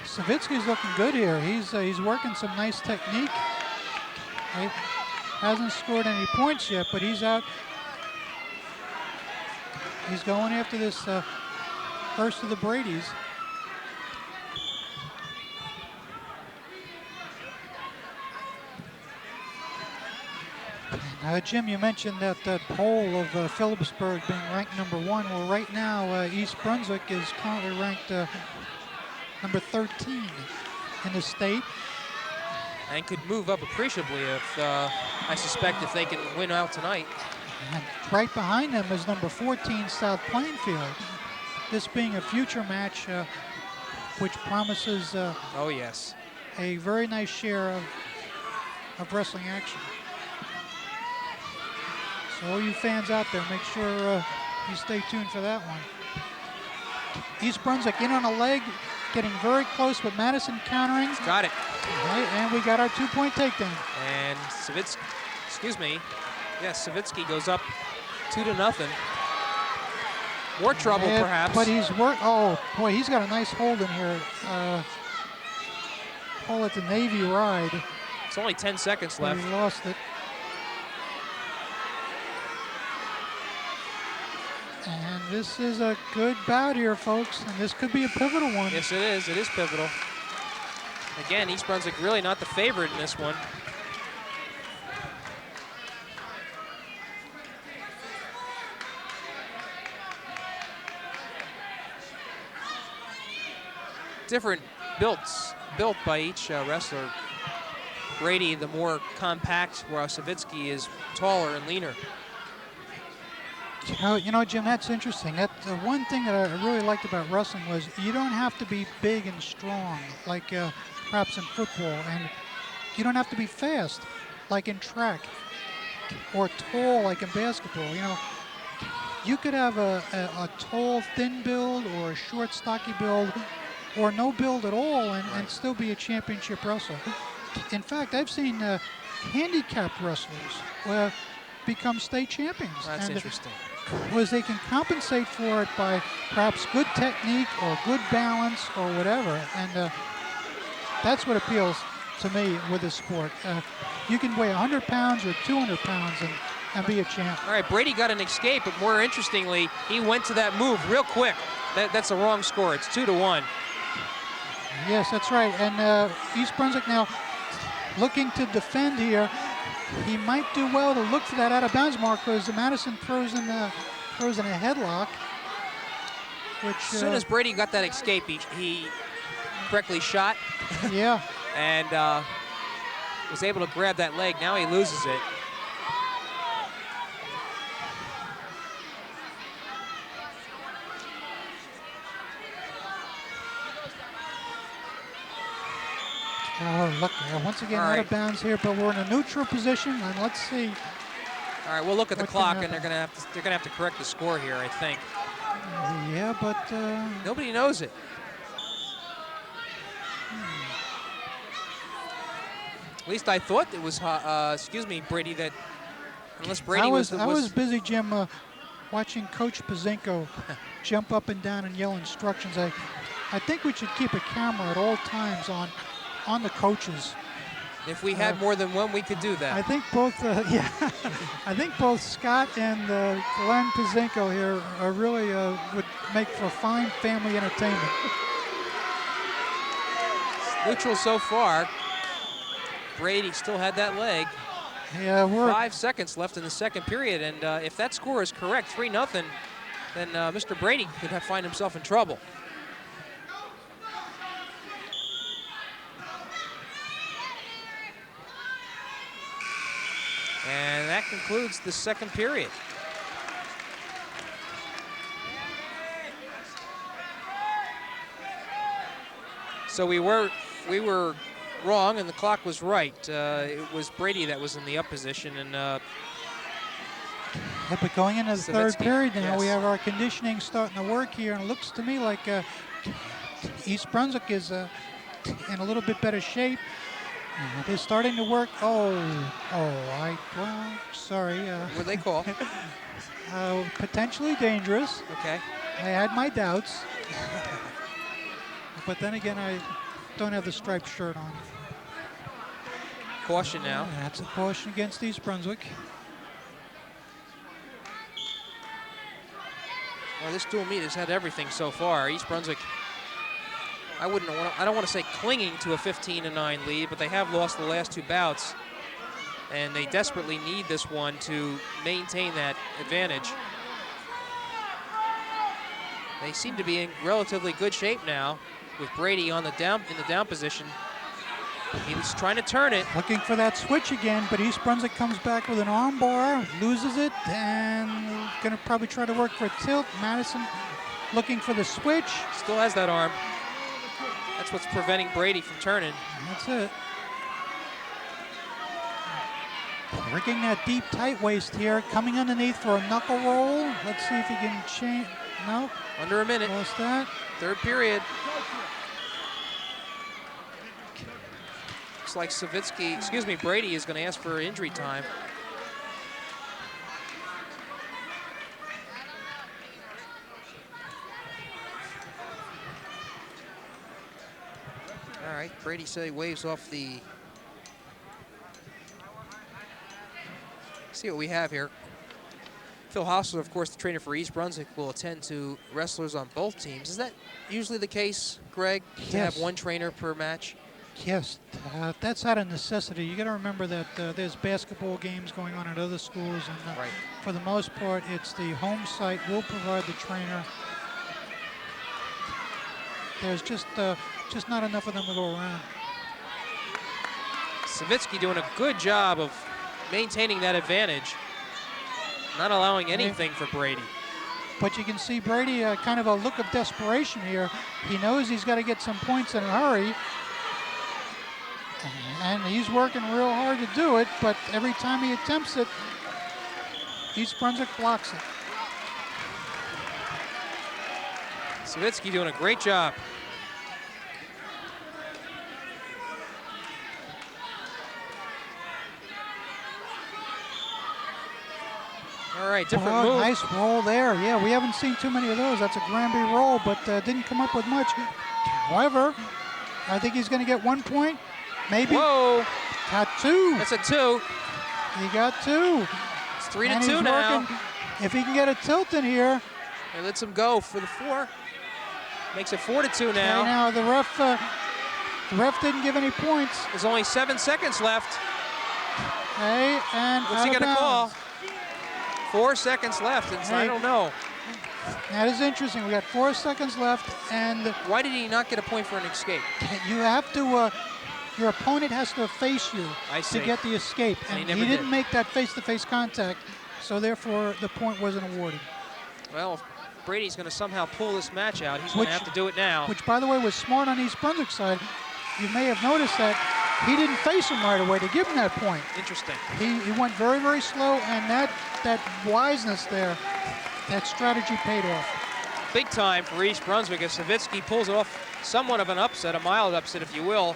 Savitsky's looking good here. He's working some nice technique. He hasn't scored any points yet, but he's out. He's going after this first of the Bradys. Jim, you mentioned that poll of Phillipsburg being ranked #1. Well, right now, East Brunswick is currently ranked number 13 in the state. And could move up appreciably if, I suspect, if they can win out tonight. And right behind them is number 14, South Plainfield. This being a future match, which promises oh yes, a very nice share of wrestling action. So all you fans out there, make sure you stay tuned for that one. East Brunswick in on a leg, getting very close with Madison countering. Got it. Right, and we got our 2-point takedown. And Savitsky, excuse me, yes, Savitsky goes up 2-0. More trouble, perhaps. But he's oh boy, he's got a nice hold in here. Call it the Navy ride. It's only 10 seconds left. He lost it. And this is a good bout here, folks, and this could be a pivotal one. Yes, it is. It is pivotal. Again, East Brunswick really not the favorite in this one. Different built by each wrestler. Brady, the more compact, while Savitsky is taller and leaner. You know, Jim, that's interesting. The one thing that I really liked about wrestling was you don't have to be big and strong like perhaps in football, and you don't have to be fast like in track or tall like in basketball. You know, you could have a tall, thin build or a short, stocky build or no build at all and still be a championship wrestler. In fact, I've seen handicapped wrestlers become state champions. That's interesting. Was they can compensate for it by perhaps good technique or good balance or whatever, and that's what appeals to me with this sport. You can weigh 100 pounds or 200 pounds and be a champ. All right, Brady got an escape, but more interestingly, he went to that move real quick. That's a wrong score. It's 2-1. Yes, that's right. And East Brunswick now looking to defend here. He might do well to look for that out of bounds mark because Madison throws in a headlock. Which, as soon as Brady got that escape, he correctly shot. Yeah. And was able to grab that leg. Now he loses it. Oh, look, once again out of bounds here, but we're in a neutral position, and let's see. All right, we'll look at the clock, and they're gonna have to correct the score here, I think. Yeah, but nobody knows it. At least I thought it was. Excuse me, Brady. That unless Brady I was busy, Jim, watching Coach Pazinko jump up and down and yell instructions. I think we should keep a camera at all times on the coaches. If we had more than one, we could do that. I think both, I think both Scott and Glenn Pazinko here are really would make for fine family entertainment. Neutral so far. Brady still had that leg. Yeah, we're 5 seconds left in the second period, and if that score is correct, 3-0, then Mr. Brady could find himself in trouble. And that concludes the second period. So we were wrong, and the clock was right. It was Brady that was in the up position, and yeah, but going into the third period now, we have our conditioning starting to work here, and it looks to me like East Brunswick is in a little bit better shape. They're starting to work. Sorry. What did they call? Potentially dangerous. Okay. I had my doubts. But then again, I don't have the striped shirt on. Caution now. That's a caution against East Brunswick. Well, this dual meet has had everything so far. East Brunswick, I don't want to say clinging to a 15-9 lead, but they have lost the last two bouts, and they desperately need this one to maintain that advantage. They seem to be in relatively good shape now, with Brady in the down position. He was trying to turn it. Looking for that switch again, but East Brunswick comes back with an arm bar, loses it, and gonna probably try to work for a tilt. Madison looking for the switch. Still has that arm. That's what's preventing Brady from turning. That's it. Rigging that deep tight waist here, coming underneath for a knuckle roll. Let's see if he can change. No. Under a minute. Lost that. Third period. Looks like Brady is going to ask for injury time. All right, Brady said he waves off the. See what we have here. Phil Hausler, of course, the trainer for East Brunswick, will attend to wrestlers on both teams. Is that usually the case, Greg, to have one trainer per match? Yes, that's out of necessity. You got to remember that there's basketball games going on at other schools, and Right. for the most part, it's the home site will provide the trainer. There's just not enough of them to go around. Savitsky doing a good job of maintaining that advantage, not allowing anything for Brady. But you can see Brady kind of a look of desperation here. He knows he's got to get some points in a hurry. And he's working real hard to do it, but every time he attempts it, East Brunswick blocks it. Savitsky doing a great job. All right, different move. Nice roll there. Yeah, we haven't seen too many of those. That's a Granby roll, but didn't come up with much. However, I think he's going to get 1 point. Maybe. Whoa. Got 2. That's a 2. He got 2. It's 3 to And 2 he's now. working. If he can get a tilt in here. He lets him go for the 4. Makes it 4 to 2 now. Okay, now the ref didn't give any points. There's only 7 seconds left. Okay, and What's he out of going to call? bounds. 4 seconds left, and I don't know. That is interesting. We got 4 seconds left, and Why did he not get a point for an escape? you have to. Your opponent has to face you see. to get the escape, And and he he never didn't did. make that face-to-face contact, so therefore the point wasn't awarded. Well, if Brady's going to somehow pull this match out, he's going to have to do it now. Which, by the way, was smart on East Brunswick's side. You may have noticed that he didn't face him right away to give him that point. Interesting. He went very, very slow, and that wiseness there, that strategy paid off. Big time for East Brunswick as Savitsky pulls off somewhat of an upset, a mild upset, if you will,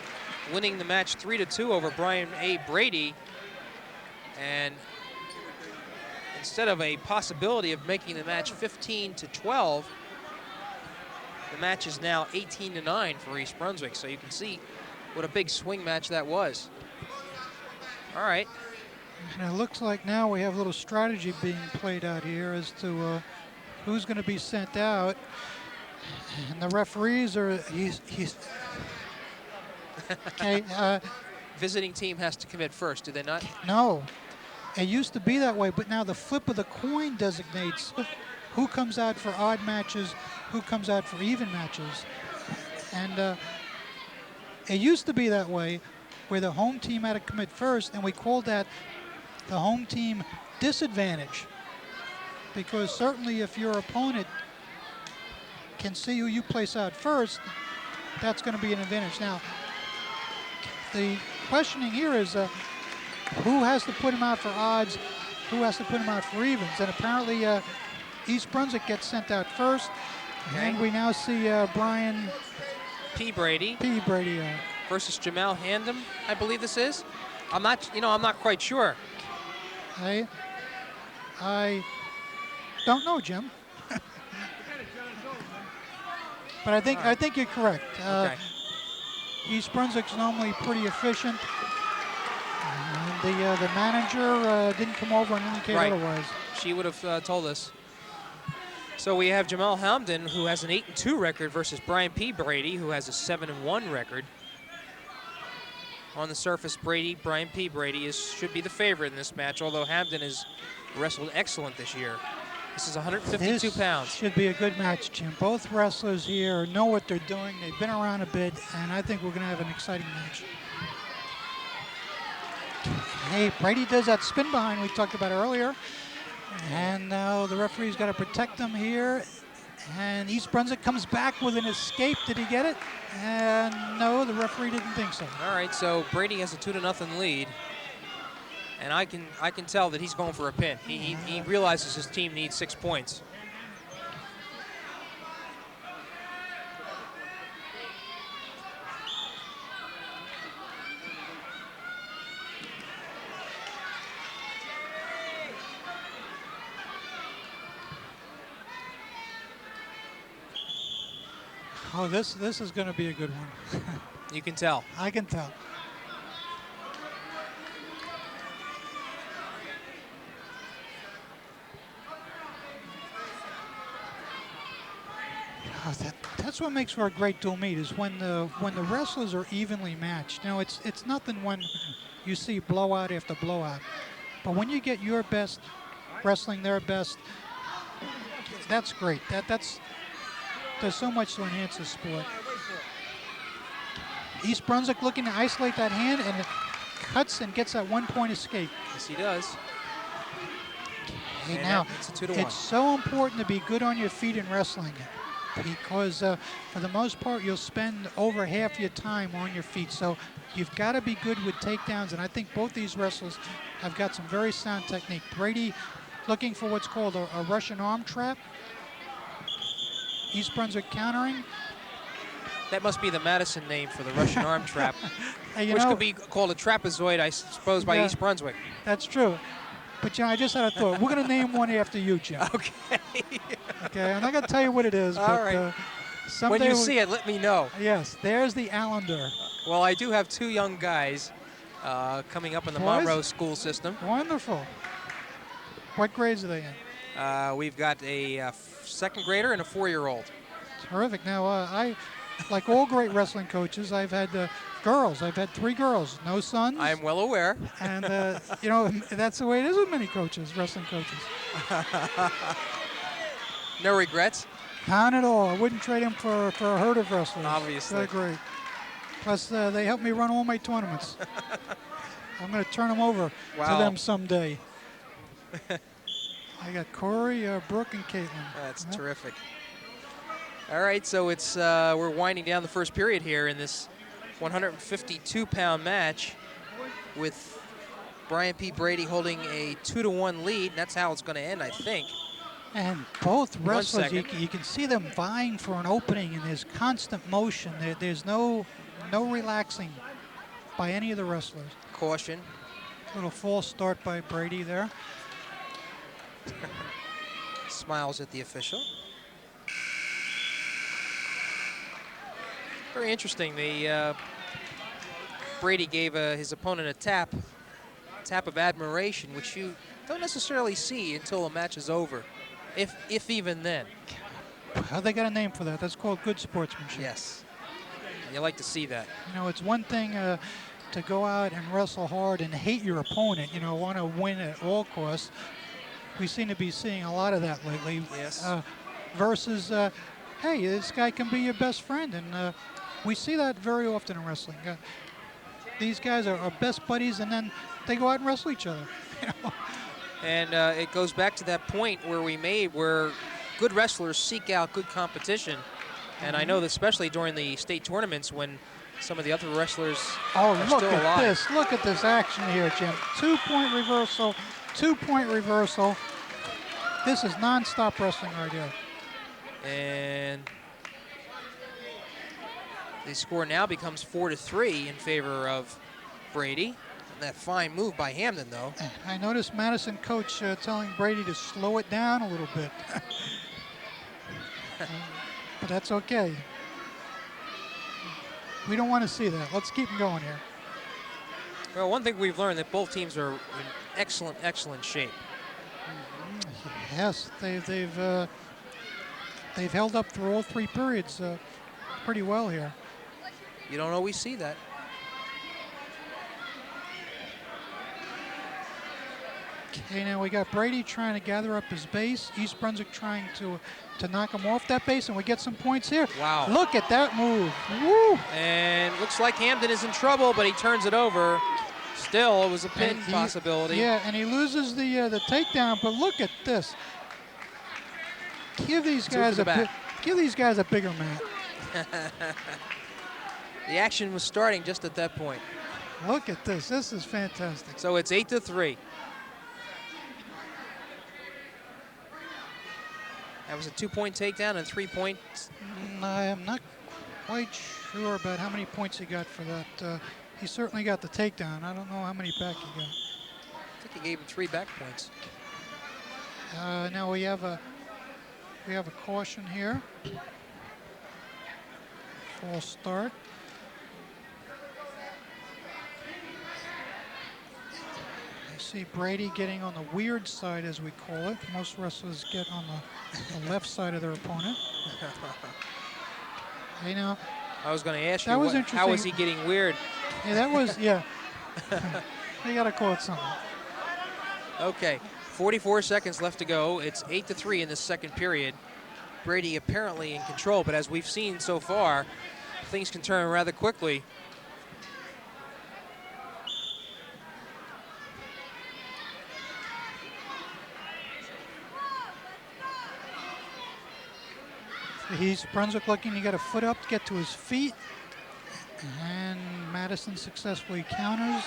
winning the match 3 to 2 over Brian A. Brady. And instead of a possibility of making the match 15 to 12, the match is now 18 to 9 for East Brunswick. So you can see what a big swing match that was. All right. And it looks like now we have a little strategy being played out here as to who's going to be sent out. And the referees are, he's okay, Visiting team has to commit first, do they not? no. It used to be that way, but now the flip of the coin designates who comes out for odd matches, who comes out for even matches. And it used to be that way, where the home team had to commit first, and we called that the home team disadvantage. Because certainly if your opponent can see who you place out first, that's going to be an advantage. Now, the questioning here is who has to put him out for odds, who has to put him out for evens. And apparently East Brunswick gets sent out first. Okay. And we now see Brian P. Brady P. Brady versus Jamal Handem, I believe this is. I'm not quite sure. I don't know, Jim. But I think you're correct. Okay. East Brunswick's normally pretty efficient. And the manager didn't come over and indicate otherwise. She would have told us. So we have Jamal Hamden, who has an 8-2 record, versus Brian P. Brady, who has a 7-1 record. On the surface, Brian P. Brady should be the favorite in this match, although Hamden has wrestled excellent this year. This is 152 This pounds. should be a good match, Jim. Both wrestlers here know what they're doing. They've been around a bit, and I think we're going to have an exciting match. Hey, Brady does that spin behind we talked about earlier. And now the referee's got to protect him here. And East Brunswick comes back with an escape. Did he get it? And no, the referee didn't think so. All right, so Brady has a 2-0 lead. And I can tell that he's going for a pin. He realizes his team needs 6 points. Oh, this is going to be a good one. You can tell. I can tell. Oh, that's what makes for a great dual meet is when the wrestlers are evenly matched. You know, it's nothing when you see blowout after blowout, but when you get your best wrestling their best, that's great. There's so much to enhance the sport. East Brunswick looking to isolate that hand, and it cuts and gets that 1-point escape. Yes, he does. Okay, And now, it's a 2-1. it's so important to be good on your feet in wrestling because for the most part, you'll spend over half your time on your feet. So you've got to be good with takedowns, and I think both these wrestlers have got some very sound technique. Brady looking for what's called a Russian arm trap. East Brunswick countering. That must be the Madison name for the Russian arm trap, Hey, which could be called a trapezoid, I suppose, by East Brunswick. That's true. But, John, I just had a thought. We're going to name one after you, Jim. Okay. Okay, I'm not going to tell you what it is, All but right. someday When you see it, let me know. Yes, there's the Allinder. Well, I do have 2 young guys coming up in the Boys? Monroe school system. Wonderful. What grades are they in? We've got a 2nd grader and a 4-year-old. Terrific. Now, I, like all great wrestling coaches, I've had girls. I've had 3 girls, no sons. I'm well aware. And, you know, that's the way it is with many coaches, wrestling coaches. No regrets? None at all. I wouldn't trade them for a herd of wrestlers. Obviously. They're great. Plus, they help me run all my tournaments. I'm going to turn them over to them someday. I got Corey, Brooke, and Caitlin. That's terrific. All right, so it's we're winding down the first period here in this 152-pound match with Brian P. Brady holding a 2-1 lead. And that's how it's going to end, I think. And both wrestlers, you 1 you can see them vying for an opening, and there's constant motion. There's no relaxing by any of the wrestlers. Caution. Little false start by Brady there. Smiles at the official. Very interesting. Brady gave his opponent a tap of admiration, which you don't necessarily see until a match is over, if even then. Well, they got a name for that. That's called good sportsmanship. Yes. You like to see that. You know, it's one thing to go out and wrestle hard and hate your opponent, you know, want to win at all costs. We seem to be seeing a lot of that lately. Yes. Versus, hey, this guy can be your best friend. And we see that very often in wrestling. These guys are best buddies, and then they go out and wrestle each other. You know? And it goes back to that point where we made where good wrestlers seek out good competition. And I know that especially during the state tournaments when some of the other wrestlers are look still at alive. this. Look at this action here, Jim. 2-point reversal, 2-point reversal. This is non-stop wrestling right here. And the score now becomes 4-3 in favor of Brady. And that fine move by Hamden, though. I noticed Madison coach telling Brady to slow it down a little bit. But that's okay. We don't want to see that. Let's keep them going here. Well, one thing we've learned that both teams are in excellent shape. Yes, they've held up through all 3 periods pretty well here. You don't always see that. Okay, now we got Brady trying to gather up his base. East Brunswick trying to knock him off that base, and we get some points here. Wow. Look at that move. Woo! And looks like Hamden is in trouble, but he turns it over. Still, it was a pin possibility. Yeah, and he loses the takedown, but look at this. Give these guys a bigger mat. The action was starting just at that point. Look at this. This is fantastic. So it's 8-3. That was a 2-point takedown and 3 points. I am not quite sure about how many points he got for that. He certainly got the takedown. I don't know how many back he got. I think he gave him 3 back points. Now we have a caution here. False start. You see Brady getting on the weird side, as we call it. Most wrestlers get on the left side of their opponent. You know, I was going to ask that you, was how is interesting. he getting weird? Yeah, that was, yeah. You got to call it something. Okay, 44 seconds left to go. It's 8-3 in the second period. Brady apparently in control, but as we've seen so far, things can turn rather quickly. East Brunswick looking to get a foot up to get to his feet. And Madison successfully counters.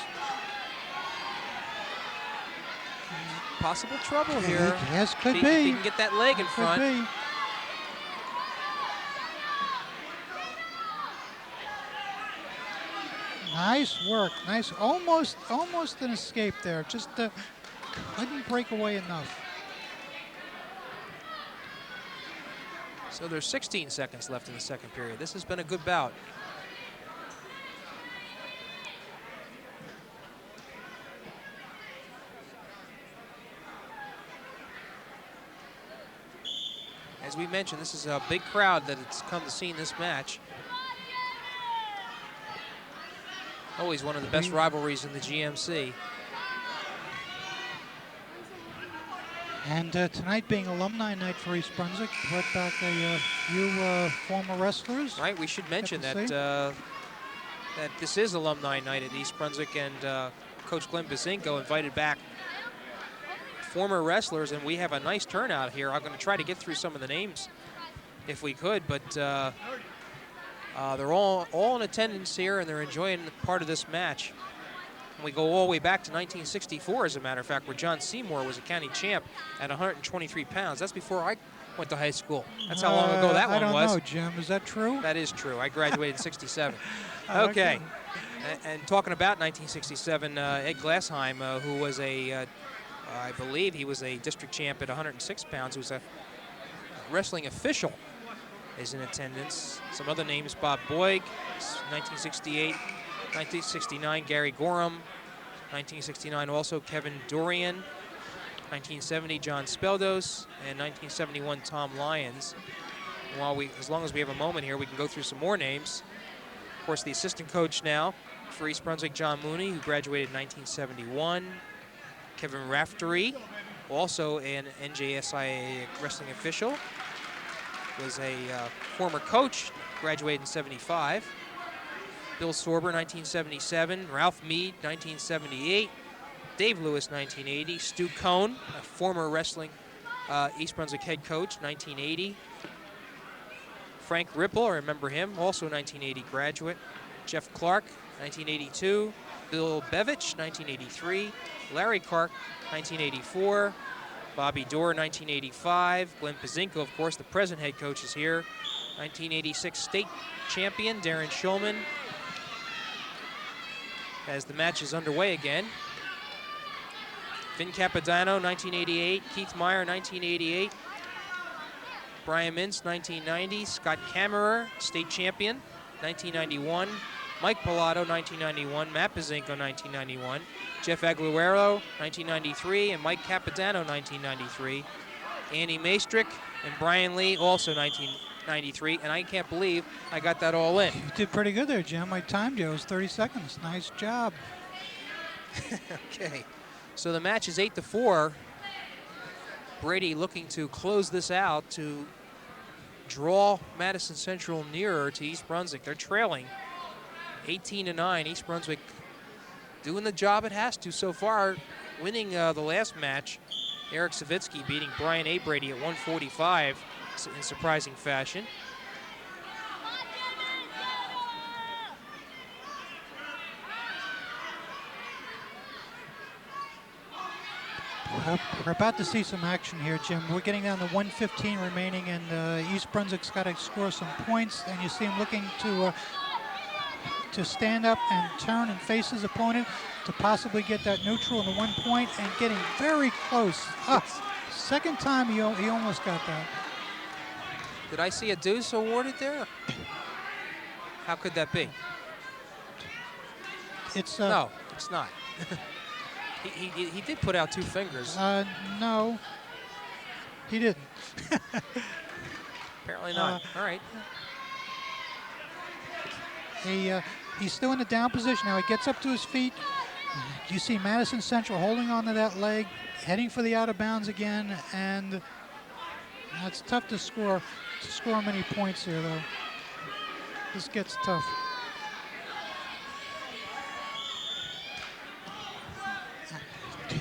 Possible trouble here. Yes, could If be. he can get that leg in front. Could be. Nice work. Nice. Almost an escape there. Just couldn't break away enough. So there's 16 seconds left in the second period. This has been a good bout. As we mentioned, this is a big crowd that has come to see this match. Always one of the best rivalries in the GMC. And tonight being alumni night for East Brunswick, brought back a few former wrestlers. Right, we should mention that that this is alumni night at East Brunswick, and Coach Glenn Bazinko invited back former wrestlers, and we have a nice turnout here. I'm going to try to get through some of the names if we could, but they're all in attendance here, and they're enjoying part of this match. And we go all the way back to 1964, as a matter of fact, where John Seymour was a county champ at 123 pounds. That's before I went to high school. That's how long ago that one was. I don't know, Jim. Is that true? That is true. I graduated in 67. Okay. And talking about 1967, Ed Glassheim, who was I believe he was a district champ at 106 pounds, who was a wrestling official, is in attendance. Some other names: Bob Boyd, 1968, 1969, Gary Gorham, 1969 also Kevin Dorian, 1970 John Speldos, and 1971 Tom Lyons. As long as we have a moment here, we can go through some more names. Of course, the assistant coach now for East Brunswick, John Mooney, who graduated in 1971. Kevin Raftery, also an NJSIA wrestling official, was a former coach, graduated in 75. Bill Sorber, 1977. Ralph Mead, 1978. Dave Lewis, 1980. Stu Cohn, a former wrestling East Brunswick head coach, 1980. Frank Ripple, I remember him, also 1980 graduate. Jeff Clark, 1982. Bill Bevich, 1983. Larry Clark, 1984. Bobby Dorr, 1985. Glenn Pazinko, of course, the present head coach, is here. 1986 state champion Darren Shulman. As the match is underway again. Vin Capodanno, 1988. Keith Meyer, 1988. Brian Mintz, 1990. Scott Kammerer, state champion, 1991. Mike Pilato, 1991. Matt Pazinko, 1991. Jeff Aguilero, 1993. And Mike Capodanno, 1993. Andy Maestrick and Brian Lee, also 1993. And I can't believe I got that all in. You did pretty good there, Jim. I timed you. It was 30 seconds. Nice job. Okay. So the match is 8-4. Brady looking to close this out to draw Madison Central nearer to East Brunswick. They're trailing 18-9. East Brunswick doing the job it has to so far, winning the last match. Eric Savitsky beating Brian A. Brady at 145 in surprising fashion. We're about to see some action here, Jim. We're getting down to 1:15 remaining, and East Brunswick's got to score some points. And you see him looking to stand up and turn and face his opponent to possibly get that neutral in the 1 point, and getting very close. Second time he almost got that. Did I see a deuce awarded there? How could that be? It's no, it's not. He did put out 2 fingers. No, he didn't. Apparently not. All right. He's still in the down position now. He gets up to his feet. You see Madison Central holding on to that leg, heading for the out of bounds again, and it's tough to score many points here, though. This gets tough.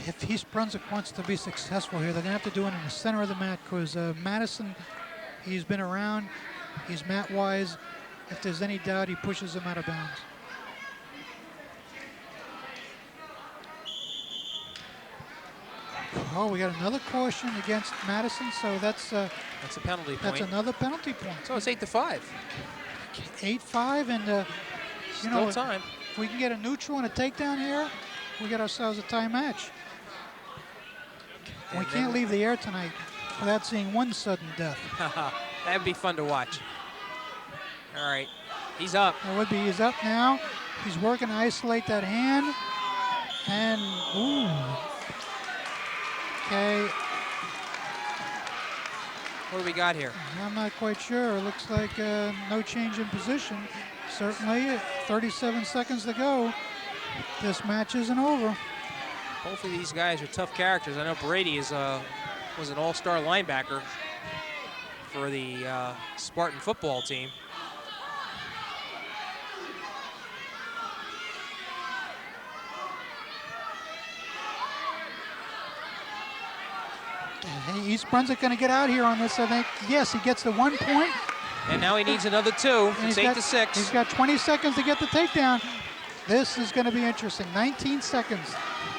If East Brunswick wants to be successful here, they're going to have to do it in the center of the mat, because Madison, he's been around, he's mat-wise. If there's any doubt, he pushes him out of bounds. Oh, we got another caution against Madison, so that's a penalty point. That's another penalty point. So it's 8-5. 8-5, and Still time. If we can get a neutral and a takedown here, we get ourselves a tie match. We can't leave the air tonight without seeing one sudden death. That'd be fun to watch. All right, he's up. That would be. He's up now. He's working to isolate that hand, and ooh. Okay. What do we got here? I'm not quite sure. It looks like no change in position. Certainly, 37 seconds to go. This match isn't over. Both of these guys are tough characters. I know Brady was an all-star linebacker for the Spartan football team. Hey, East Brunswick going to get out here on this, I think. Yes, he gets the 1 point. And now he needs another 2. It's 8-6. He's got 20 seconds to get the takedown. This is going to be interesting. 19 seconds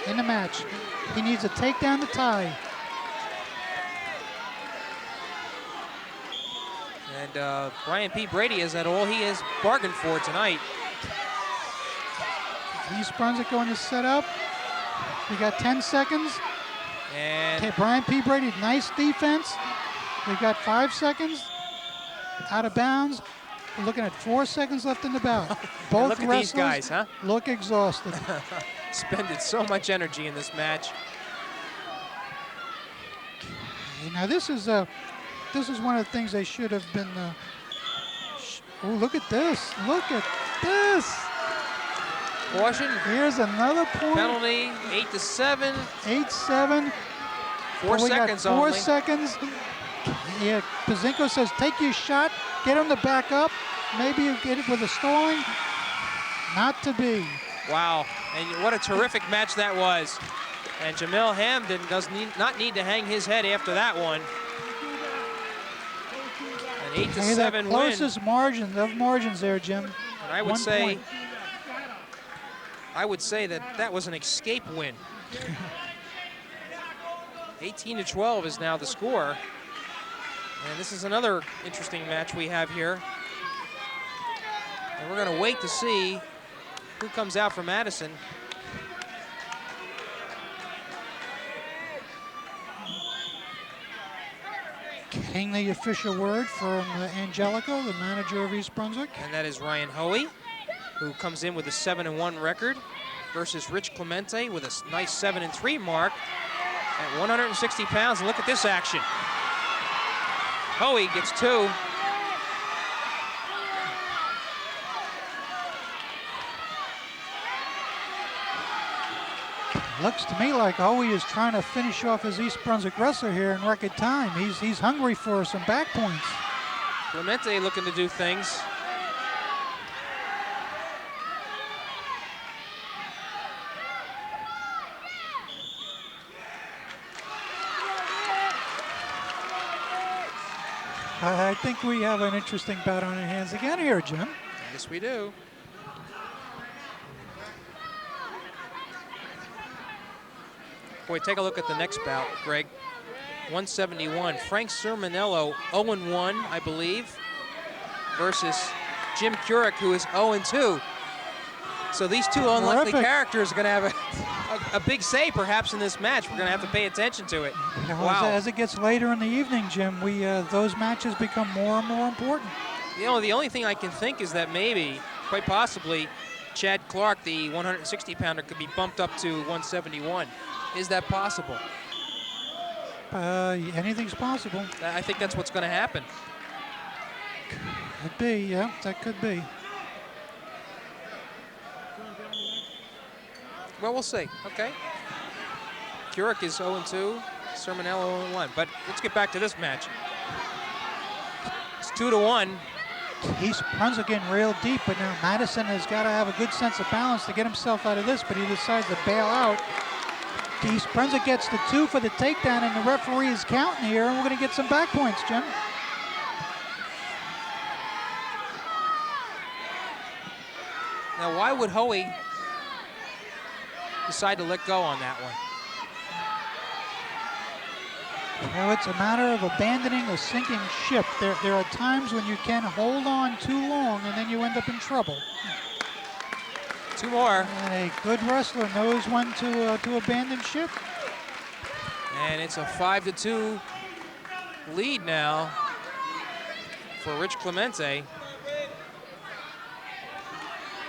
in the match. He needs a takedown to tie. And Brian P. Brady is at all he has bargained for tonight. East Brunswick going to set up. We got 10 seconds. And okay, Brian P. Brady, nice defense. We've got 5 seconds. Out of bounds. We're looking at 4 seconds left in the bout. Both look at wrestlers these guys, huh? Look exhausted. Spending so much energy in this match. Okay, now this is one of the things they should have been. Oh, look at this! Look at this! Caution. Here's another point. Penalty. 8-7. 8-7. 4 seconds only. 4 seconds. Yeah, Pazinko says, take your shot, get him to back up. Maybe you get it with a stalling. Not to be. Wow, and what a terrific match that was. And Jamil Hamden does not need to hang his head after that one. An 8-7 win. Closest margin of margins there, Jim. And I would say that was an escape win. 18-12 is now the score. And this is another interesting match we have here. And we're going to wait to see who comes out for Madison. Getting the official word from Angelico, the manager of East Brunswick. And that is Ryan Hoey, who comes in with a 7-1 record, versus Rich Clemente with a nice 7-3 mark at 160 pounds. And look at this action. Hoey gets 2. Looks to me like Hoey is trying to finish off his East Brunswick wrestler here in record time. He's hungry for some back points. Clemente looking to do things. I think we have an interesting bout on our hands again here, Jim. Yes, we do. Boy, take a look at the next bout, Greg. 171. Frank Sermonello, 0-1, I believe, versus Jim Kurek, who is 0-2. So these two unlikely characters are going to have a big say, perhaps, in this match. We're going to have to pay attention to it. Wow. As it gets later in the evening, Jim, those matches become more and more important. You know, the only thing I can think is that maybe, quite possibly, Chad Clark, the 160-pounder, could be bumped up to 171. Is that possible? Anything's possible. I think that's what's going to happen. Could be, yeah, that could be. Well, we'll see. Okay. Keurig is 0-2. Sermonello 0-1. But let's get back to this match. It's 2-1. East Brunswick getting real deep, but now Madison has got to have a good sense of balance to get himself out of this, but he decides to bail out. East Brunswick gets the 2 for the takedown, and the referee is counting here, and we're going to get some back points, Jim. Now, why would Hoey decide to let go on that one? Well, it's a matter of abandoning a sinking ship. There are times when you can hold on too long, and then you end up in trouble. 2 more. And a good wrestler knows when to abandon ship. And it's a 5-2 lead now for Rich Clemente.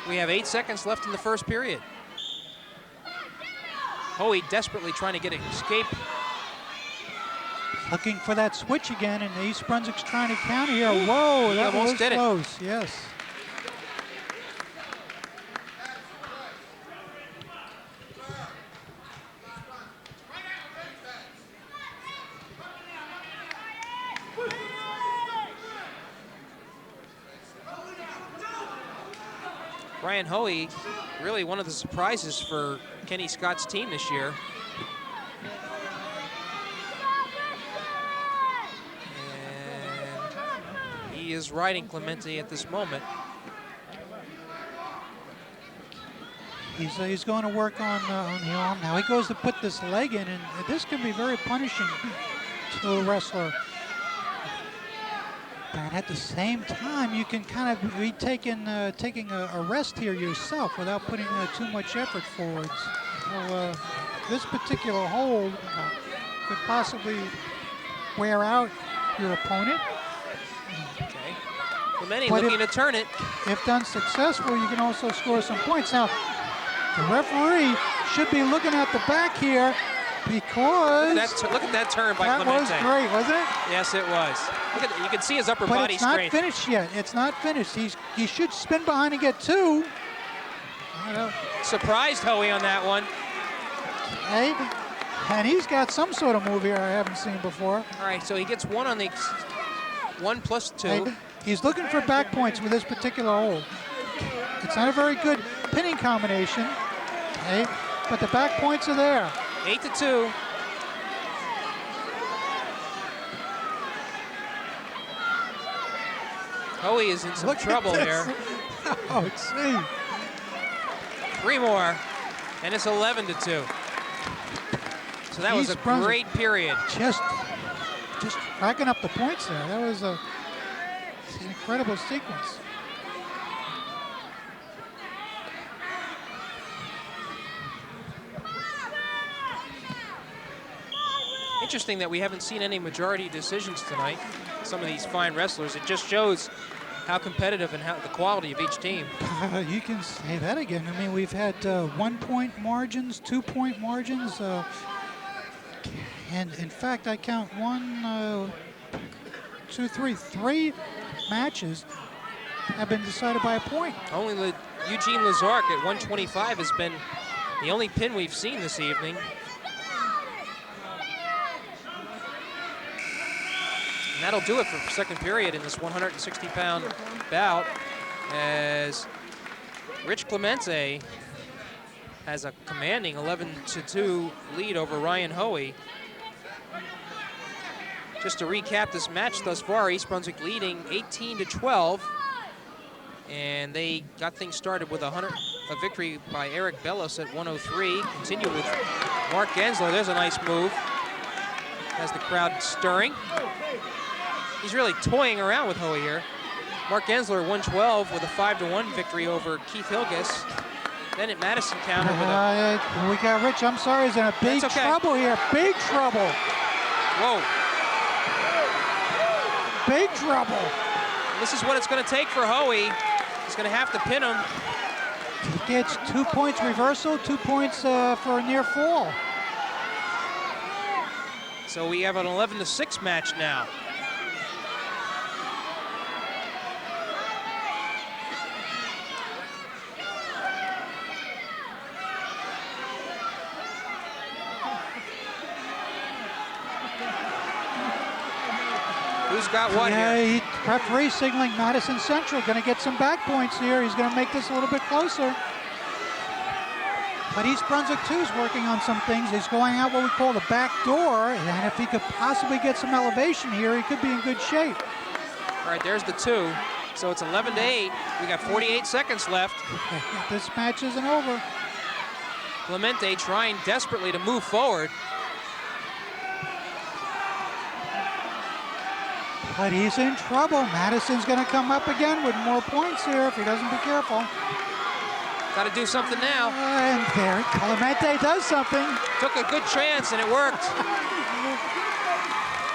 We have 8 seconds left in the first period. Hoey desperately trying to get an escape. Looking for that switch again, and East Brunswick's trying to counter here. Whoa, that was close, yes. Brian Hoey, really one of the surprises for Kenny Scott's team this year. And he is riding Clemente at this moment. He's going to work on the arm. Now he goes to put this leg in, and this can be very punishing to a wrestler. And at the same time, you can kind of be taking a rest here yourself without putting too much effort forwards. So this particular hold could possibly wear out your opponent. Okay. Clemente looking to turn it. If done successful, you can also score some points. Now, the referee should be looking at the back here because look at that turn by Clemente. That was great, wasn't it? Yes, it was. Look at you can see his upper body strength. strength. But it's not finished yet. It's not finished. He should spin behind and get 2. Surprised Hoey on that one. Hey, and he's got some sort of move here I haven't seen before. All right, so he gets 1 on the 1 plus 2. Hey, he's looking for back points with this particular hold. It's not a very good pinning combination, okay, but the back points are there. 8-2. Hoey is in some trouble here. Oh, see. 3 more, and it's 11-2. So that was a great period. Just racking up the points there. That was an incredible sequence. Interesting that we haven't seen any majority decisions tonight. Some of these fine wrestlers. It just shows how competitive and how the quality of each team. You can say that again. I mean, we've had 1-point margins, 2-point margins, and in fact, I count 3 matches have been decided by a point. Only Eugene Lazark at 125 has been the only pin we've seen this evening. And that'll do it for second period in this 160-pound bout, as Rich Clemente has a commanding 11-2 lead over Ryan Hoey. Just to recap this match thus far, East Brunswick leading 18-12, and they got things started with a victory by Eric Bellos at 103. Continue with Mark Gensler. There's a nice move. Has the crowd stirring. He's really toying around with Hoey here. Mark Gensler 112 with a 5-1 victory over Keith Hilgis. Then at Madison counter with a... we got Rich, I'm sorry, he's in a big trouble here. Big trouble. Whoa. Big trouble. This is what it's going to take for Hoey. He's going to have to pin him. He gets 2 points reversal, 2 points for a near fall. So we have an 11-6 match now. Who's got what here? Referee signaling Madison Central. Going to get some back points here. He's going to make this a little bit closer. But East Brunswick, too, is working on some things. He's going out what we call the back door. And if he could possibly get some elevation here, he could be in good shape. All right, there's the 2. So it's 11-8. We got 48 seconds left. This match isn't over. Clemente trying desperately to move forward. But he's in trouble. Madison's going to come up again with more points here if he doesn't be careful. Got to do something now. And there, Clemente does something. Took a good chance and it worked.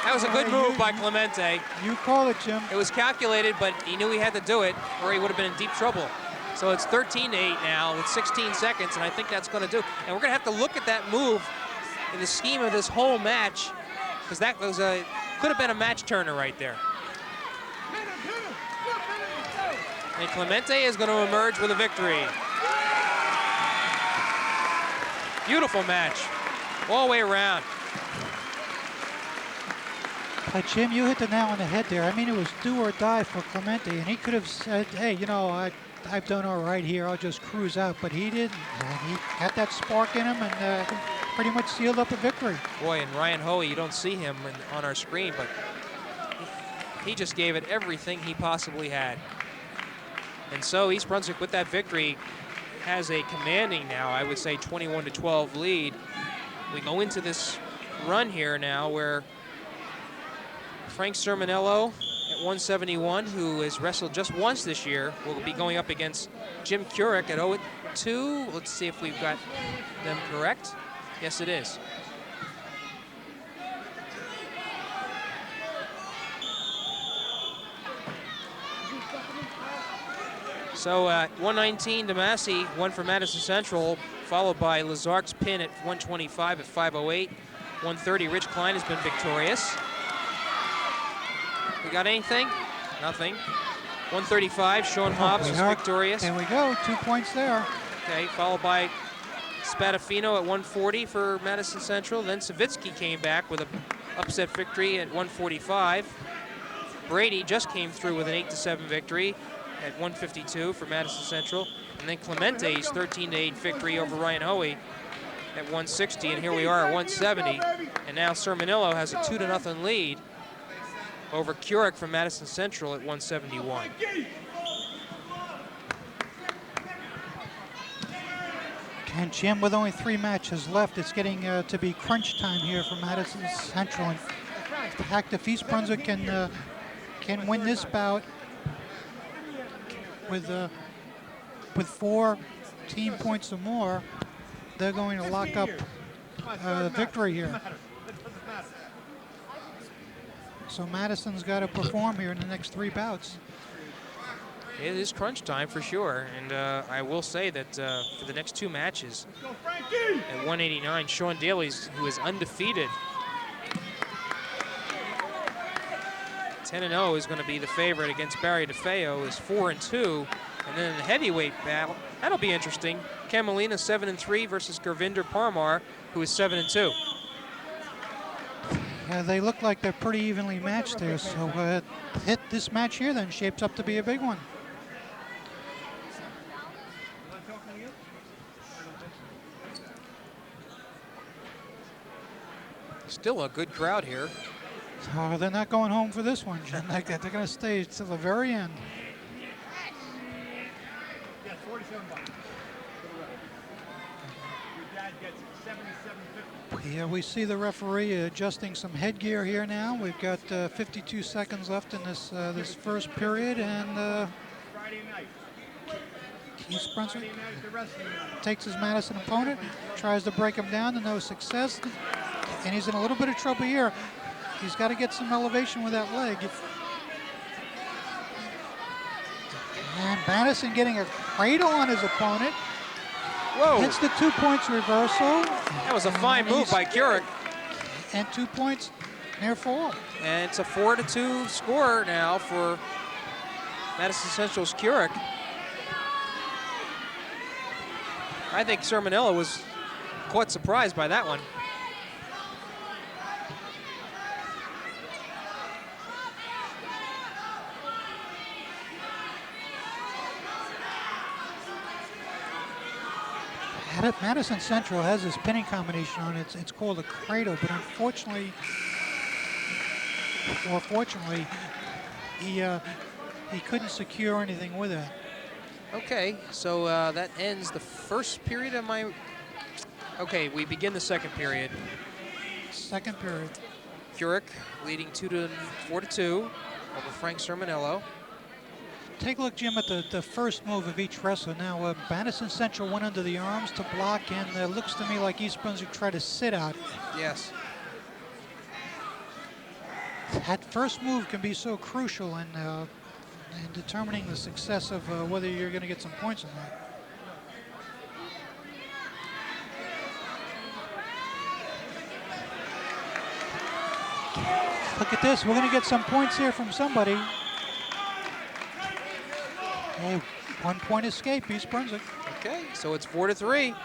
That was a good move by Clemente. You call it, Jim. It was calculated, but he knew he had to do it or he would have been in deep trouble. So it's 13-8 now with 16 seconds, and I think that's going to do. And we're going to have to look at that move in the scheme of this whole match, because that was could have been a match turner right there. And Clemente is going to emerge with a victory. Beautiful match, all the way around. But Jim, you hit the nail on the head there. I mean, it was do or die for Clemente, and he could have said, hey, you know, I've done all right here, I'll just cruise out, but he didn't. And he had that spark in him and pretty much sealed up a victory. Boy, and Ryan Hoey, you don't see him on our screen, but he just gave it everything he possibly had. And so East Brunswick, with that victory, has a commanding now, I would say, 21-12 lead. We go into this run here now where Frank Sermonello at 171, who has wrestled just once this year, will be going up against Jim Kurek at 0-2. Let's see if we've got them correct. Yes, it is. So 119, DeMassi, one for Madison Central, followed by Lazark's pin at 125 at 508. 130, Rich Klein has been victorious. We got anything? Nothing. 135, Sean Hobbs is victorious. There we go, 2 points there. Okay, followed by Spadafino at 140 for Madison Central. Then Savitsky came back with an upset victory at 145. Brady just came through with an 8-7 victory at 152 for Madison Central. And then Clemente's 13-8 victory over Ryan Hoey at 160. And here we are at 170. And now Sermonillo has a 2-0 lead over Kurek from Madison Central at 171. And Jim, with only 3 matches left, it's getting to be crunch time here for Madison Central. In fact, if East Brunswick can win this bout with 4 team points or more, they're going to lock up victory here. So Madison's got to perform here in the next 3 bouts. It is crunch time for sure, and I will say that for the next 2 matches, at 189, Sean Daly's, who is undefeated, 10-0, is going to be the favorite against Barry DeFeo, is 4-2, and then in the heavyweight battle, that'll be interesting. Ken Molina 7-3 versus Gurvinder Parmar, who is 7-2. Yeah, they look like they're pretty evenly matched there, so this match here then shapes up to be a big one. Still a good crowd here. Oh, they're not going home for this one, Jim. They're going to stay till the very end. Yeah, $47. Your dad gets $77.50. Yeah, we see the referee adjusting some headgear here now. We've got 52 seconds left in this this first period, and Friday night. East Brunswick Friday night is the wrestling night. takes his Madison opponent, tries to break him down to no success, and he's in a little bit of trouble here. He's got to get some elevation with that leg. And Madison getting a cradle on his opponent. Whoa, Hits the 2 points reversal. that was a fine move by Keurig. And 2 points near fall. And it's a 4-2 score now for Madison Central's Keurig. I think Sermonello was quite surprised by that one. Madison Central has this pinning combination on it. It's called a cradle, but unfortunately, or fortunately, he couldn't secure anything with it. Okay, so that ends the first period of my... Okay, we begin the second period. Second period. Keurig leading 4-2 over Frank Sermonello. Take a look, Jim, at the first move of each wrestler. Now, Madison Central went under the arms to block, and it looks to me like East Brunswick tried to sit out. Yes. That first move can be so crucial in determining the success of whether you're going to get some points or not. Look at this. We're going to get some points here from somebody. Hey, 1 point escape, East Brunswick. Okay, so it's 4-3.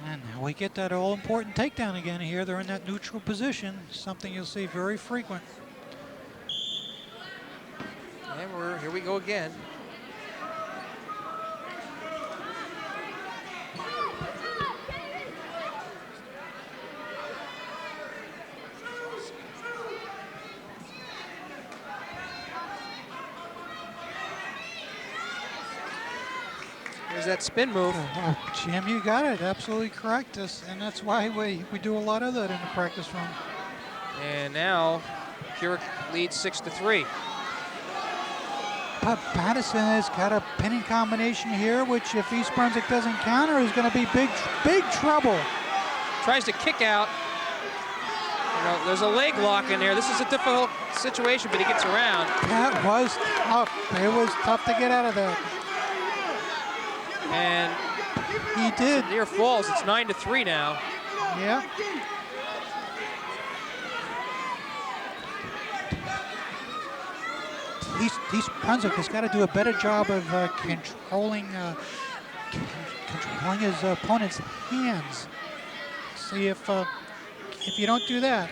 And now we get that all-important takedown again here. They're in that neutral position, something you'll see very frequent. And here we go again. There's that spin move. Oh, Jim, you got it. Absolutely correct. And that's why we do a lot of that in the practice room. And now Keurig leads 6-3. But Madison has got a pinning combination here, which if East Brunswick doesn't counter is going to be big trouble. Tries to kick out. You know, there's a leg lock in there. This is a difficult situation, but he gets around. That was tough. It was tough to get out of that. And he did. Near falls. It's 9-3 now. Yeah. East Brunswick has got to do a better job of controlling his opponent's hands. See if you don't do that,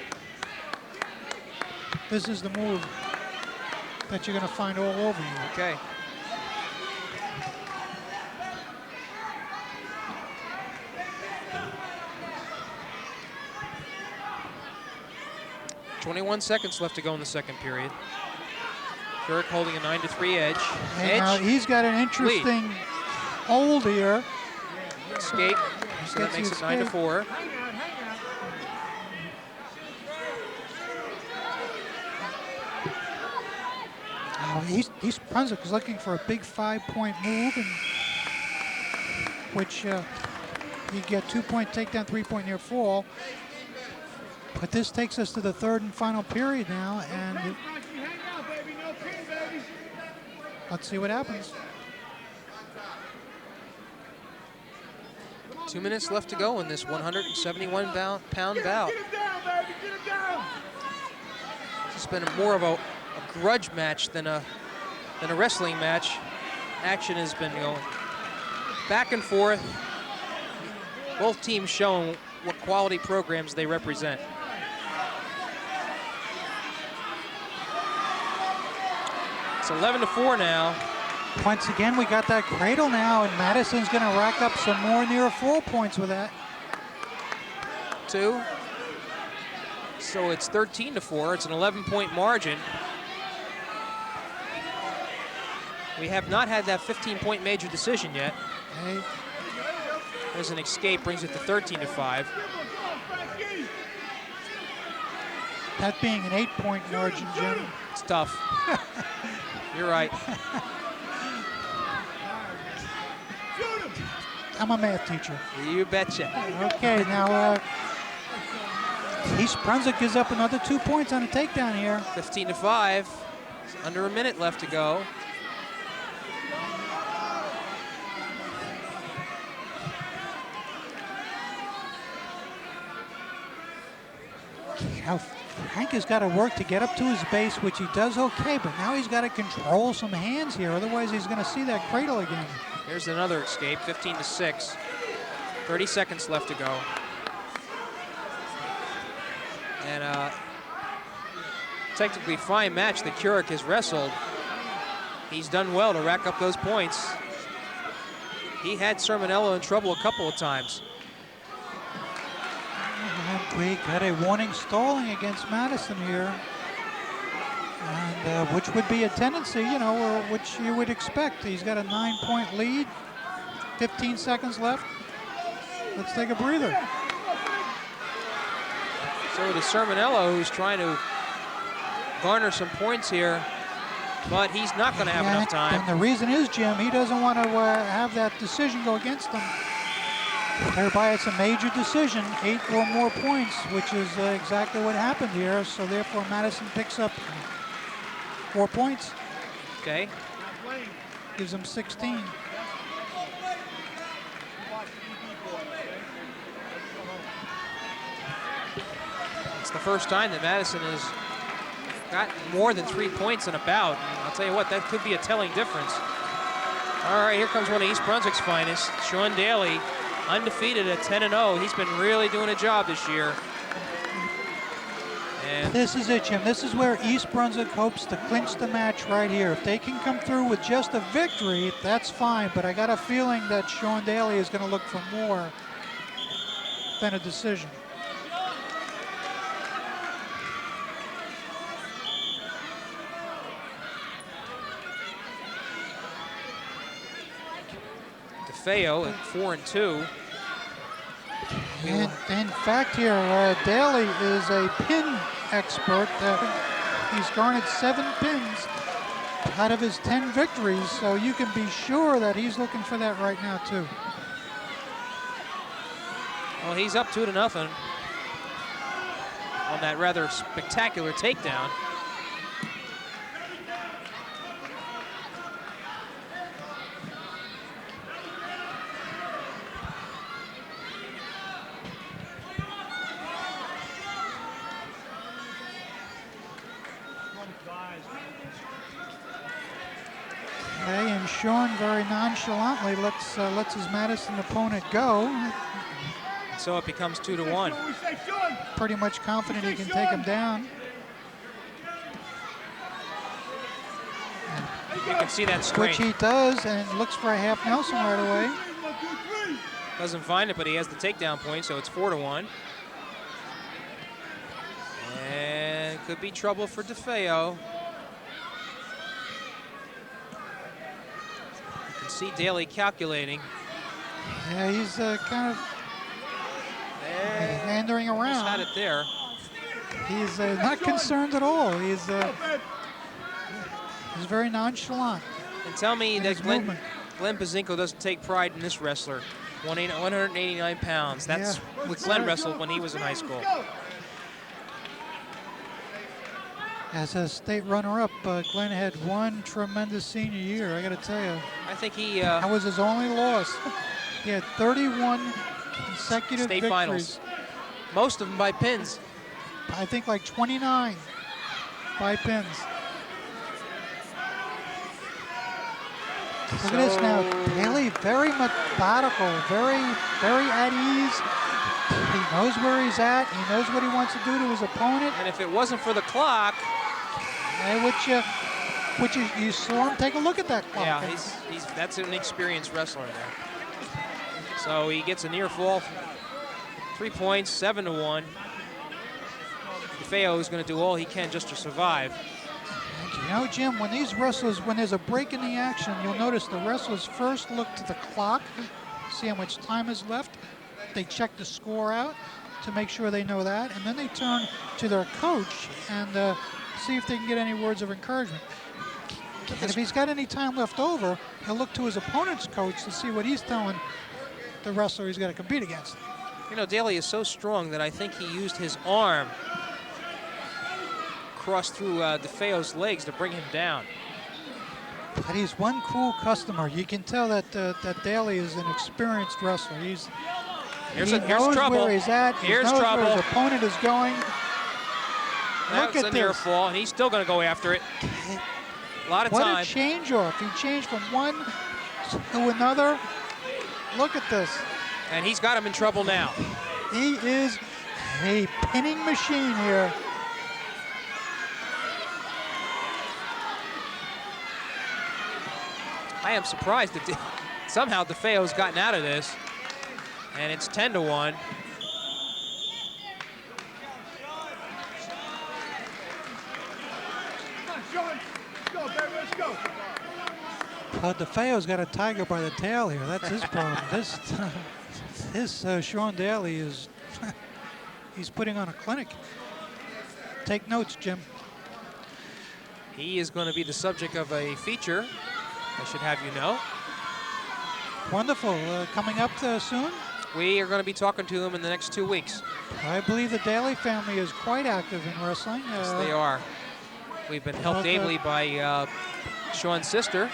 this is the move that you're going to find all over you. Okay. .21 seconds left to go in the second period. Keurig holding a 9-3 edge. Now he's got an interesting hold here. Escape. So that makes it 9-4. East Brunswick is looking for a big 5-point move, which you get 2-point takedown, 3-point near fall. But this takes us to the third and final period now, and let's see what happens. 2 minutes left to go in this 171-pound bout. It's been more of a grudge match than a wrestling match. Action has been going back and forth. Both teams showing what quality programs they represent. It's 11-4 now. Once again, we got that cradle now, and Madison's going to rack up some more near full points with that. 2. So it's 13-4. It's an 11-point margin. We have not had that 15-point major decision yet. Hey. There's an escape, brings it to 13-5. That being an 8-point margin, Jim. It's tough. You're right. I'm a math teacher. You betcha. Okay, now East Brunswick gives up another 2 points on a takedown here. 15-5. Under a minute left to go. Now Frank has got to work to get up to his base, which he does okay, but now he's got to control some hands here, otherwise he's going to see that cradle again. Here's another escape, 15-6. 30 seconds left to go. And technically fine match that Keurig has wrestled. He's done well to rack up those points. He had Sermonello in trouble a couple of times. And we got a warning stalling against Madison here, and which would be a tendency, you know, or which you would expect. He's got a 9-point lead, 15 seconds left. Let's take a breather. So to Sermonello, who's trying to garner some points here, but he's not going to have enough time. And the reason is, Jim, he doesn't want to have that decision go against him. Thereby, it's a major decision, 8 or more points, which is exactly what happened here. So therefore, Madison picks up 4 points. Okay. Gives him 16. It's the first time that Madison has got more than 3 points in a bout. And I'll tell you what, that could be a telling difference. All right, here comes one of East Brunswick's finest, Sean Daly, undefeated at 10-0. He's been really doing a job this year. And This is it, Jim. This is where East Brunswick hopes to clinch the match right here. If they can come through with just a victory, that's fine. But I got a feeling that Sean Daly is going to look for more than a decision. DeFeo at 4-2. And in fact here, Daly is a pin expert. He's garnered 7 pins out of his 10 victories, so you can be sure that he's looking for that right now too. Well, he's up 2-0 on that rather spectacular takedown. Okay, and Sean very nonchalantly lets his Madison opponent go. So it becomes 2-1. Pretty much confident he can take him down. You can see that Which strength. he does, and looks for a half Nelson right away. Doesn't find it, but he has the takedown point, so it's 4-1. And could be trouble for DeFeo. You can see Daly calculating. Yeah, he's kind of meandering Just around. had it there. He's not concerned at all. He's very nonchalant. And tell me in that his Glenn movement. Pazinko doesn't take pride in this wrestler. 189 pounds. That's Yeah. what Glenn wrestled when he was in high school. As a state runner-up, Glenn had one tremendous senior year, I got to tell you. I think he That was his only loss. He had 31 consecutive state victories. finals. Most of them by pins. I think like 29 by pins. Look at this now. Daly, very methodical, very at ease. He knows where he's at. He knows what he wants to do to his opponent. And if it wasn't for the clock, Which you saw him take a look at that clock. yeah, that's an experienced wrestler there. So he gets a near fall. 3 points, 7-1. DeFeo is going to do all he can just to survive. And you know, Jim, when these wrestlers, when there's a break in the action, you'll notice the wrestlers first look to the clock, see how much time is left. They check the score out to make sure they know that, and then they turn to their coach and see if they can get any words of encouragement. And if he's got any time left over, he'll look to his opponent's coach to see what he's telling the wrestler he's got to compete against. You know, Daly is so strong that I think he used his arm cross through DeFeo's legs to bring him down. But he's one cool customer. You can tell that that Daly is an experienced wrestler. He Here's knows trouble. where he's at. Here's he knows trouble. where his opponent is going. That was a near fall, and he's still going to go after it. A lot of What time. a change off. He changed from one to another. Look at this. And he's got him in trouble now. He is a pinning machine here. I am surprised that somehow DeFeo's gotten out of this. And it's 10-1. Go, Barry, let's go. DeFeo's got a tiger by the tail here. That's his problem. This Sean Daly is, he's putting on a clinic. Take notes, Jim. He is going to be the subject of a feature, I should have you know. Wonderful. Coming up soon? We are going to be talking to him in the next 2 weeks. I believe the Daly family is quite active in wrestling. Yes, they are. We've been helped ably by Sean's sister,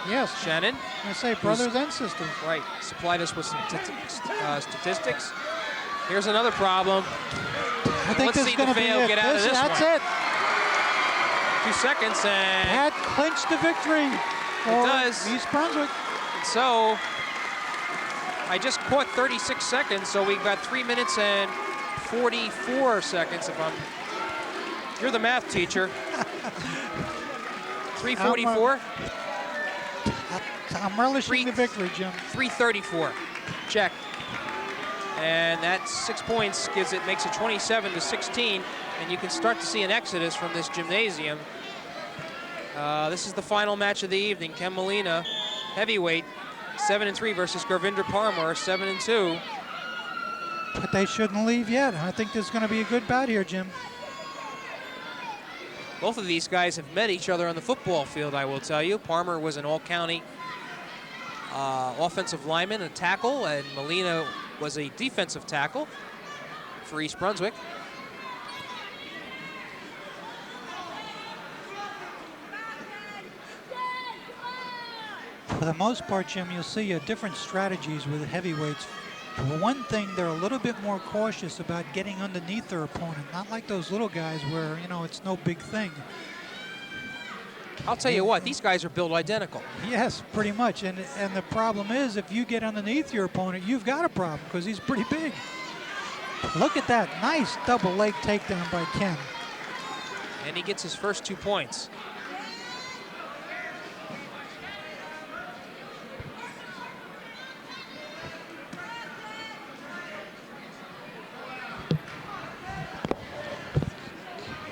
yes, Shannon. I say brothers and sisters. Right, supplied us with some statistics. Here's another problem. I think Let's this see is going to be DeFeo it. get out of this That's one. it. 2 seconds, and That clinched the victory for does. East Brunswick. so I just caught 36 seconds, so we've got 3 minutes and 44 seconds if I'm... You're the math teacher. 3:44? I'm relishing the victory, Jim. 3:34. Check. And that 6 points makes it 27-16, and you can start to see an exodus from this gymnasium. This is the final match of the evening. Ken Molina, heavyweight, 7-3 versus Gurvinder Parmar, 7-2. But they shouldn't leave yet. I think there's going to be a good bout here, Jim. Both of these guys have met each other on the football field, I will tell you. Parmar was an all-county offensive lineman, a tackle, and Molina was a defensive tackle for East Brunswick. For the most part, Jim, you'll see different strategies with heavyweights. For one thing, they're a little bit more cautious about getting underneath their opponent. Not like those little guys where, you know, it's no big thing. I'll tell you what, these guys are built identical. Yes, pretty much. And the problem is, if you get underneath your opponent, you've got a problem because he's pretty big. Look at that. Nice double leg takedown by Ken. And he gets his first 2 points.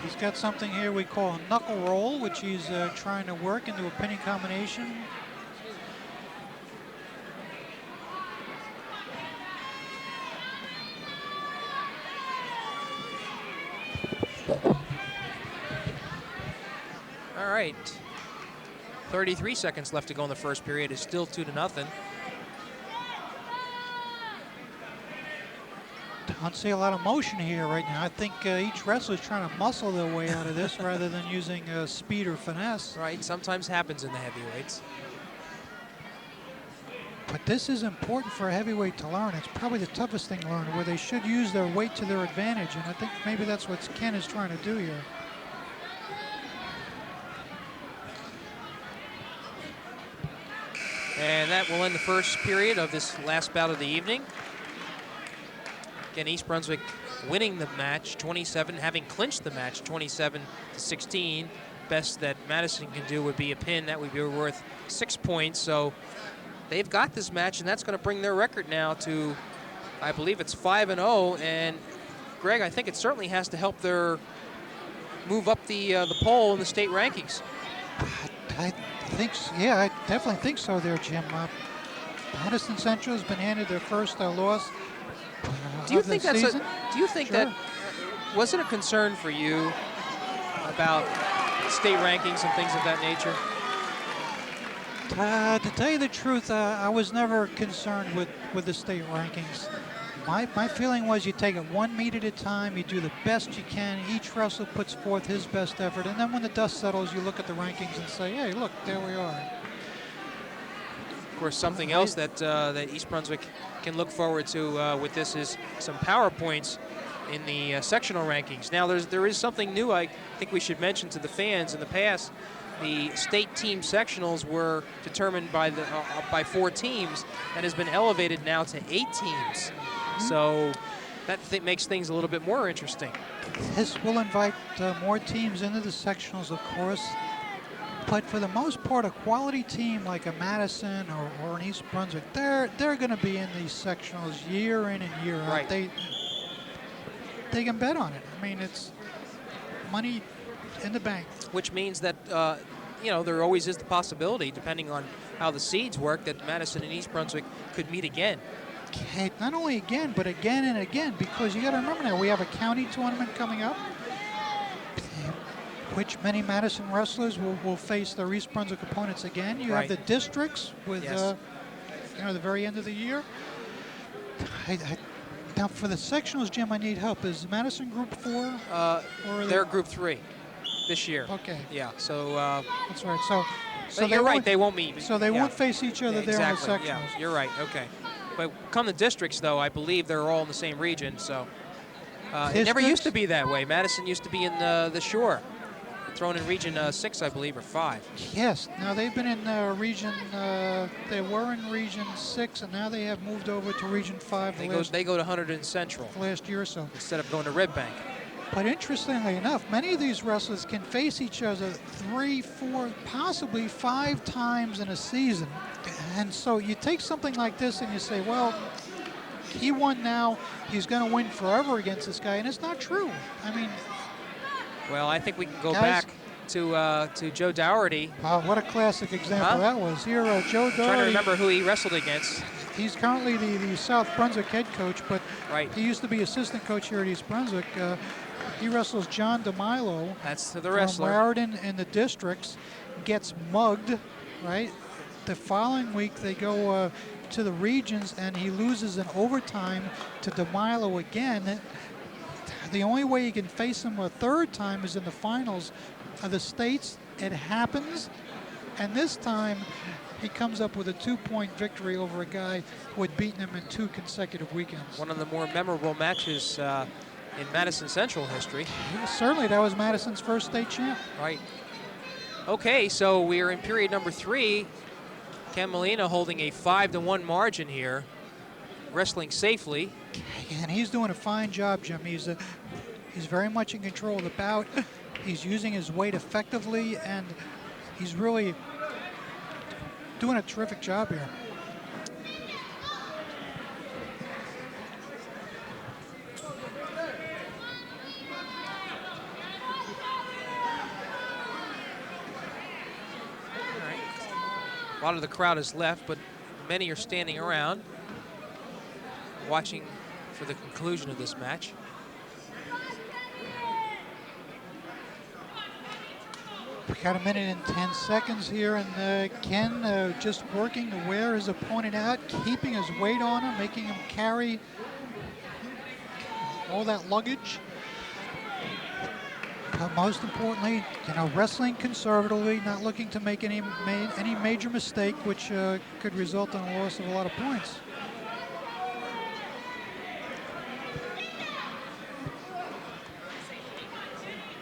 He's got something here we call a knuckle roll, which he's trying to work into a pinning combination. All right. 33 seconds left to go in the first period. It's still 2-0. Don't see a lot of motion here right now. I think each wrestler is trying to muscle their way out of this rather than using speed or finesse. Right, sometimes happens in the heavyweights. But this is important for a heavyweight to learn. It's probably the toughest thing to learn, where they should use their weight to their advantage. And I think maybe that's what Ken is trying to do here. And that will end the first period of this last bout of the evening. Again, East Brunswick winning the match 27, having clinched the match 27-16. Best that Madison can do would be a pin. That would be worth 6 points. So they've got this match, and that's going to bring their record now to, I believe it's 5-0. And Greg, I think it certainly has to help their move up the poll in the state rankings. I think, yeah, I definitely think so there, Jim. Madison Central has been handed their first loss. Do you think that's season. Do you think Sure. that was it a concern for you about state rankings and things of that nature? To tell you the truth, I was never concerned with the state rankings. My feeling was you take it one meet at a time, you do the best you can, each wrestler puts forth his best effort, and then when the dust settles, you look at the rankings and say, hey, look, there we are. Of course, something else that East Brunswick can look forward to with this is some PowerPoints in the sectional rankings. Now, there is something new I think we should mention to the fans. In the past, the state team sectionals were determined by 4 teams. That has been elevated now to 8 teams. So that makes things a little bit more interesting. This will invite more teams into the sectionals, of course. But for the most part, a quality team like a Madison or an East Brunswick, they're going to be in these sectionals year in and year out. Right. They can bet on it. I mean, it's money in the bank. Which means that, there always is the possibility, depending on how the seeds work, that Madison and East Brunswick could meet again. Okay, not only again, but again and again, because you got to remember now, we have a county tournament coming up, which many Madison wrestlers will face their East Brunswick opponents again. You have the districts with, the very end of the year. Now, for the sectionals, Jim, I need help. Is Madison Group 4? They're Group 3 this year. Okay. Yeah, so... that's right. So you're right, they won't meet. So they won't face each other there in the sectionals. Yeah, you're right, okay. But come the districts, though, I believe they're all in the same region, so... it never used to be that way. Madison used to be in the Shore. Thrown in Region 6, I believe, or 5. Yes. Now they've been in they were in Region 6, and now they have moved over to Region 5. They go to Madison Central. Last year or so. Instead of going to Red Bank. But interestingly enough, many of these wrestlers can face each other 3, 4, possibly 5 times in a season. And so you take something like this and you say, well, he won now, he's going to win forever against this guy, and it's not true. I mean... Well, I think we can go back to Joe Dougherty. What a classic example that was. Here, Joe Dougherty. Trying to remember who he wrestled against. He's currently the South Brunswick head coach, but right. He used to be assistant coach here at East Brunswick. He wrestles John DeMarco. That's the wrestler. From Raritan in the districts. Gets mugged, right? The following week, they go to the regions, and he loses in overtime to DeMarco again. The only way you can face him a third time is in the finals of the states. It happens, and this time he comes up with a 2-point victory over a guy who had beaten him in 2 consecutive weekends. One of the more memorable matches in Madison Central history. Yeah, certainly, that was Madison's first state champ. Right. Okay, so we are in period number 3. Ken Molina holding a 5-1 margin here, wrestling safely. And he's doing a fine job, Jim. He's very much in control of the bout. He's using his weight effectively, and he's really doing a terrific job here. All right. A lot of the crowd has left, but many are standing around, watching for the conclusion of this match. We got 1 minute and 10 seconds here, and Ken just working to wear his opponent out, keeping his weight on him, making him carry all that luggage. But most importantly, wrestling conservatively, not looking to make any major mistake, which could result in a loss of a lot of points.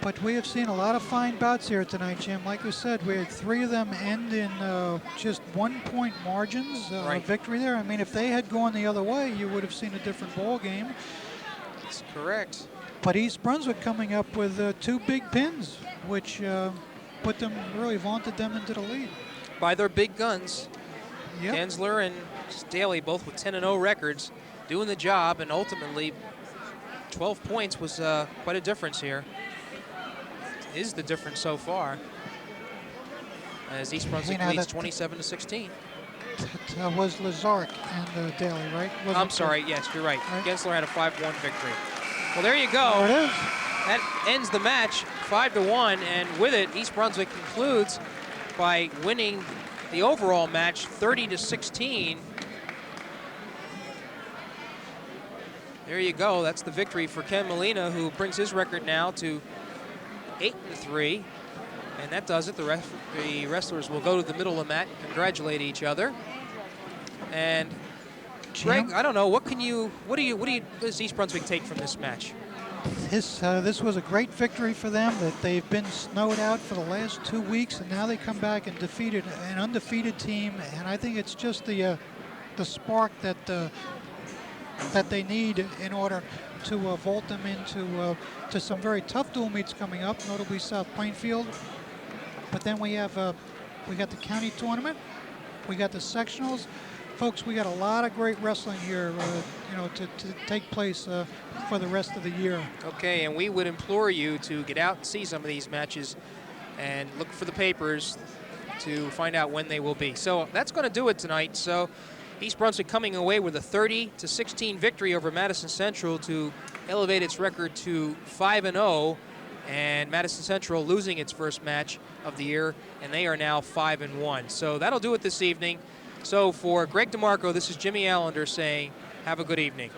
But we have seen a lot of fine bouts here tonight, Jim. Like we said, we had 3 of them end in just 1-point margins of victory there. I mean, if they had gone the other way, you would have seen a different ball game. That's correct. But East Brunswick coming up with 2 big pins, which really vaunted them into the lead. By their big guns. Yep. Gensler and Staley both with 10-0 records, doing the job, and ultimately 12 points was quite a difference here. Is the difference so far, as East Brunswick leads 27-16. That was Lazark and Daly, right? I'm sorry, yes, you're right. Gensler had a 5-1 victory. Well, there you go. There it is. That ends the match, 5-1, and with it, East Brunswick concludes by winning the overall match 30-16. There you go. That's the victory for Ken Molina, who brings his record now to 8-3. And that does it. The wrestlers will go to the middle of the mat and congratulate each other. And Greg, I don't know. What does East Brunswick take from this match? This was a great victory for them. That they've been snowed out for the last 2 weeks, and now they come back and defeated an undefeated team. And I think it's just the spark that they need in order to vault them into to some very tough dual meets coming up, notably South Plainfield. But then we got the county tournament, we got the sectionals. Folks, we got a lot of great wrestling here, to take place for the rest of the year. Okay, and we would implore you to get out and see some of these matches and look for the papers to find out when they will be. So that's going to do it tonight. So East Brunswick coming away with a 30-16 victory over Madison Central to elevate its record to 5-0, and Madison Central losing its first match of the year, and they are now 5-1. So that'll do it this evening. So for Greg DeMarco, this is Jimmy Allinder saying, have a good evening.